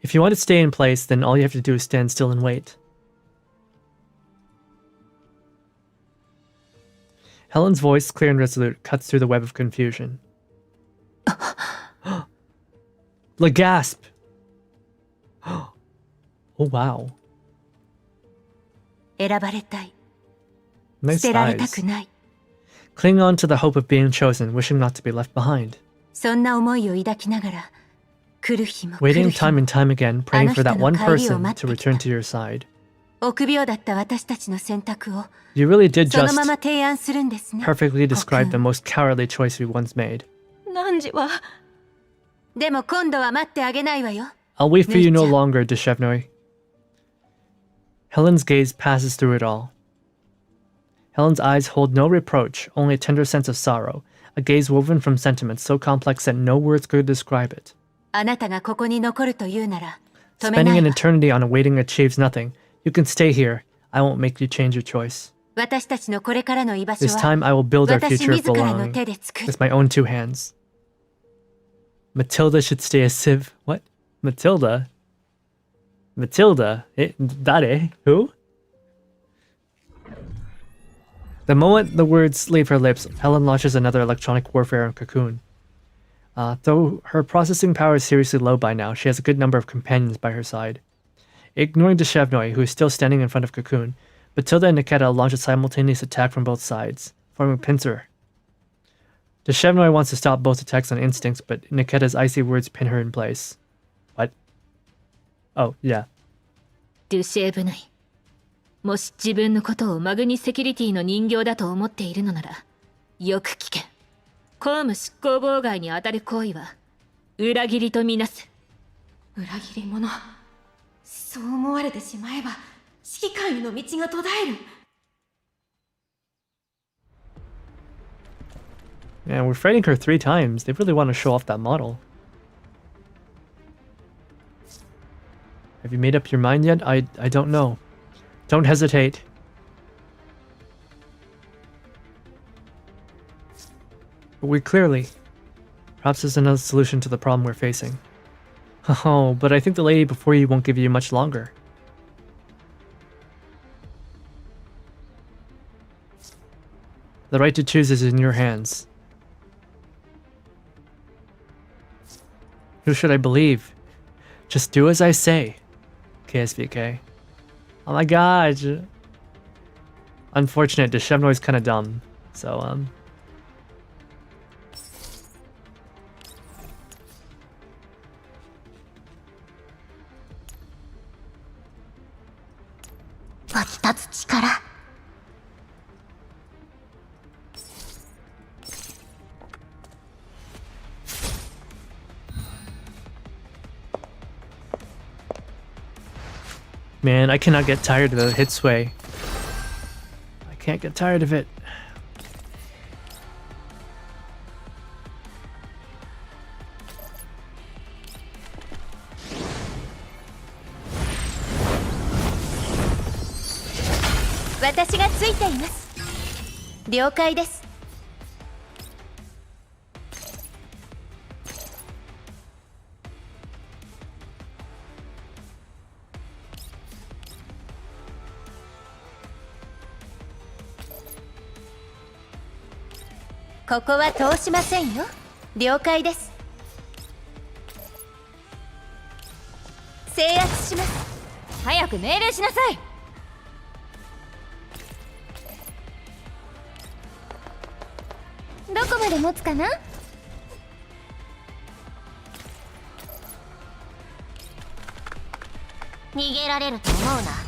If you want to stay in place, then all you have to do is stand still and wait. Helen's voice, clear and resolute, cuts through the web of confusion. The gasp! Oh wow. 選ばれたい。 Nice 捨てられたく eyes. ない。 Cling on to the hope of being chosen, wishing not to be left behind. そんな思いを抱きながら、来る日も来 Waiting る日 time も and time again, praying for that one あの人の帰りを person 待って to きた。 return to your side. 臆病だった私たちの選択を You really did その just まま提案するんですね。 perfectly describe the most cowardly choice we once made. 汝は。でも今度は待ってあげないわよ。 I'll wait for you no 姉ちゃん。 longer, Deshevnoy. Helen's gaze passes through it all. Helen's eyes hold no reproach, only a tender sense of sorrow, a gaze woven from sentiments so complex that no words could describe it. あなたがここに残るというなら、止めな Spending い an わ。 eternity on waiting achieves nothing. You can stay here. I won't make you change your choice. 私たちのこれからの居場所 This は time I will build our 私 future of 自らの belonging 手で作る。 with my own two hands. Matilda should stay as Civ. What? Matilda? Matilda? Dare? Who? The moment the words leave her lips, Helen launches another electronic warfare on Cocoon. Though her processing power is seriously low by now, she has a good number of companions by her side. Ignoring Deshevnoy, who is still standing in front of Cocoon, Matilda and Nikita launch a simultaneous attack from both sides, forming a pincer. Deshevnoy wants to stop both attacks on instincts, but Nikita's icy words pin her in place. What? Oh, yeah. ドゥシェーブヌイ。もし自分のことをマグニセキュリティの人形だと思っているのなら、よく聞け。公務執行妨害にあたる行為は、裏切りとみなす。裏切り者。そう思われてしまえば指揮官への道が途絶える。 Man, we're fighting her 3 times. They really want to show off that model. Have you made up your mind yet? I don't know. Don't hesitate. But we clearly... Perhaps there's another solution to the problem we're facing. Oh, but I think the lady before you won't give you much longer. The right to choose is in your hands. Who should I believe? Just do as I say. KSVK. Oh my god. Unfortunate, Deshevnoy's kinda dumb. So,湧き立つ力。Man, I cannot get tired of the hit sway. I can't get tired of it. Watashi ga tsuite imasu. Ryoukai desu. ここは通しませんよ。了解です。制圧します。早く命令しなさい。どこまで持つかな？逃げられると思うな。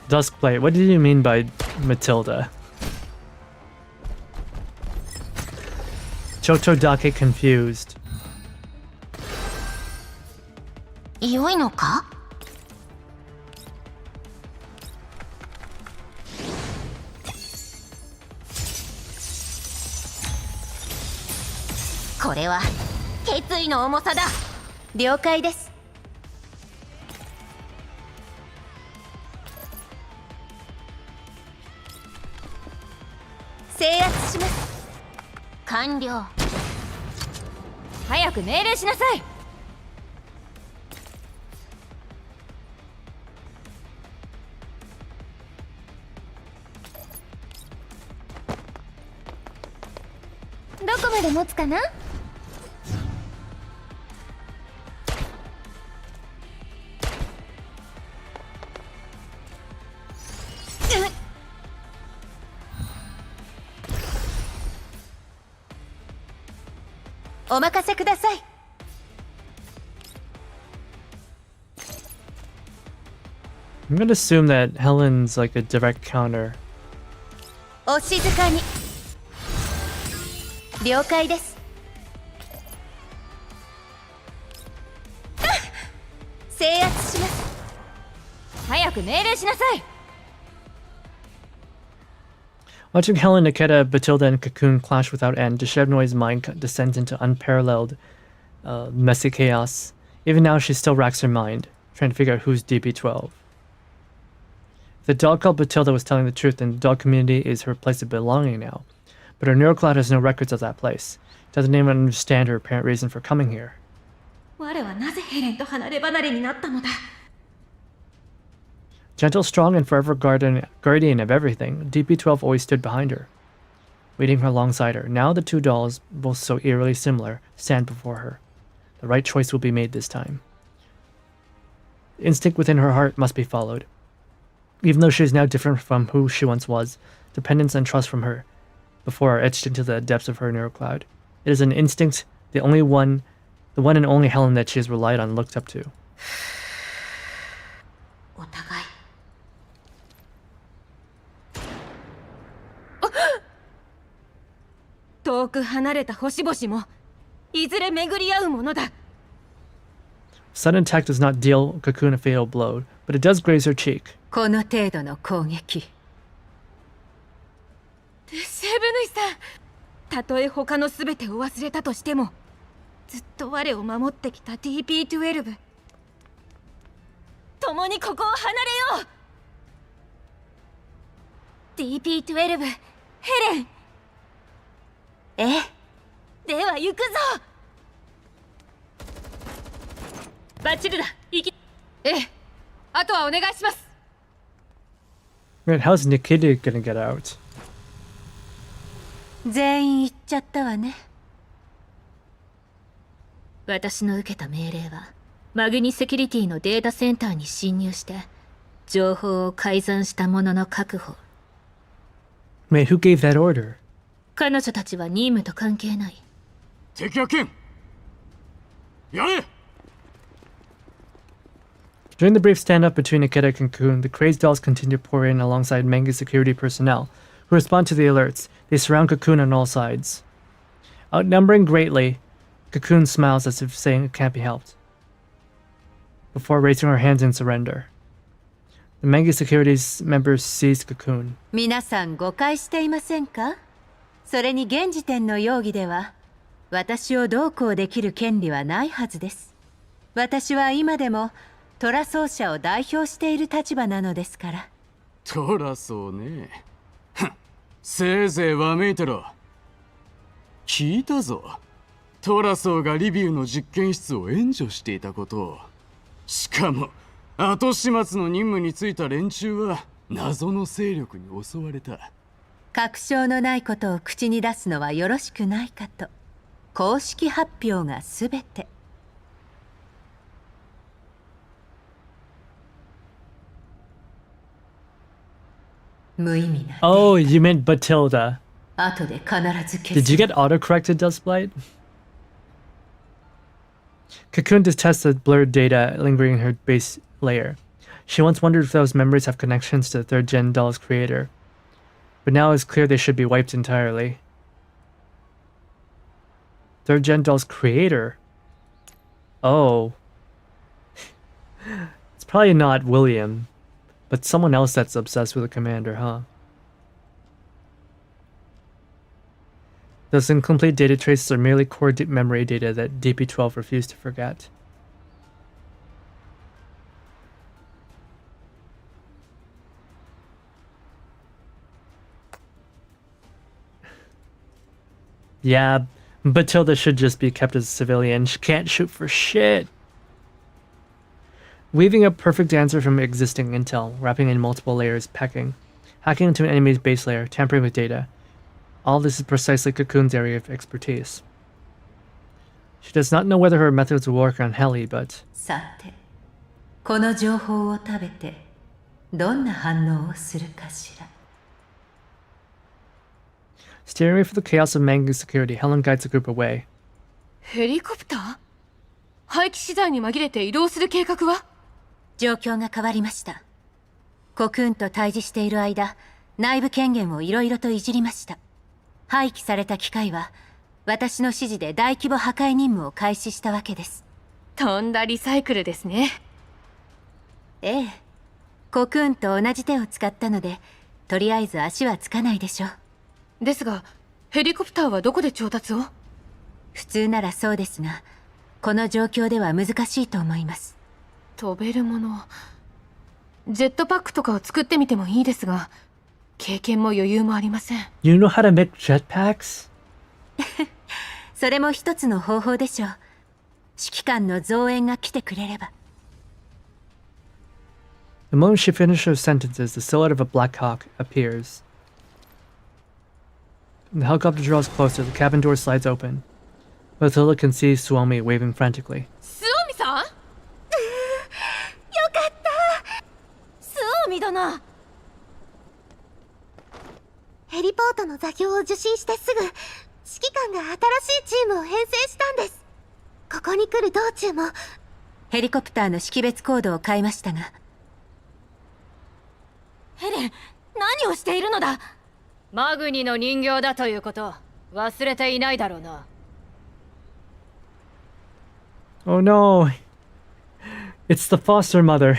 Duskblade, what did you mean by Matilda? Chotodake confused. 良いのか？これは決意の重さだ。了解です。制圧します。完了。早く命令しなさい。どこまで持つかな？お任せください。I'm gonna assume that Helen's like a direct counter. お静かに。了解です。制圧します。早く命令しなさい。Watching Helen, Nikita, Batilda, and Cocoon clash without end, Deshevnoy's mind descends into unparalleled, messy chaos. Even now, she still racks her mind, trying to figure out who's DP12. If the dog called Batilda was telling the truth, then the dog community is her place of belonging now. But her neurocloud has no records of that place. Doesn't even understand her apparent reason for coming here. 我はなぜヘレンと離れ離れになったのだ。Gentle, strong, and forever guardian of everything, DP12 always stood behind her, waiting alongside her. Now the two dolls, both so eerily similar, stand before her. The right choice will be made this time. The instinct within her heart must be followed. Even though she is now different from who she once was, dependence and trust from her before are etched into the depths of her neurocloud. It is an instinct, the one and only Helen that she has relied on and looked up to. お互い遠く離れた星々もいずれ巡り合うものだ。Sudden attack does not deal Cocoon a fatal blow, but it does graze her cheek. この程度の攻撃。セブヌイさん、たとえ他の全てを忘れたとしても、ずっと我を守ってきた DP12。共にここを離れよう。DP12、ヘレン。ええ。では行くぞ。バッチリだ。ええ。あとはお願いします。Man, how's Nikita gonna get out? 全員行っちゃったわね。私の受けた命令はマグニセキュリティのデータセンターに侵入して情報を改ざんしたものの確保。Man, who gave that order? 彼女たちは任務と関係ない。敵は剣やれ。 During the brief standoff between Nikita and Cocoon, the crazed dolls continue to pour in alongside Mangi's security personnel, who respond to the alerts. They surround Cocoon on all sides. Outnumbering greatly, Cocoon smiles as if saying it can't be helped, before raising her hands in surrender. The Mangi Securities member sees Cocoon. 皆さん誤解していませんか？それに現時点の容疑では、私をどうこうできる権利はないはずです。私は今でもトラ奏者を代表している立場なのですから。トラ奏ね。せいぜいわめいてろ。聞いたぞ。トラソーがリビウの実験室を援助していたことを。しかも後始末の任務に就いた連中は謎の勢力に襲われた。確証のないことを口に出すのはよろしくないかと。公式発表がすべて。無意味な。Oh, you meant Batilda. 後で必ず消す。Did you get autocorrected, Dustblight? Cocoon detests the blurred data lingering in her base layer. She once wondered if those memories have connections to the third-gen doll's creator, but now it's clear they should be wiped entirely. Third-gen doll's creator? Oh. It's probably not William, but someone else that's obsessed with the commander, huh? Those incomplete data traces are merely core memory data that DP-12 refused to forget. Yeah, Batilda should just be kept as a civilian. She can't shoot for shit. Weaving a perfect answer from existing intel, wrapping in multiple layers, hacking into an enemy's base layer, tampering with data. All this is precisely Cocoon's area of expertise. She does not know whether her methods will work on Heli, but... さて、この情報を食べて、どんな反応をするかしら。Steering away from the chaos of Mangu security, Helen guides the group away. ヘリコプター？廃棄資材に紛れて移動する計画は？状況が変わりました。コクーンと対峙している間、内部権限をいろいろといじりました。廃棄された機械は、私の指示で大規模破壊任務を開始したわけです。とんだリサイクルですね。ええ。コクーンと同じ手を使ったので、とりあえず足はつかないでしょう。ですが、ヘリコプターはどこで調達を？普通ならそうですが、この状況では難しいと思います。飛べるもの。ジェットパックとかを作ってみてもいいですが、経験も余裕もありません。You know how to make jetpacks? それも一つの方法でしょう。指揮官の増援が来てくれれば。The moment she finishes her sentences, the silhouette of a Black Hawk appears. The helicopter draws closer, the cabin door slides open. Matilda can see Suomi waving frantically. スオミさん？よかった。スオミ殿。ヘリポートの座標を受信してすぐ、指揮官が新しいチームを編成したんです。ここに来る道中も。ヘリコプターの識別コードを変えましたが。ヘレン、何をしているのだ？マグニの人形だということ、忘れていないだろうな。Oh no! It's the foster mother.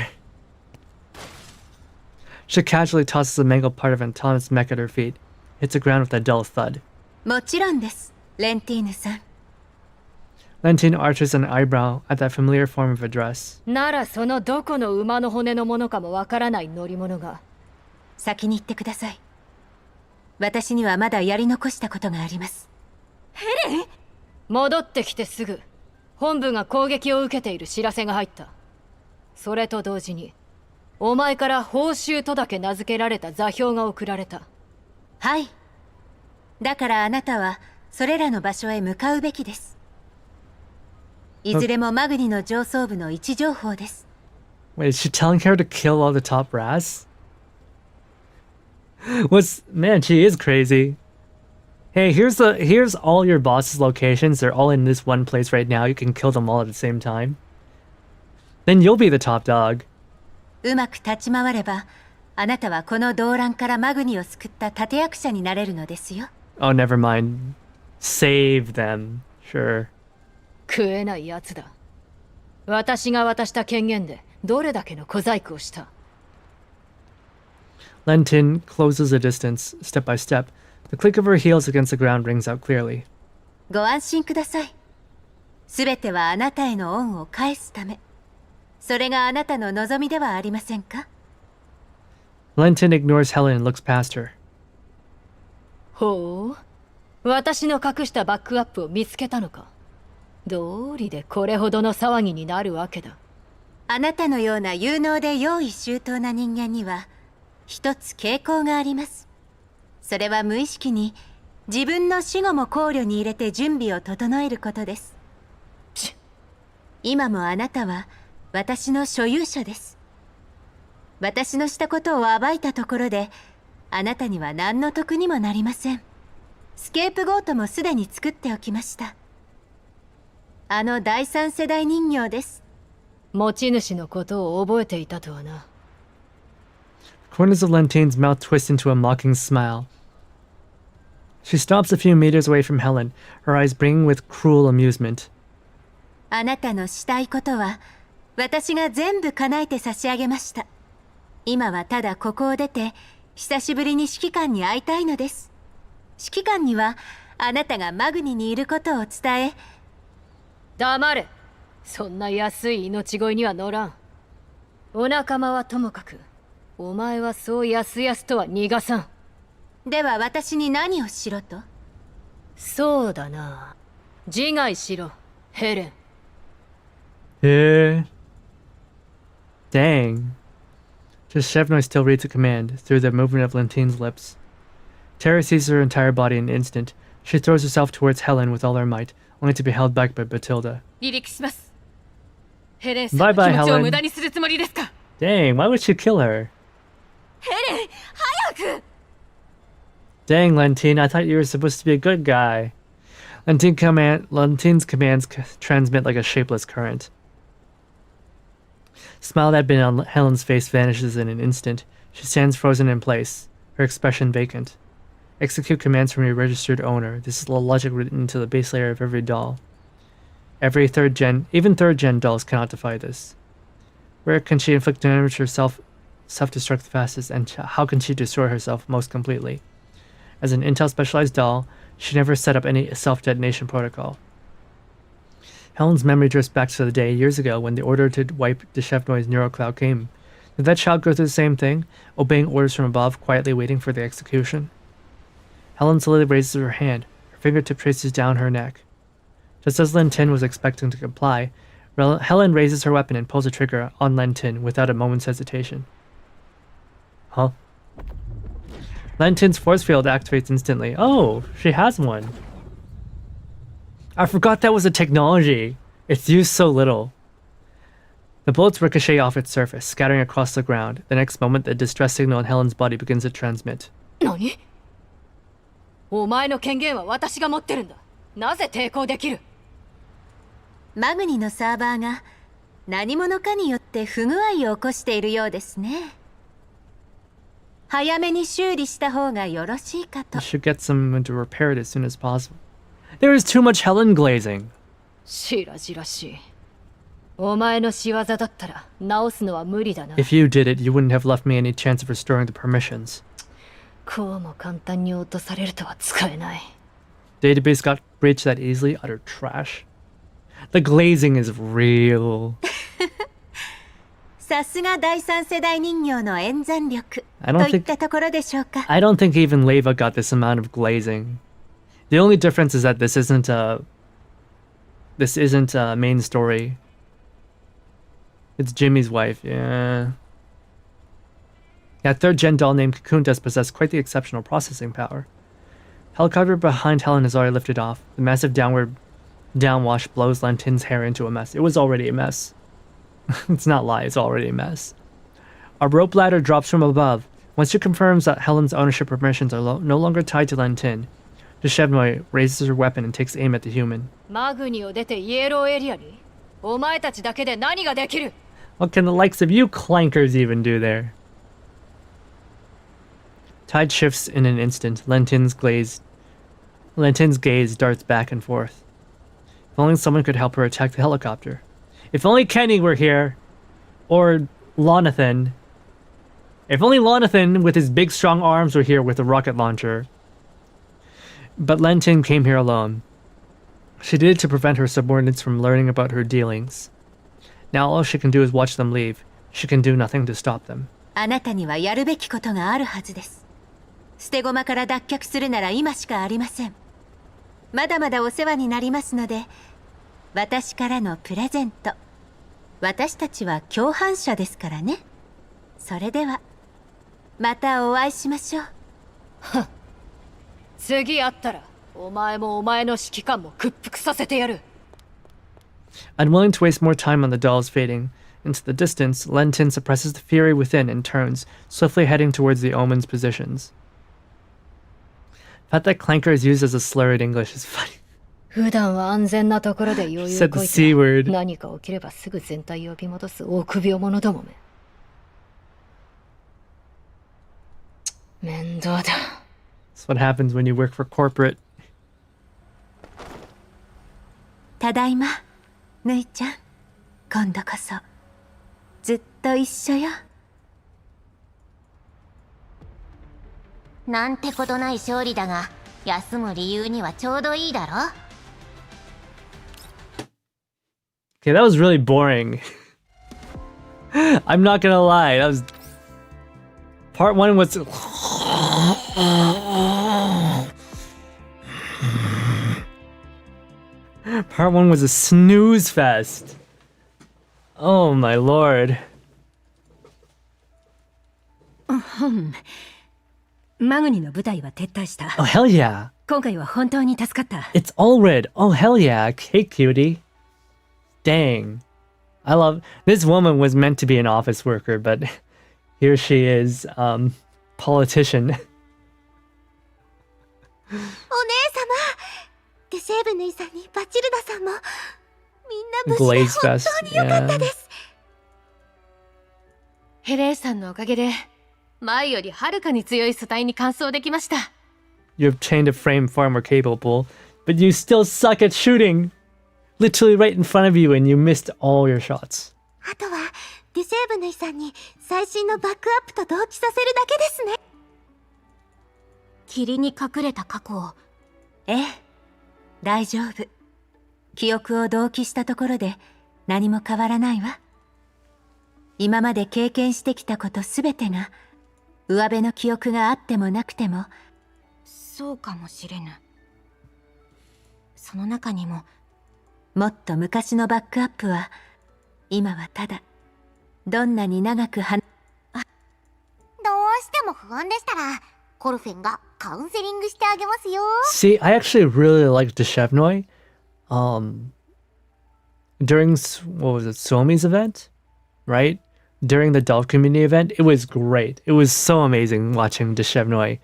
She casually tosses the mangled part of Antona's mech at her feet, hits the ground with a dull thud. もちろんです、レンティーヌさん。Lentine arches an eyebrow at that familiar form of address. ならそのどこの馬の骨のものかもわからない乗り物が。先に行ってください。私にはまだやり残したことがあります。ヘレン？戻ってきてすぐ、本部が攻撃を受けている知らせが入った。それと同時に、お前から報酬とだけ名付けられた座標が送られた。はい。だからあなたはそれらの場所へ向かうべきです。いずれもマグニの上層部の位置情報です。Wait, is she telling her to kill all the top brass? Man, she is crazy. Hey, here's all your boss's locations. They're all in this one place right now. You can kill them all at the same time. Then you'll be the top dog. うまく立ち回れば、あなたはこの動乱からマグニを救った立役者になれるのですよ。Oh, never mind. Save them. Sure. 食えないやつだ。私が渡した権限でどれだけの小細工をした。Lentin closes the distance, step by step. The click of her heels against the ground rings out clearly. ご安心ください。すべてはあなたへの恩を返すため。それがあなたの望みではありませんか？ Lentin ignores Helen and looks past her. ほう、私の隠したバックアップを見つけたのか。道理でこれほどの騒ぎになるわけだ。あなたのような有能で用意周到な人間には一つ傾向があります。それは無意識に自分の死後も考慮に入れて準備を整えることです。今もあなたは私の所有者です。私のしたことを暴いたところであなたには何の得にもなりません。スケープゴートもすでに作っておきました。あの第三世代人形です。持ち主のことを覚えていたとはな。Corners of Lentin's mouth twist into a mocking smile. She stops a few meters away from Helen, her eyes brimming with cruel amusement. あなたのしたいことは私が全部叶えて差し上げました。今はただここを出て久しぶりに指揮官に会いたいのです。指揮官にはあなたがマグニにいることを伝え。黙れ。そんな安い命乞いには乗らん。お仲間はともかく、お前はそうやすやすとは逃がさん。では私に何をしろと？そうだな。自害しろ、ヘレン。Dang. Shevnoy still reads a command through the movement of Lentin's lips. Terror seizes her entire body in an instant. She throws herself towards Helen with all her might, only to be held back by Batilda. 離陸します。ヘレン Bye さん bye, の気持ちを Helen. 無駄にするつもりですか？ Dang, why would she kill her? ヘレン、早く！ Dang, Lentin, I thought you were supposed to be a good guy. Lentin's commands transmit like a shapeless current. Smile that had been on Helen's face vanishes in an instant. She stands frozen in place, her expression vacant. Execute commands from your registered owner. This is the logic written into the base layer of every doll. Even third-gen dolls cannot defy this. Where can she inflict damage herself, self-destruct the fastest, and how can she destroy herself most completely? As an Intel specialized doll, she never set up any self-detonation protocol. Helen's memory drifts back to the day years ago when the order to wipe Deshevnoy's neural cloud came. Did that child go through the same thing, obeying orders from above, quietly waiting for the execution? Helen slowly raises her hand, her fingertip traces down her neck. Just as Lentin was expecting to comply, Helen raises her weapon and pulls the trigger on Lentin without a moment's hesitation. Huh? Lentin's force field activates instantly. Oh, she has one. I forgot that was a technology. It's used so little. The bullets ricochet off its surface, scattering across the ground. The next moment, the distress signal in Helen's body begins to transmit. 何？お前の権限は私が持ってるんだ。なぜ抵抗できる？マグニのサーバーが何者かによって不具合を起こしているようですね。早めに修理した方がよろしいかと。You should get someone to repair it as soon as possible. There is too much Helen glazing. しらじらしい。お前の仕業だったら直すのは無理だな。If you did it, you wouldn't have left me any chance of restoring the permissions. こうも簡単に落とされるとは使えない。Database got breached that easily? Utter trash. The glazing is real. さすが第三世代人形の演算力 I と don't いったところでしょうか。I don't think even Leva got this amount of glazing. The only difference is that this isn't a main story. It's Jimmy's wife, yeah. That third-gen doll named Cocoon does possess quite the exceptional processing power. Helicopter behind Helen is already lifted off. The massive downward downwash blows Lentin's hair into a mess. It was already a mess. It's not lie, it's already a mess. A rope ladder drops from above. Once she confirms that Helen's ownership permissions are no longer tied to Lentin, Deshevnoy raises her weapon and takes aim at the human. マグニを出てイエローエリアに？お前たちだけで何ができる？ What can the likes of you clankers even do there? Tide shifts in an instant. Lentin's gaze darts back and forth. If only someone could help her attack the helicopter. If only Kenny were here. Or Lonathan. If only Lonathan with his big strong arms were here with a rocket launcher. But Lentin came here alone. She did it to prevent her subordinates from learning about her dealings. Now all she can do is watch them leave. She can do nothing to stop them. あなたにはやるべきことがあるはずです。捨て駒から脱却するなら今しかありません。まだまだお世話になりますので、私からのプレゼント。私たちは共犯者ですからね。それでは、またお会いしましょう。次会ったら、お前もお前の指揮官も屈服させてやる。Unwilling to waste more time on the dolls fading into the distance, Lentin suppresses the fury within and turns, swiftly heading towards the Omen's positions. The fact that clanker is used as a slur in English is funny. 普段は安全なところで余裕こいて何か起きればすぐ全体を呼び戻す臆病者どもめ。面倒だ。That's what happens when you work for corporate. ただいま、ぬいちゃん。今度こそずっと一緒よ。なんてことない勝利だが、休む理由にはちょうどいいだろ。Okay, that was really boring. I'm not gonna lie, that was... Part 1 was... Part 1 was a snooze fest. Oh my lord. マグニの部隊は撤退した。Oh hell yeah. 今回は本当に助かった。It's all red. Oh hell yeah. Hey cutie. Dang. I love... This woman was meant to be an office worker, but here she is, politician. お姉様、デセーブヌイさんにバチルダさんもみんな無事で本当に良かったです。ヘレーさんのおかげで前よりはるかに強い素体に完走できました。You obtained a frame far more capable, but you still suck at shooting. Literally right in front of you and you missed all your shots. あとはデセーブヌイさんに最新のバックアップと同期させるだけですね。霧に隠れた過去を。ええ、大丈夫。記憶を同期したところで何も変わらないわ。今まで経験してきたことすべてが上辺の記憶があってもなくても。そうかもしれぬ。その中にももっと昔のバックアップは今はただどんなに長くどうしても不安でしたらコルフェンがカウンセリングしてあげますよ。 See, I actually really liked Deshevnoy. During, what was it, Suomi's event? Right? During the Dolph community event, it was great. It was so amazing watching Deshevnoy,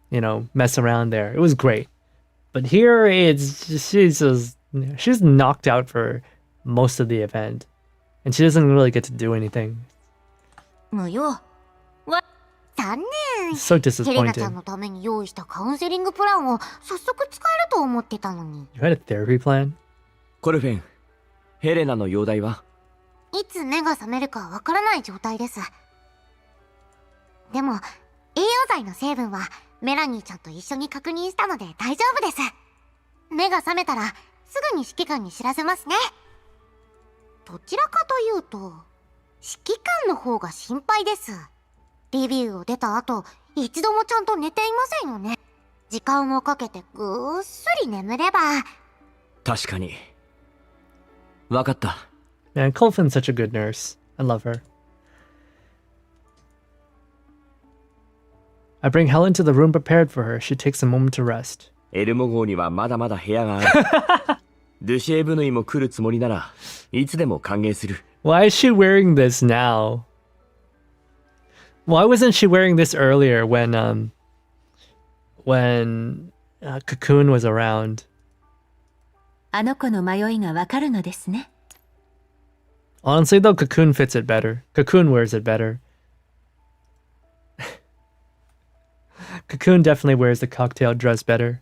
you know, mess around there. It was great. But here, it's just, she's knocked out for most of the event. And she doesn't really get to do anything. 無用。残念。 So ヘレナちゃ disappointed. んのために用意したカウンセリングプランを早速使えると思ってたのに。You had a therapy plan? コルフェン、ヘレナの容体はいつ目が覚めるかわからない状態です。でも、栄養剤の成分はメラニーちゃんと一緒に確認したので大丈夫です。目が覚めたらすぐに指揮官に知らせますね。どちらかというと、指揮官の方が心配です。リビューを出た後、一度もちゃんと寝ていませんよね。時間をかけてぐっすり眠れば。確かに。わかった。Man, Colfin's such a good nurse. I love her. I bring Helen to the room prepared for her. She takes a moment to rest. エルモ号にはまだまだ部屋がある。ドゥシェーブヌイも来るつもりならいつでも歓迎する。Why is she wearing this now? Why wasn't she wearing this earlier when Cocoon was around? あの子の迷いがわかるのですね。Honestly though, Cocoon fits it better. Cocoon wears it better. Cocoon definitely wears the cocktail dress better.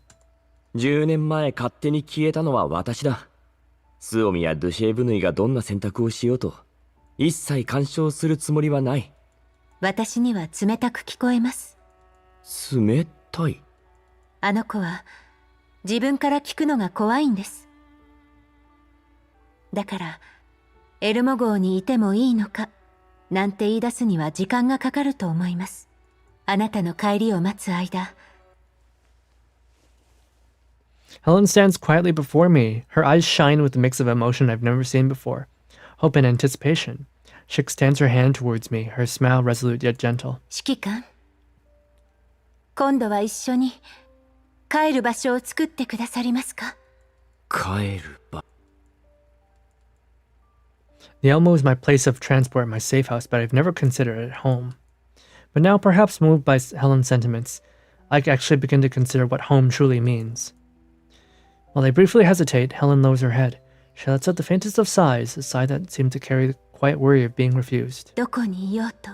10年前勝手に消えたのは私だ。スオミやドゥシェーブヌイがどんな選択をしようと、一切干渉するつもりはない。私には冷たく聞こえます。冷たい？あの子は自分から聞くのが怖いんです。だからエルモ号にいてもいいのかなんて言い出すには時間がかかると思います。あなたの帰りを待つ間。Helen stands quietly before me. Her eyes shine with a mix of emotion I've never seen before. Hope and anticipation. She extends her hand towards me, her smile resolute yet gentle. 指揮官、今度は一緒に帰る場所を作ってくださりますか？帰る場。The Elmo is my place of transport, my safe house, but I've never considered it home. But now, perhaps moved by Helen's sentiments, I actually begin to consider what home truly means. While I briefly hesitate, Helen lowers her head. She lets out the faintest of sighs, a sigh that seemed to carry the quiet worry of being refused. どこにいようと、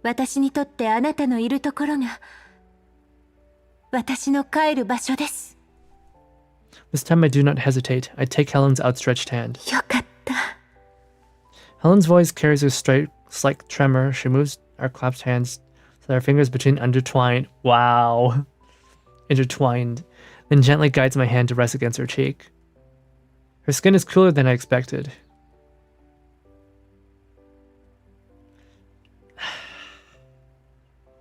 私にとってあなたのいるところが私の帰る場所です。 This time I do not hesitate. I take Helen's outstretched hand. よかった。 Helen's voice carries a slight tremor. She moves our clasped hands so that our fingers between intertwined. Wow. Intertwined. Then gently guides my hand to rest against her cheek. Her skin is cooler than I expected.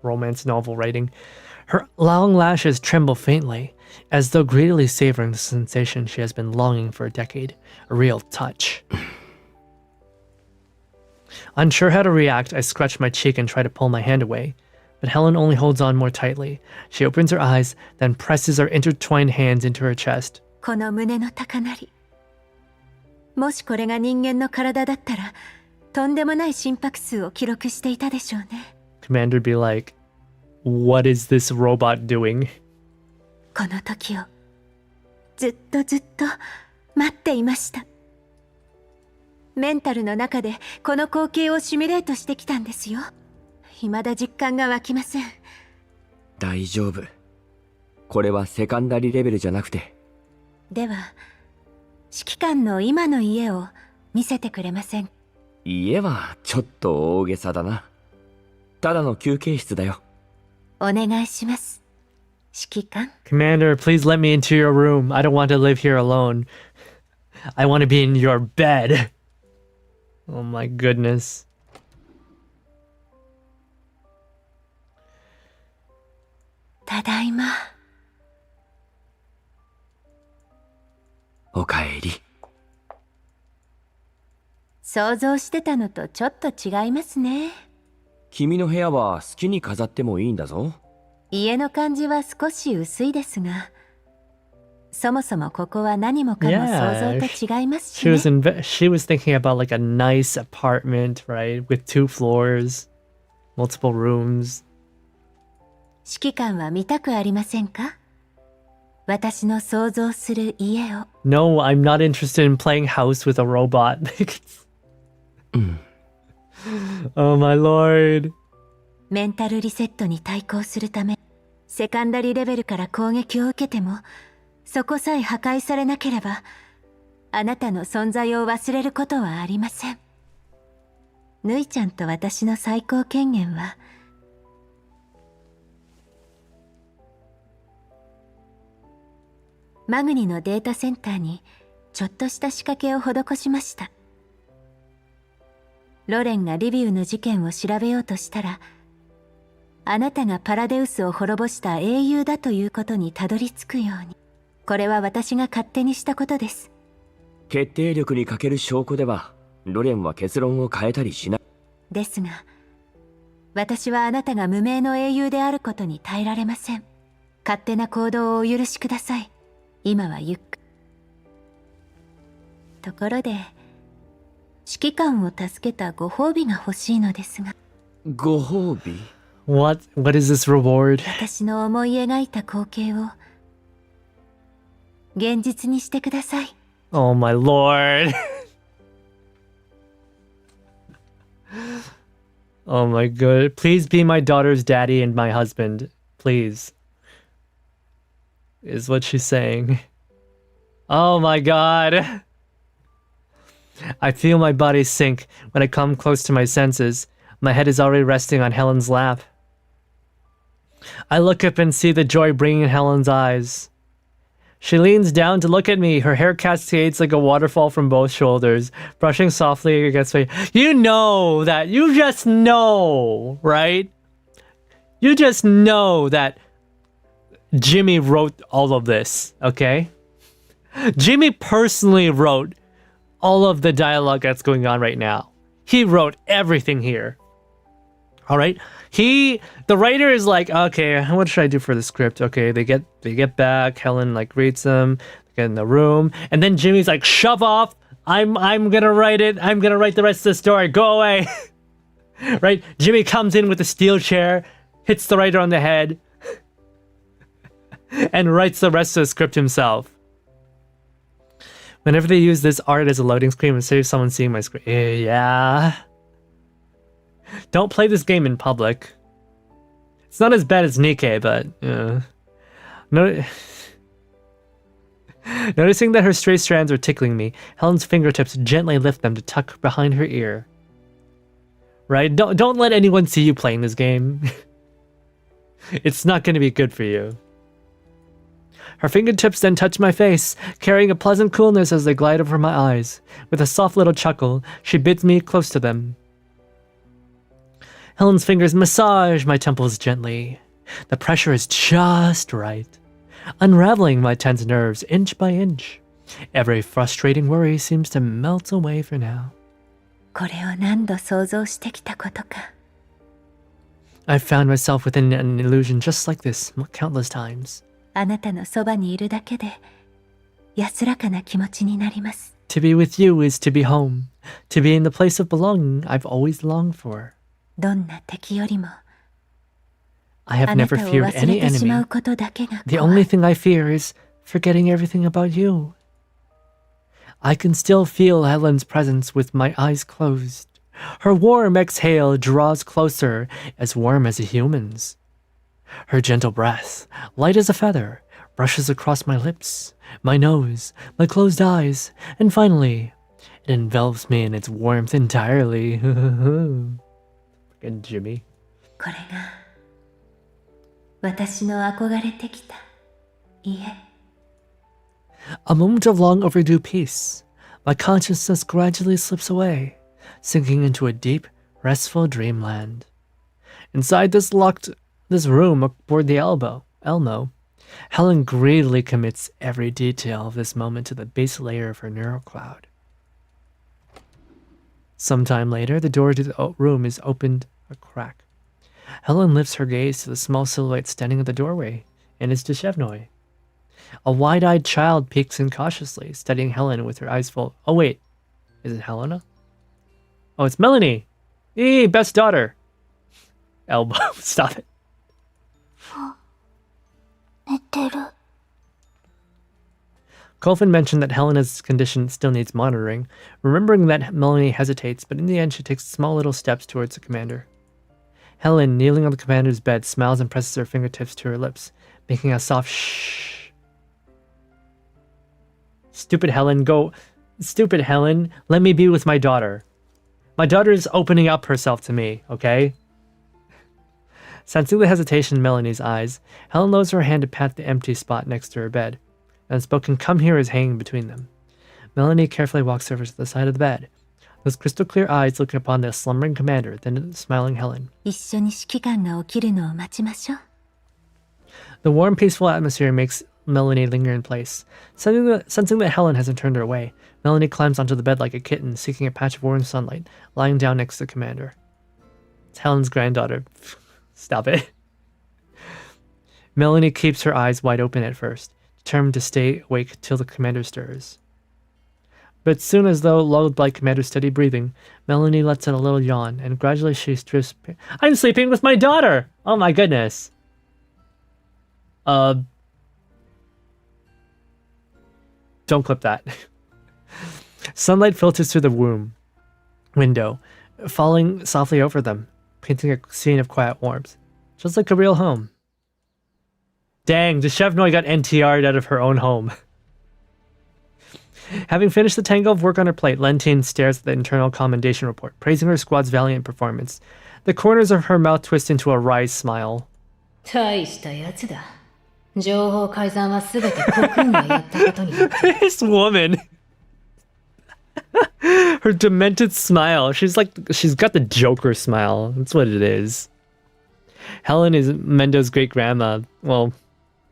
Romance novel writing. Her long lashes tremble faintly, as though greedily savoring the sensation she has been longing for a decade. A real touch. Unsure how to react, I scratch my cheek and try to pull my hand away. But Helen only holds on more tightly. She opens her eyes, then presses our intertwined hands into her chest. この胸の高鳴り。もしこれが人間の体だったら、とんでもない心拍数を記録していたでしょうね。Commander would be like, what is this robot doing? この時をずっと待っていました。メンタルの中でこの光景をシミュレートしてきたんですよ。未だ実感が湧きません。大丈夫。これはセカンダリレベルじゃなくて。では、指揮官の今の家を見せてくれません？家はちょっと大げさだな。ただの休憩室だよ。お願いします。指揮官。Commander, please let me into your room. I don't want to live here alone. I want to be in your bed. Oh my goodness. ただいま。おかえり。想像してたのとちょっと違いますね。君の部屋は好きに飾ってもいいんだぞ。家の感じは少し薄いですが、そもそもここは何もかも想像と違いますしね。She was thinking about like a nice apartment, right? With 2 floors, multiple rooms. 指揮官は見たくありませんか？私の想像する家を。No, I'm not interested in playing house with a robot. Oh my lord. メンタルリセットに対抗するため、セカンダリレベルから攻撃を受けても、そこさえ破壊されなければ、あなたの存在を忘れることはありません。ぬいちゃんと私の最高権限は、マグニのデータセンターにちょっとした仕掛けを施しました。ロレンがリビウの事件を調べようとしたら、あなたがパラデウスを滅ぼした英雄だということにたどり着くように。これは私が勝手にしたことです。決定力に欠ける証拠では、ロレンは結論を変えたりしない。ですが、私はあなたが無名の英雄であることに耐えられません。勝手な行動をお許しください。今はゆっくり。ところで、指揮官を助けたご褒美が欲しいのですが。ご褒美？ What is this reward? 私の思い描いた光景を現実にしてください。Oh my lord. Oh my god. Please be my daughter's daddy and my husband. Please. Is what she's saying. Oh my god. I feel my body sink when I come close to my senses. My head is already resting on Helen's lap. I look up and see the joy bringing in Helen's eyes. She leans down to look at me. Her hair cascades like a waterfall from both shoulders, brushing softly against me. You know that. You just know, right? You just know that Jimmy wrote all of this, okay? Jimmy personally wrote all of the dialogue that's going on right now. He wrote everything here. All right? The writer is like, okay, what should I do for the script? Okay, they get back, Helen like reads them, they get in the room, and then Jimmy's like, shove off. I'm gonna write it. I'm gonna write the rest of the story. Go away. Right? Jimmy comes in with a steel chair, hits the writer on the head, and writes the rest of the script himself. Whenever they use this art as a loading screen instead of someone seeing my screen. Yeah. Don't play this game in public. It's not as bad as Nikkei, but Noticing that her stray strands are tickling me, Helen's fingertips gently lift them to tuck behind her ear. Right? Don't let anyone see you playing this game. It's not going to be good for you. Her fingertips then touch my face, carrying a pleasant coolness as they glide over my eyes. With a soft little chuckle, she bids me close to them. Helen's fingers massage my temples gently. The pressure is just right, unraveling my tense nerves inch by inch. Every frustrating worry seems to melt away for now. これを何度想像してきたことか。I found myself within an illusion just like this countless times. あなたのそばにいるだけで安らかな気持ちになります。To be with you is to be home. To be in the place of belonging I've always longed for. どんな敵よりも I have never feared any enemy. The only thing I fear is forgetting everything about you. I can still feel Helen's presence with my eyes closed. Her warm exhale draws closer, as warm as a human's. Her gentle breath, light as a feather, brushes across my lips, my nose, my closed eyes, and finally, it envelops me in its warmth entirely. Fucking Jimmy. これが私の憧れてきた家。A moment of long overdue peace. My consciousness gradually slips away, sinking into a deep, restful dreamland. Inside this room aboard the Elmo, Helen greedily commits every detail of this moment to the base layer of her neural cloud. Sometime later, the door to the room is opened a crack. Helen lifts her gaze to the small silhouette standing at the doorway, and it's Deshevnoy. A wide-eyed child peeks in cautiously, studying Helen with her eyes full. Oh wait, is it Helena? Oh, it's Melanie! Eee, best daughter! Elbow, stop it. 寝てる。 Colvin mentioned that Helena's condition still needs monitoring, remembering that Melanie hesitates, but in the end she takes small little steps towards the commander. Helen, kneeling on the commander's bed, smiles and presses her fingertips to her lips, making a soft shh. Stupid Helen, let me be with my daughter. My daughter is opening up herself to me, okay? Sensing the hesitation in Melanie's eyes, Helen lowers her hand to pat the empty spot next to her bed. An unspoken "come here" is hanging between them. Melanie carefully walks over to the side of the bed, those crystal clear eyes looking upon the slumbering commander, then at the smiling Helen. 一緒に指揮官が起きるのを待ちましょう。 The warm, peaceful atmosphere makes Melanie linger in place. Sensing that Helen hasn't turned her away, Melanie climbs onto the bed like a kitten, seeking a patch of warm sunlight, lying down next to the commander. It's Helen's granddaughter. Stop it. Melanie keeps her eyes wide open at first, determined to stay awake till the commander stirs. But soon as though lulled by commander's steady breathing, Melanie lets out a little yawn, and gradually she drifts... I'm sleeping with my daughter! Oh my goodness. Don't clip that. Sunlight filters through the window, falling softly over them, painting a scene of quiet warmth, just like a real home. Dang, Deshevnoy got NTR'd out of her own home. Having finished the tango of work on her plate, Lentine stares at the internal commendation report, praising her squad's valiant performance. The corners of her mouth twist into a wry smile. 大したやつだ。情報改ざんはすべてコクーンがやったことになってる。This woman. Her demented smile. She's got the Joker smile. That's what it is. Helen is Mendo's great grandma. Well,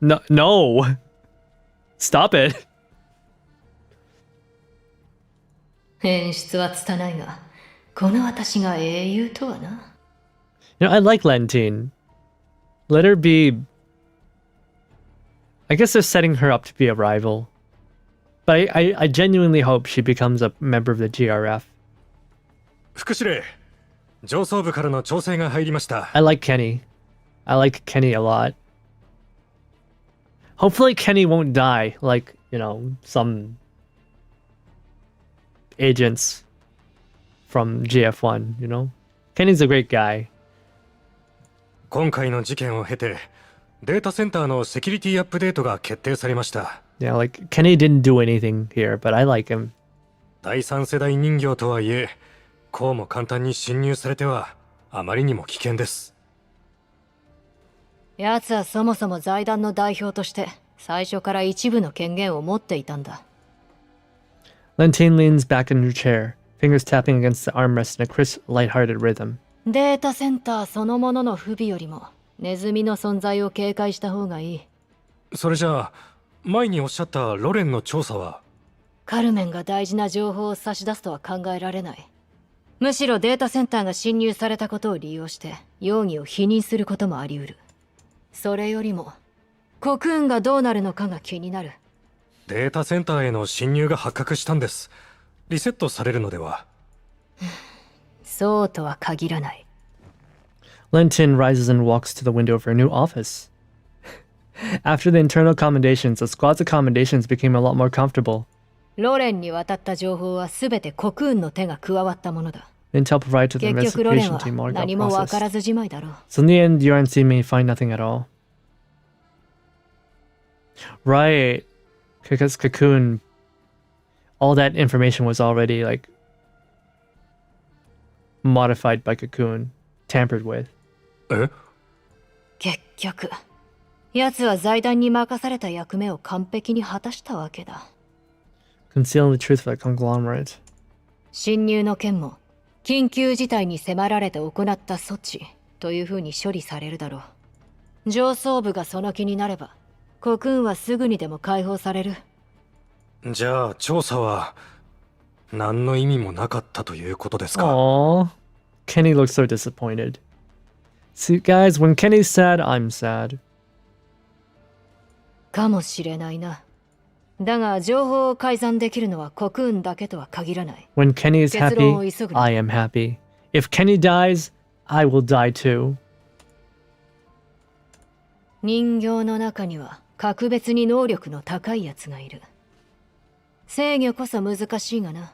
no. Stop it. 演出は拙いが、この私が英雄とはな。You know, I like Lentine. Let her be. I guess they're setting her up to be a rival. But I genuinely hope she becomes a member of the GRF. 副司令、上層部からの調整が入りました。I like Kenny. I like Kenny a lot. Hopefully Kenny won't die like, you know, some agents from GF1, you know? Kenny's a great guy. 今回の事件を経て、データセンターのセキュリティアップデートが決定されました。Yeah, like, Kenny didn't do anything here, but I like him. 第三世代人形とはいえ、こうも簡単に侵入されては、あまりにも危険です。奴はそもそも財団の代表として、最初から一部の権限を持っていたんだ。Lentine leans back in her chair, fingers tapping against the armrest in a crisp, light-hearted rhythm. データセンターそのものの不備よりも、ネズミの存在を警戒した方がいい。それじゃあ、前におっしゃったロレンの調査は？カルメンが大事な情報を差し出すとは考えられない。むしろデータセンターが侵入されたことを利用して容疑を否認することもあり得る。それよりもコクーンがどうなるのかが気になる。データセンターへの侵入が発覚したんです。リセットされるのでは？そうとは限らない。Lentine rises and walks to the window of her new office. After the internal commendations, the squad's accommodations became a lot more comfortable. ロレンに渡った情報はすべてコクーンの手が加わったものだ。Intel provided to the 結局ロレン investigation は team all got 何もわから processed. ずじまいだろう。So in the end, URNC may find nothing at all. Right. Because Cocoon, all that information was already, like, modified by Cocoon, tampered with. 結局、奴は財団に任された役目を完璧に果たしたわけだ。Concealing the truth for the conglomerate. 侵入の件も、緊急事態に迫られて行った措置という風に処理されるだろう。上層部がその気になれば、コクーンはすぐにでも解放される。じゃあ調査は何の意味もなかったということですか？ Aww. Kenny looks so disappointed. See, guys, when Kenny's sad, I'm sad. かもしれないな。だが情報を改ざんできるのはコクーンだけとは限らない。When Kenny is 結論を happy, 急ぐな。 I am happy. If Kenny dies, I will die too. 人形の中には格別に能力の高いやつがいる。制御こそ難しいがな。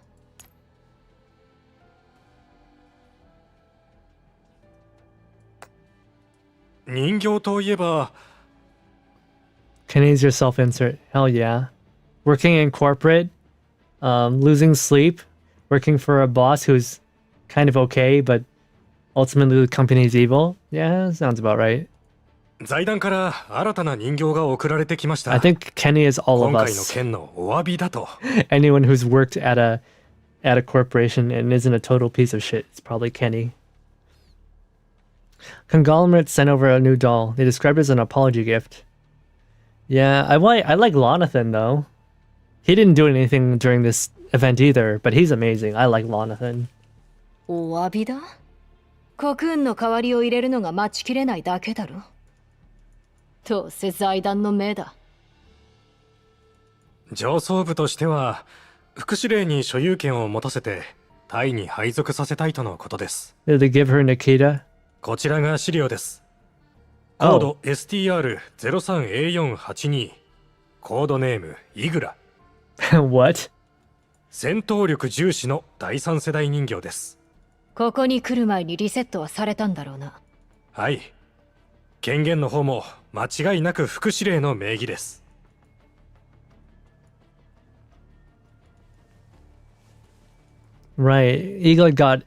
人形といえば Kenny's your self-insert. Hell yeah. Working in corporate, losing sleep, working for a boss who's kind of okay, but ultimately the company's evil. Yeah, sounds about right. 財団から新たな人形が送られてきました。I think Kenny is all of 今回の us. 件のお詫びだと。Anyone who's worked at a corporation and isn't a total piece of shit, it's probably Kenny. Conglomerate sent over a new doll. They described it as an apology gift. Yeah, I like Lonathan though. He didn't do anything during this event either, but he's amazing. I like Lonathan. お詫びだ？コクーンの代わりを入れるのが待ちきれないだけだろ。どうせ財団の命だ。上層部としては副司令に所有権を持たせてタイに配属させたいとのことです。Did they give her Nikita? こちらが資料です。コード STR03A482 コードネームイグラ。What? 戦闘力重視の第三世代人形です。ここに来る前にリセットはされたんだろうな。はい。権限の方も間違いなく副司令の名義です。Right. Eagle got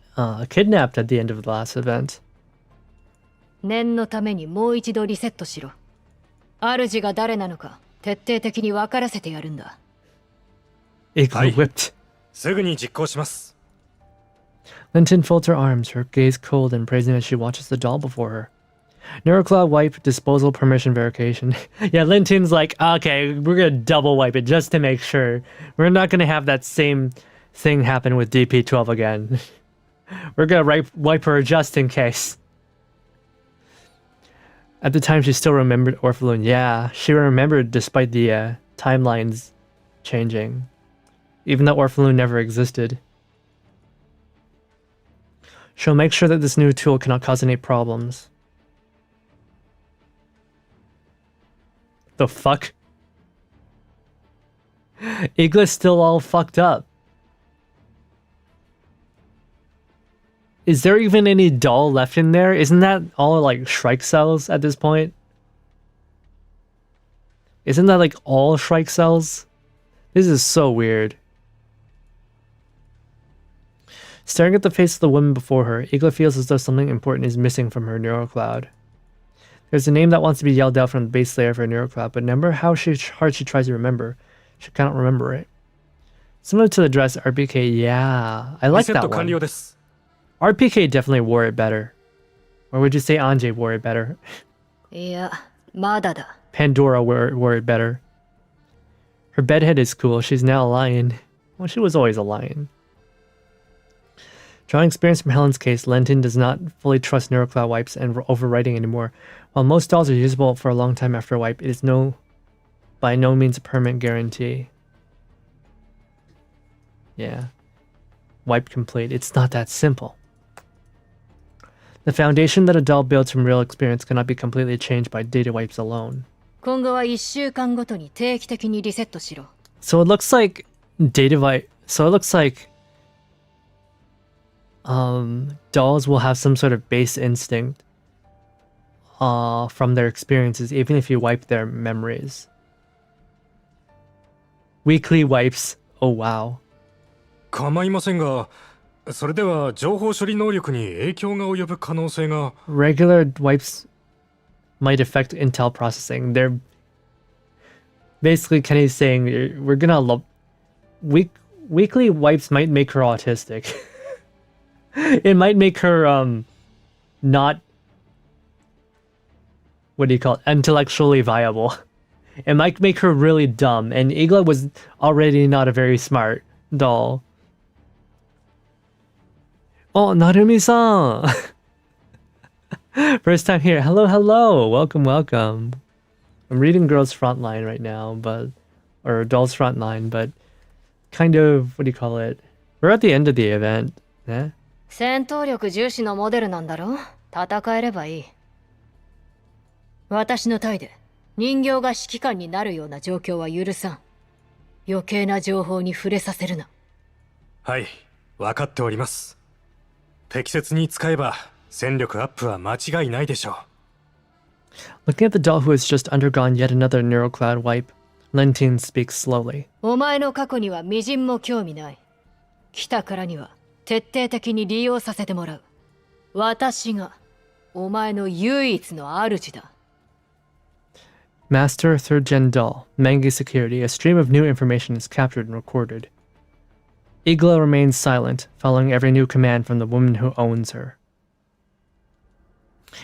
kidnapped at the end of the last event. 念のためにもう一度リセットしろ。主が誰なのか徹底的に分からせてやるんだ。Eagle whipped. すぐに実行します。Linton folds her arms, her gaze cold and brazen as she watches the doll before her. Neurocloud wipe, disposal, permission verification. Yeah, Linton's like, okay, we're gonna double wipe it just to make sure. We're not gonna have that same thing happen with DP12 again. We're gonna wipe her just in case. At the time, she still remembered Orphalune. Yeah, she remembered despite the timelines changing. Even though Orphalune never existed. She'll make sure that this new tool cannot cause any problems. The fuck? Igla's still all fucked up. Is there even any doll left in there? Isn't that all like Shrike cells at this point? Isn't that like all Shrike cells? This is so weird. Staring at the face of the woman before her, Igla feels as though something important is missing from her neurocloud. There's a name that wants to be yelled out from the base layer of her neurocloud, but no matter how hard she tries to remember, she cannot remember it. Similar to the dress RPK, yeah. I like that one. RPK definitely wore it better. Or would you say Anjay wore it better? Yeah, まだだ. Pandora wore it better. Her bedhead is cool. She's now a lion. Well, she was always a lion. Drawing experience from Helen's case, Lenton does not fully trust neurocloud wipes and overwriting anymore. While most dolls are usable for a long time after a wipe, it is by no means a permanent guarantee. Yeah. Wipe complete. It's not that simple. The foundation that a doll builds from real experience cannot be completely changed by data wipes alone. 今後は1週間ごとに定期的にリセットしろ。So it looks like dolls will have some sort of base instinct from their experiences, even if you wipe their memories. Weekly wipes. Oh wow. 構いませんが、それでは情報処理能力に影響が及ぶ可能性が。Regular wipes might affect intel processing. They're basically Kenny's saying we're gonna weekly wipes might make her autistic. It might make her not, what do you call it, intellectually viable. It might make her really dumb, and Igla was already not a very smart doll. Oh, Narumi-san! First time here. Hello. Welcome. I'm reading Girls Frontline right now, or Dolls Frontline, but kind of, what do you call it? We're at the end of the event. Yeah? 戦闘力重視のモデルなんだろ？戦えればいい。私の体で人形が指揮官になるような状況は許さん。余計な情報に触れさせるな。はい、分かっております。適切に使えば戦力アップは間違いないでしょう。Looking at the doll who has just undergone yet another neurocloud wipe, Lentin speaks slowly. お前の過去には微塵も興味ない。来たからには徹底的に利用させてもらう。私がお前の唯一の主だ。Master Third Gen Doll, Mangi Security, a stream of new information is captured and recorded. Igla remains silent, following every new command from the woman who owns her.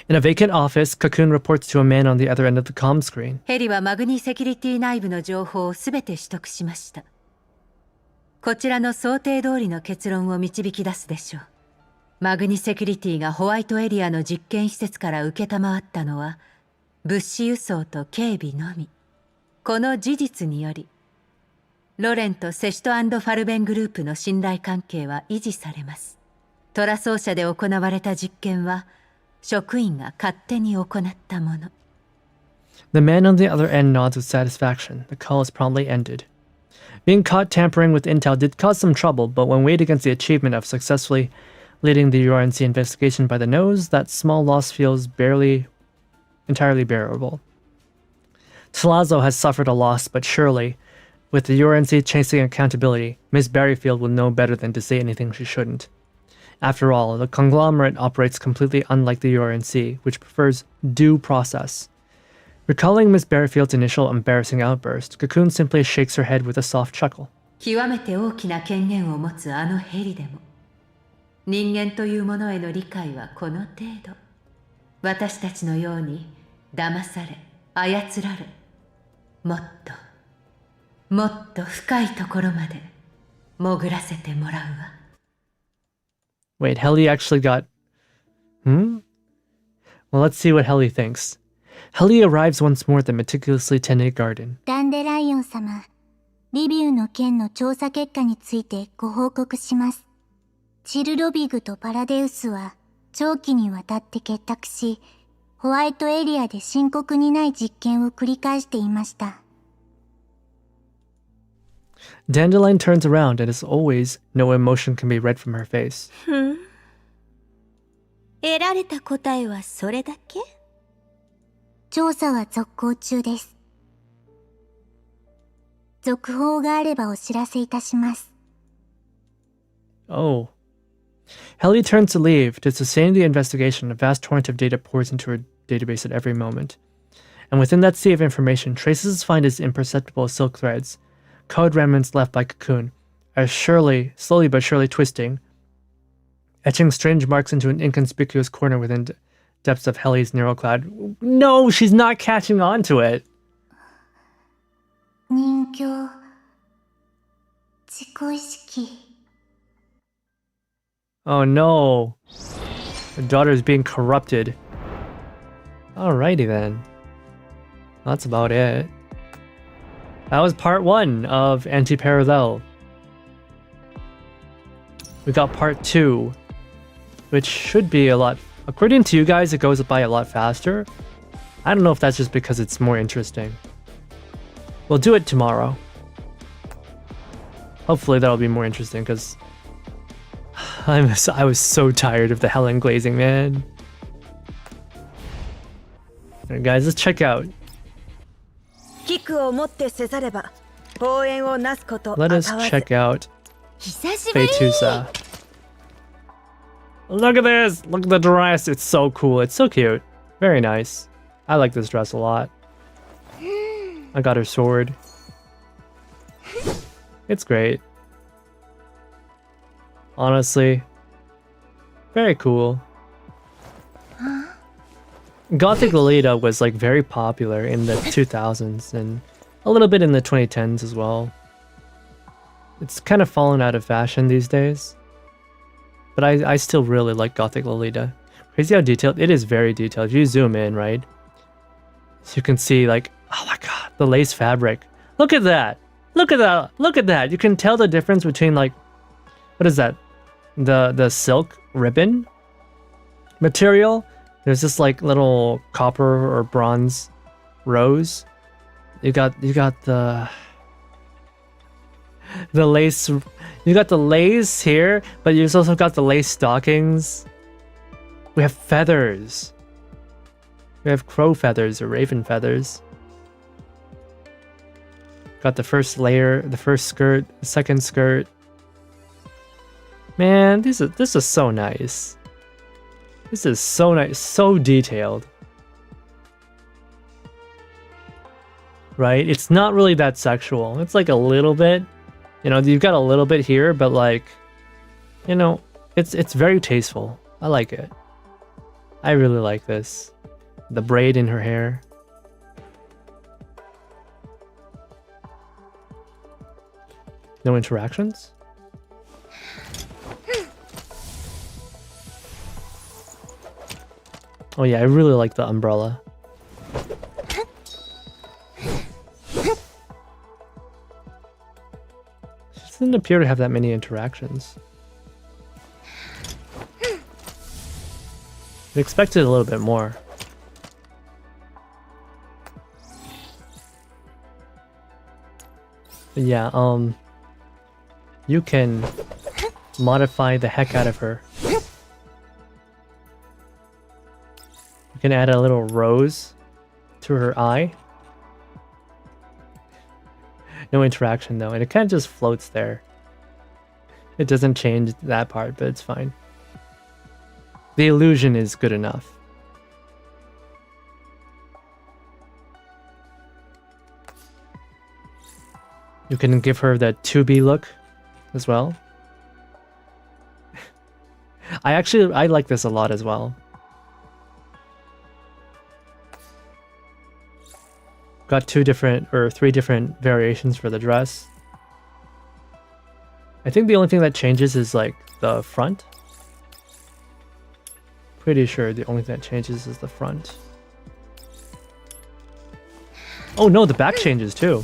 In a vacant office, Cocoon reports to a man on the other end of the comm screen. ヘリはマグニセキュリティ内部の情報をすべて取得しました。こちらの想定通りの結論を導き出すでしょう。マグニセキュリティがホワイトエリアの実験施設から承ったのは、物資輸送と警備のみ。この事実により、ロレンとセシト&ファルベングループの信頼関係は維持されます。トラ奏者で行われた実験は、職員が勝手に行ったもの。The man on the other end nods with satisfaction. The call is promptly ended. Being caught tampering with intel did cause some trouble, but when weighed against the achievement of successfully leading the URNC investigation by the nose, that small loss feels entirely bearable. Salazzo has suffered a loss, but surely With the URNC chasing accountability, Miss Berryfield will know better than to say anything she shouldn't. After all, the conglomerate operates completely unlike the URNC, which prefers due process. Recalling Miss Berryfield's initial embarrassing outburst, Cocoon simply shakes her head with a soft chuckle. 極めて大きな権限を持つあのヘリでも、人間というものへの理解はこの程度。私たちのように騙され、操られ、もっと深いところまで潜らせてもらうわ。Wait, Helly actually got... Well, let's see what Helly thinks. Helly arrives once more at the meticulously tended garden. ダンデライオン様、リビウの件の調査結果についてご報告します。チルロビグとパラデウスは長期にわたって結託し、ホワイトエリアで深刻にない実験を繰り返していました。Dandelion turns around, and as always, no emotion can be read from her face. 得られた答えはそれだけ？調査は続行中です。続報があればお知らせいたします。Oh. Helly turns to leave. To sustain the investigation, a vast torrent of data pours into her database at every moment. And within that sea of information, traces find as imperceptible as silk threads. Code remnants left by Cocoon are slowly but surely twisting, etching strange marks into an inconspicuous corner within depths of Helly's neural cloud. No, she's not catching on to it. 人形、自己意識。Oh no. Her daughter is being corrupted. Alrighty then. That's about it. That was part 1 of Antiparallel. We got part 2, which should be a lot... According to you guys, it goes by a lot faster. I don't know if that's just because it's more interesting. We'll do it tomorrow. Hopefully that'll be more interesting, because... I was so tired of the Helen glazing, man. Alright guys, let's check out. Let us check out Vtuber. Look at this! Look at the dress! It's so cool. It's so cute. Very nice. I like this dress a lot. I got her sword. It's great. Honestly, very cool. Gothic Lolita was like very popular in the 2000s and a little bit in the 2010s as well. It's kind of fallen out of fashion these days, but I still really like Gothic Lolita. Crazy how detailed it is. Very detailed. If you zoom in, right, so you can see like, oh my god, the lace fabric. Look at that. Look at that. Look at that. You can tell the difference between like, what is that? The silk ribbon material. There's this like little copper or bronze rose. You got the lace. You got the lace here, but you've also got the lace stockings. We have feathers. We have crow feathers or raven feathers. Got the first layer, the first skirt, the second skirt. Man, this is so nice. This is so nice, so detailed. Right? It's not really that sexual. It's like a little bit. You know, you've got a little bit here, but like, you know, it's very tasteful. I like it. I really like this. The braid in her hair. No interactions? Oh yeah, I really like the umbrella. She doesn't appear to have that many interactions. I expected a little bit more. But yeah, you can modify the heck out of her. You can add a little rose to her eye. No interaction though, and it kind of just floats there. It doesn't change that part, but it's fine. The illusion is good enough. You can give her the 2B look as well. I like this a lot as well. Got 3 different variations for the dress. I think the only thing that changes is like the front. Pretty sure the only thing that changes is the front. Oh no, the back changes too.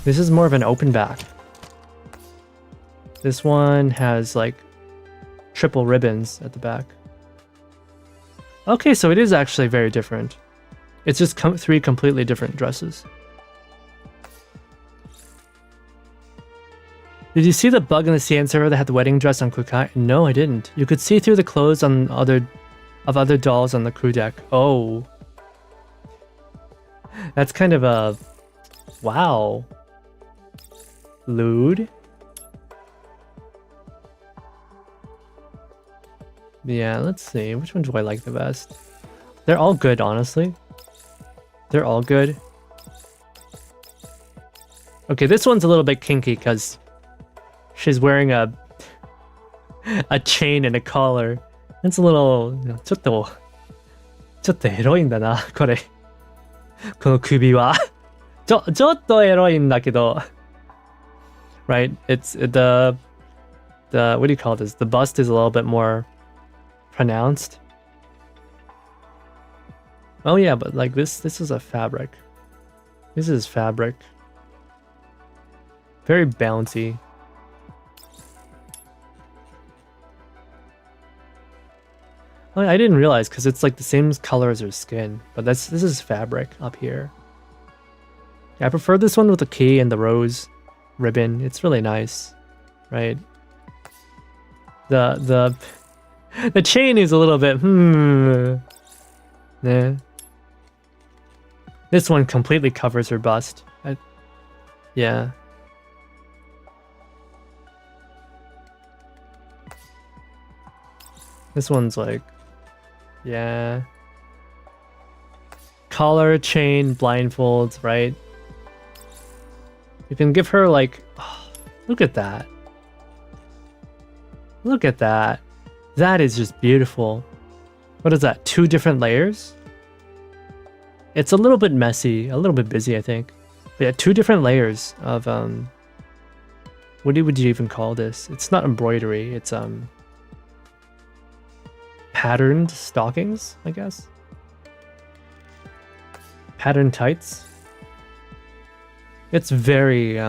This is more of an open back. This one has like triple ribbons at the back. Okay, so it is actually very different. It's just 3 completely different dresses. Did you see the bug in the CN server that had the wedding dress on Kukai? No, I didn't. You could see through the clothes on other dolls on the crew deck. Oh. That's kind of a... Wow. Lewd. Yeah, let's see. Which one do I like the best? They're all good, honestly. They're all good. Okay, this one's a little bit kinky because she's wearing a chain and a collar. It's a little... ちょっとエロいんだな、これ。この首は。ちょっとエロいんだけど。Right? It's the what do you call this? The bust is a little bit more pronounced. Oh yeah, but like this is a fabric. This is fabric. Very bouncy. Oh, I didn't realize because it's like the same color as her skin, but this is fabric up here. Yeah, I prefer this one with the key and the rose ribbon. It's really nice, right? The chain is a little bit yeah. This one completely covers her bust. Yeah. This one's like, yeah. Collar, chain, blindfolds, right? You can give her like, oh, look at that. Look at that. That is just beautiful. What is that? 2 different layers? It's a little bit messy, a little bit busy, I think. But yeah, 2 different layers of what would you even call this? It's not embroidery, it's patterned stockings, I guess. Patterned tights. It's very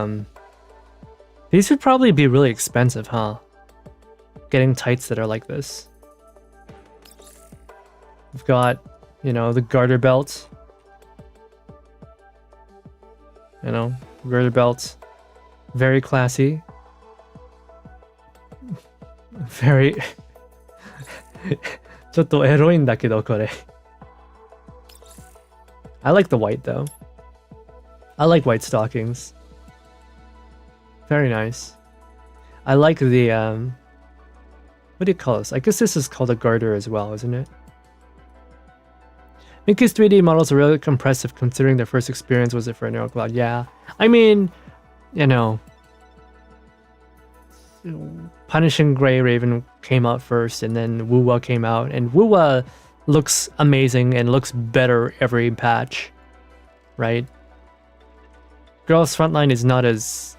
these would probably be really expensive, huh? Getting tights that are like this. We've got, you know, the garter belt. You know, garter belt. Very classy. Very ちょっとエロいんだけどこれ I like the white though. I like white stockings. Very nice. I like the what do you call this? I guess this is called a garter as well, isn't it? Mickey's 3D models are really impressive considering their first experience was it for a NeuroCloud. Yeah. I mean, you know, Punishing Grey Raven came out first and then Wuwa came out, and Wuwa looks amazing and looks better every patch, right? Girls Frontline is not as...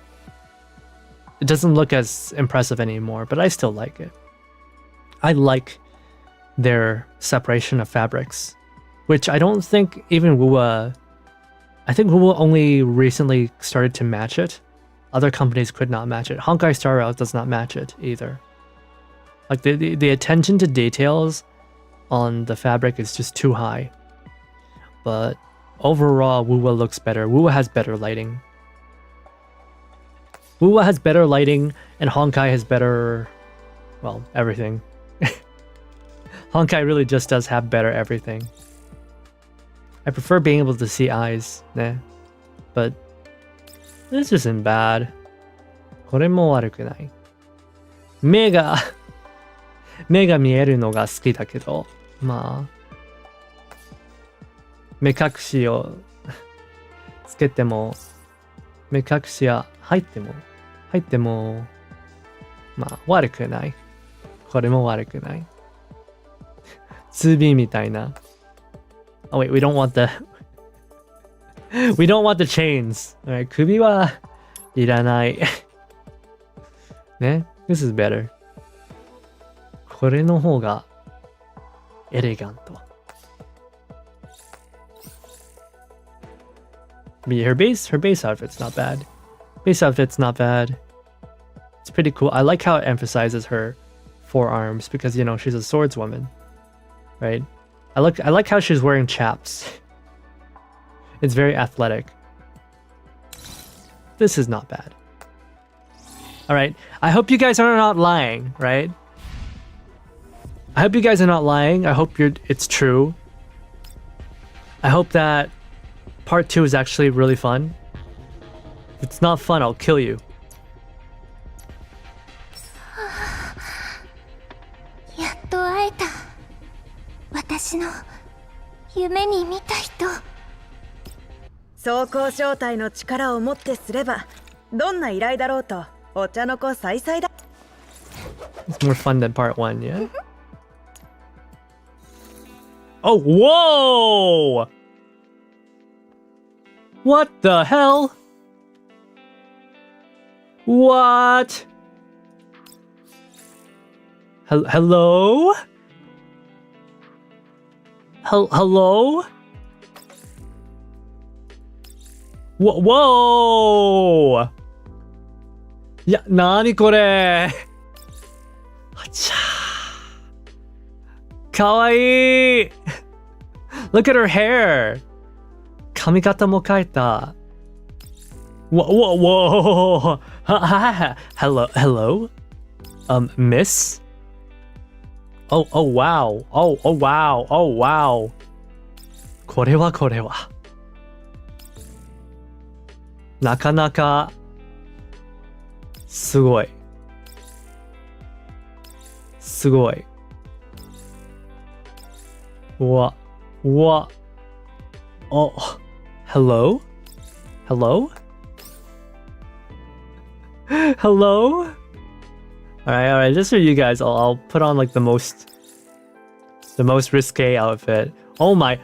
It doesn't look as impressive anymore, but I still like it. I like their separation of fabrics, which I don't think even Wuwa... I think Wuwa only recently started to match it. Other companies could not match it. Honkai Star Rail does not match it either. Like the attention to details on the fabric is just too high. But overall, Wuwa looks better. Wuwa has better lighting. Wuwa has better lighting, and Honkai has better... well, everything. Honkai really just does have better everything. I prefer being able to see eyes, but This isn't bad. これも悪くない。目が見えるのが好きだけど、まあ、目隠しをつけても、目隠しは入っても、まあ、悪くない。これも悪くない。2B みたいな。Oh wait, we don't want the we don't want the chains. Alright, 首はいらない。ね、this is better. これの方がエレガント。But her base outfit's not bad. Base outfit's not bad. It's pretty cool. I like how it emphasizes her forearms because, you know, she's a swordswoman, right? I like how she's wearing chaps. It's very athletic. This is not bad. All right. I hope you guys are not lying, right? I hope you guys are not lying. I hope it's true. I hope that part 2 is actually really fun. If it's not fun, I'll kill you. やっと会えた。私の夢に見た人。装甲小隊の力をもってすれば、どんな依頼だろうとお茶の子さいさいだ。It's more fun than part 1, yeah? Oh, whoa! What the hell? What? Hello? Hello? Whoa! いや、なにこれ。はちゃー。かわいい。Look at her hair. 髪型も変えた。Whoa. Hello? Miss? Oh, wow. Oh, wow. これは。なかなか、すごい。わ。Oh, hello? Hello? Alright, just for you guys, I'll put on like the most risque outfit. Oh my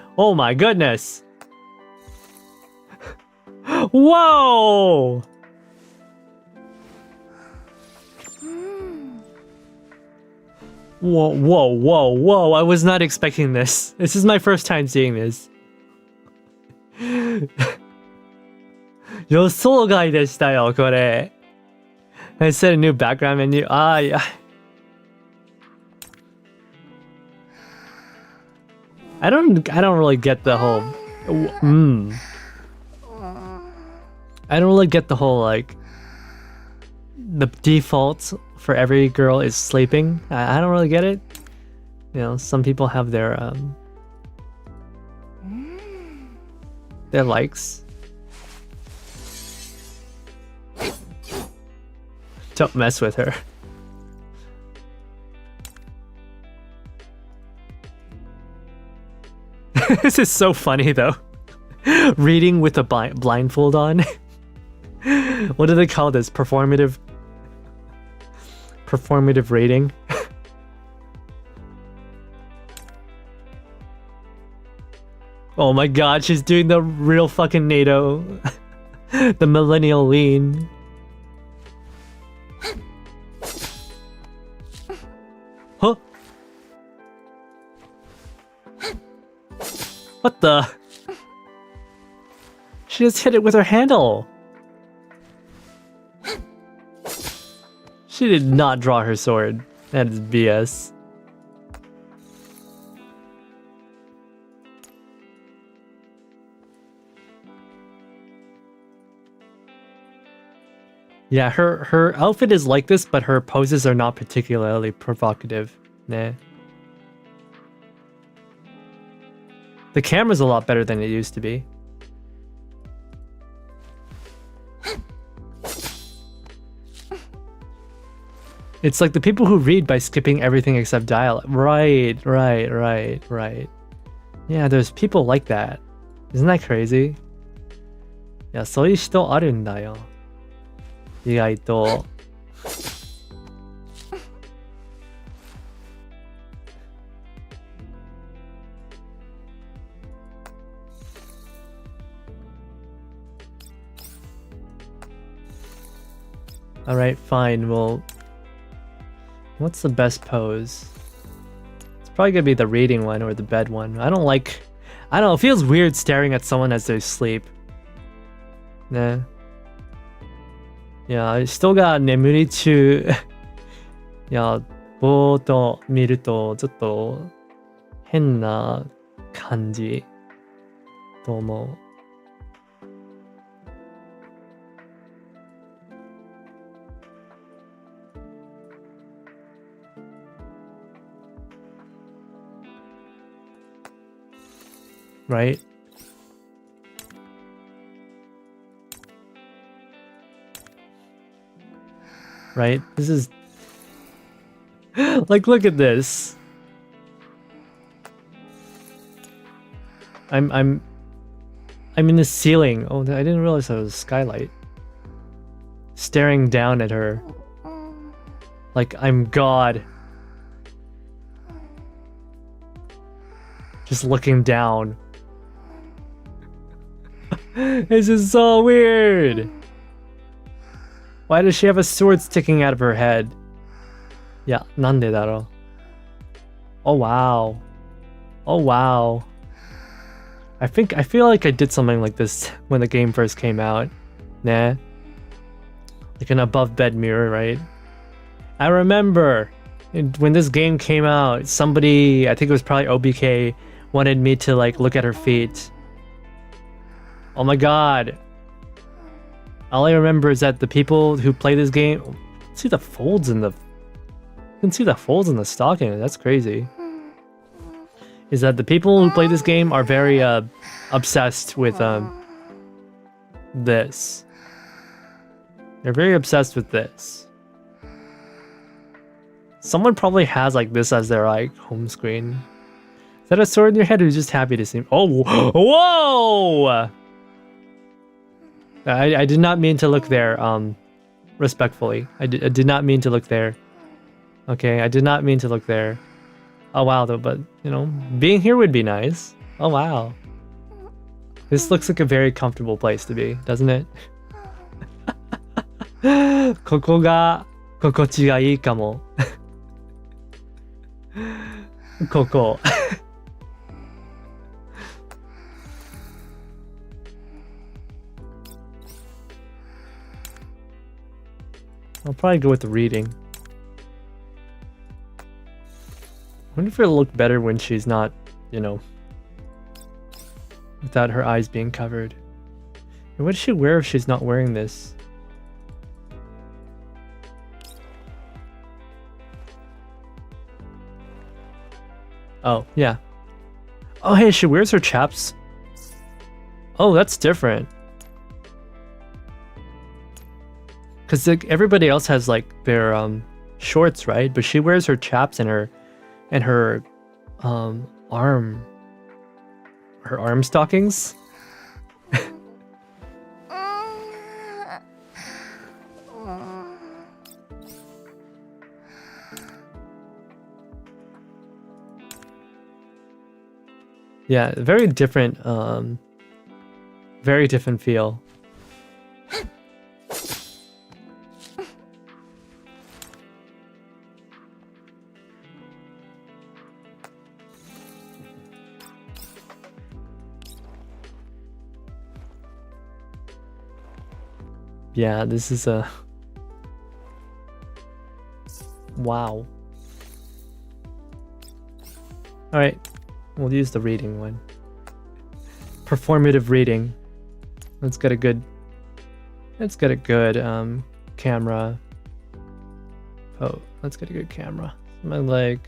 goodness! Whoa! Whoa, I was not expecting this. This is my first time seeing this. 予想外でしたよ、これ。I set a new background menu. Yeah. I don't really get the whole I don't really get the whole like the default for every girl is sleeping. I don't really get it. You know, some people have their likes. Don't mess with her. This is so funny though. Reading with a blindfold on. What do they call this? Performative reading? Oh my god, she's doing the real fucking NATO. The millennial lean. Huh? What the? She just hit it with her handle. She did not draw her sword. That is BS. Yeah, her outfit is like this, but her poses are not particularly provocative. Nah. The camera's a lot better than it used to be. It's like the people who read by skipping everything except dialogue. Right. Yeah, there's people like that. Isn't that crazy? いや、そういう人あるんだよ。意外と。Alright, fine. Well, what's the best pose? It's probably gonna be the reading one or the bed one. I don't know, it feels weird staring at someone as they sleep. Nah. Yeah, I still got 眠り中。いや、ぼーっと見るとちょっと変な感じと思う。Right? Right? This is like, look at this. I'm in the ceiling. Oh, I didn't realize there was a skylight. Staring down at her. Like I'm God. Just looking down. This is so weird. Why does she have a sword sticking out of her head? Yeah, なんでだろう? Oh wow. Oh wow. I feel like I did something like this when the game first came out. Nah. Like an above bed mirror, right? I remember when this game came out, somebody, I think it was probably OBK, wanted me to like look at her feet. Oh my god. All I remember is that the people who play this game, see the folds in the, you can see the folds in the stocking. That's crazy. Is that the people who play this game are very obsessed with this. They're very obsessed with this. Someone probably has like this as their like home screen. Is that a sword in your head, or are you just happy to see me? Oh, whoa! I did not mean to look there, respectfully. I did not mean to look there. Okay, I did not mean to look there. Oh wow, though, but, you know, being here would be nice. Oh wow. This looks like a very comfortable place to be, doesn't it? ここが心地がいいかも。ここ。I'll probably go with the reading. I wonder if it'll look better when she's not, you know, without her eyes being covered. And what does she wear if she's not wearing this? Oh, yeah. Oh, hey, she wears her chaps. Oh, that's different. Because like, everybody else has like their shorts, right? But she wears her chaps and her arm stockings. Yeah, very different feel. Yeah, this is a... Wow. Alright, we'll use the reading one. Performative reading. Let's get a good camera. Oh, let's get a good camera. My leg.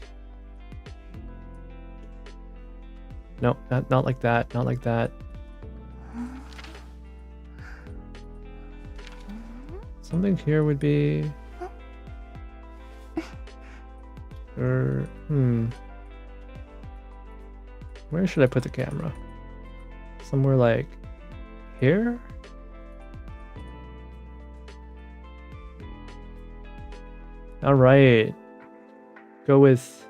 No, not like that, not like that. Something here would be... Where should I put the camera? Somewhere like here? Alright. Go with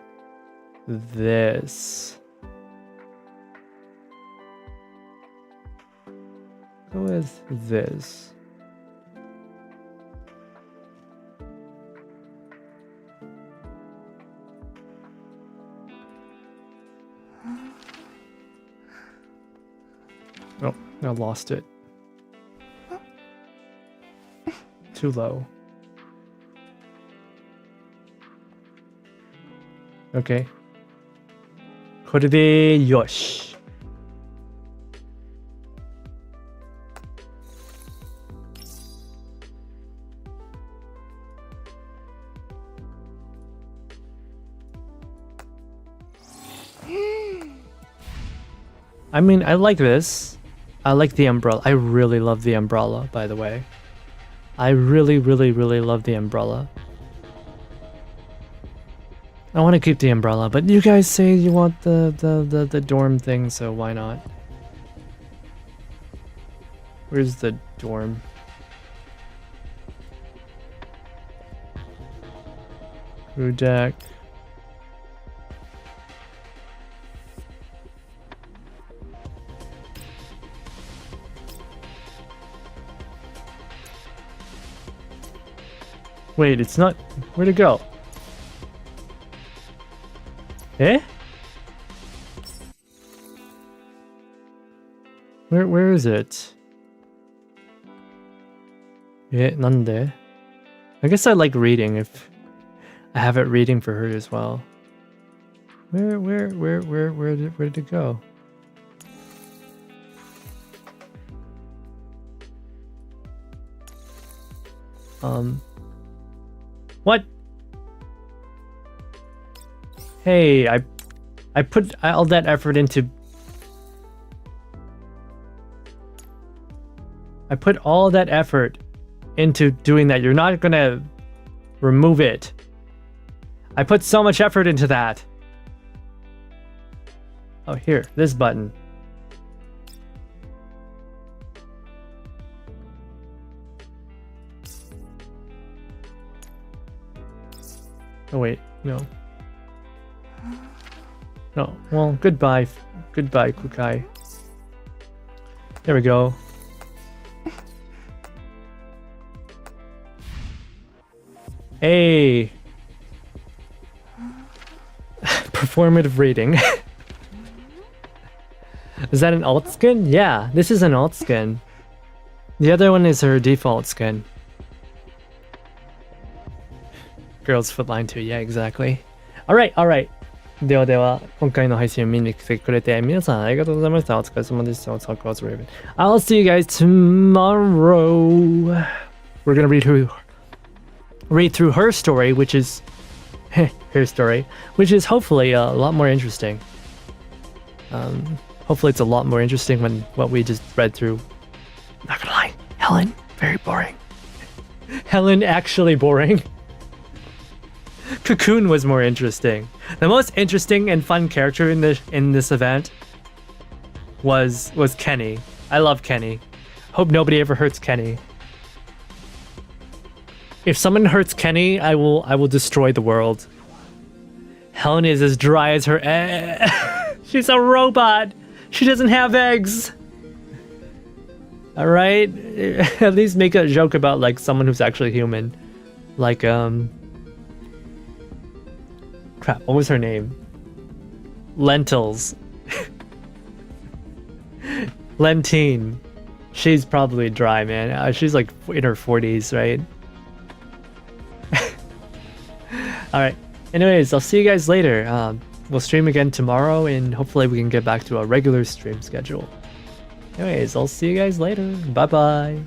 this. Go with this. Oh, I lost it. Too low. Okay. これでよし。I mean, I like this. I like the umbrella. I really love the umbrella, by the way. I really love the umbrella. I want to keep the umbrella, but you guys say you want the dorm thing, so why not? Where's the dorm? Crew deck. Wait, it's not. Where'd it go? Eh? Where is it? Yeah, nande. I guess I like reading if I have it reading for her as well. Where did it go? What? Hey, I put all that effort into... I put all that effort into doing that. You're not gonna remove it. I put so much effort into that. Oh, here, this button. Oh wait, no. No, well, goodbye, Kukai. There we go. Hey! Performative reading. Is that an alt skin? Yeah, this is an alt skin. The other one is her default skin. Girls Foot Line 2, yeah, exactly. Alright. ではでは、今回の配信を見に来てくれて皆さんありがとうございました。お疲れ様でした。I'll see you guys tomorrow. We're gonna read through her story, which is her story, which is hopefully a lot more interesting. Hopefully it's a lot more interesting than what we just read through. Not gonna lie, Helen, very boring. Helen actually boring. Cocoon was more interesting. The most interesting and fun character in this event was Kenny. I love Kenny. Hope nobody ever hurts Kenny. If someone hurts Kenny, I will destroy the world. Helen is as dry as her egg. She's a robot. She doesn't have eggs. All right, at least make a joke about like someone who's actually human, like crap, what was her name? Lentils. Lentine. She's probably dry, man. She's like in her 40s, right? Alright. Anyways, I'll see you guys later. We'll stream again tomorrow, and hopefully we can get back to a regular stream schedule. Anyways, I'll see you guys later. Bye-bye.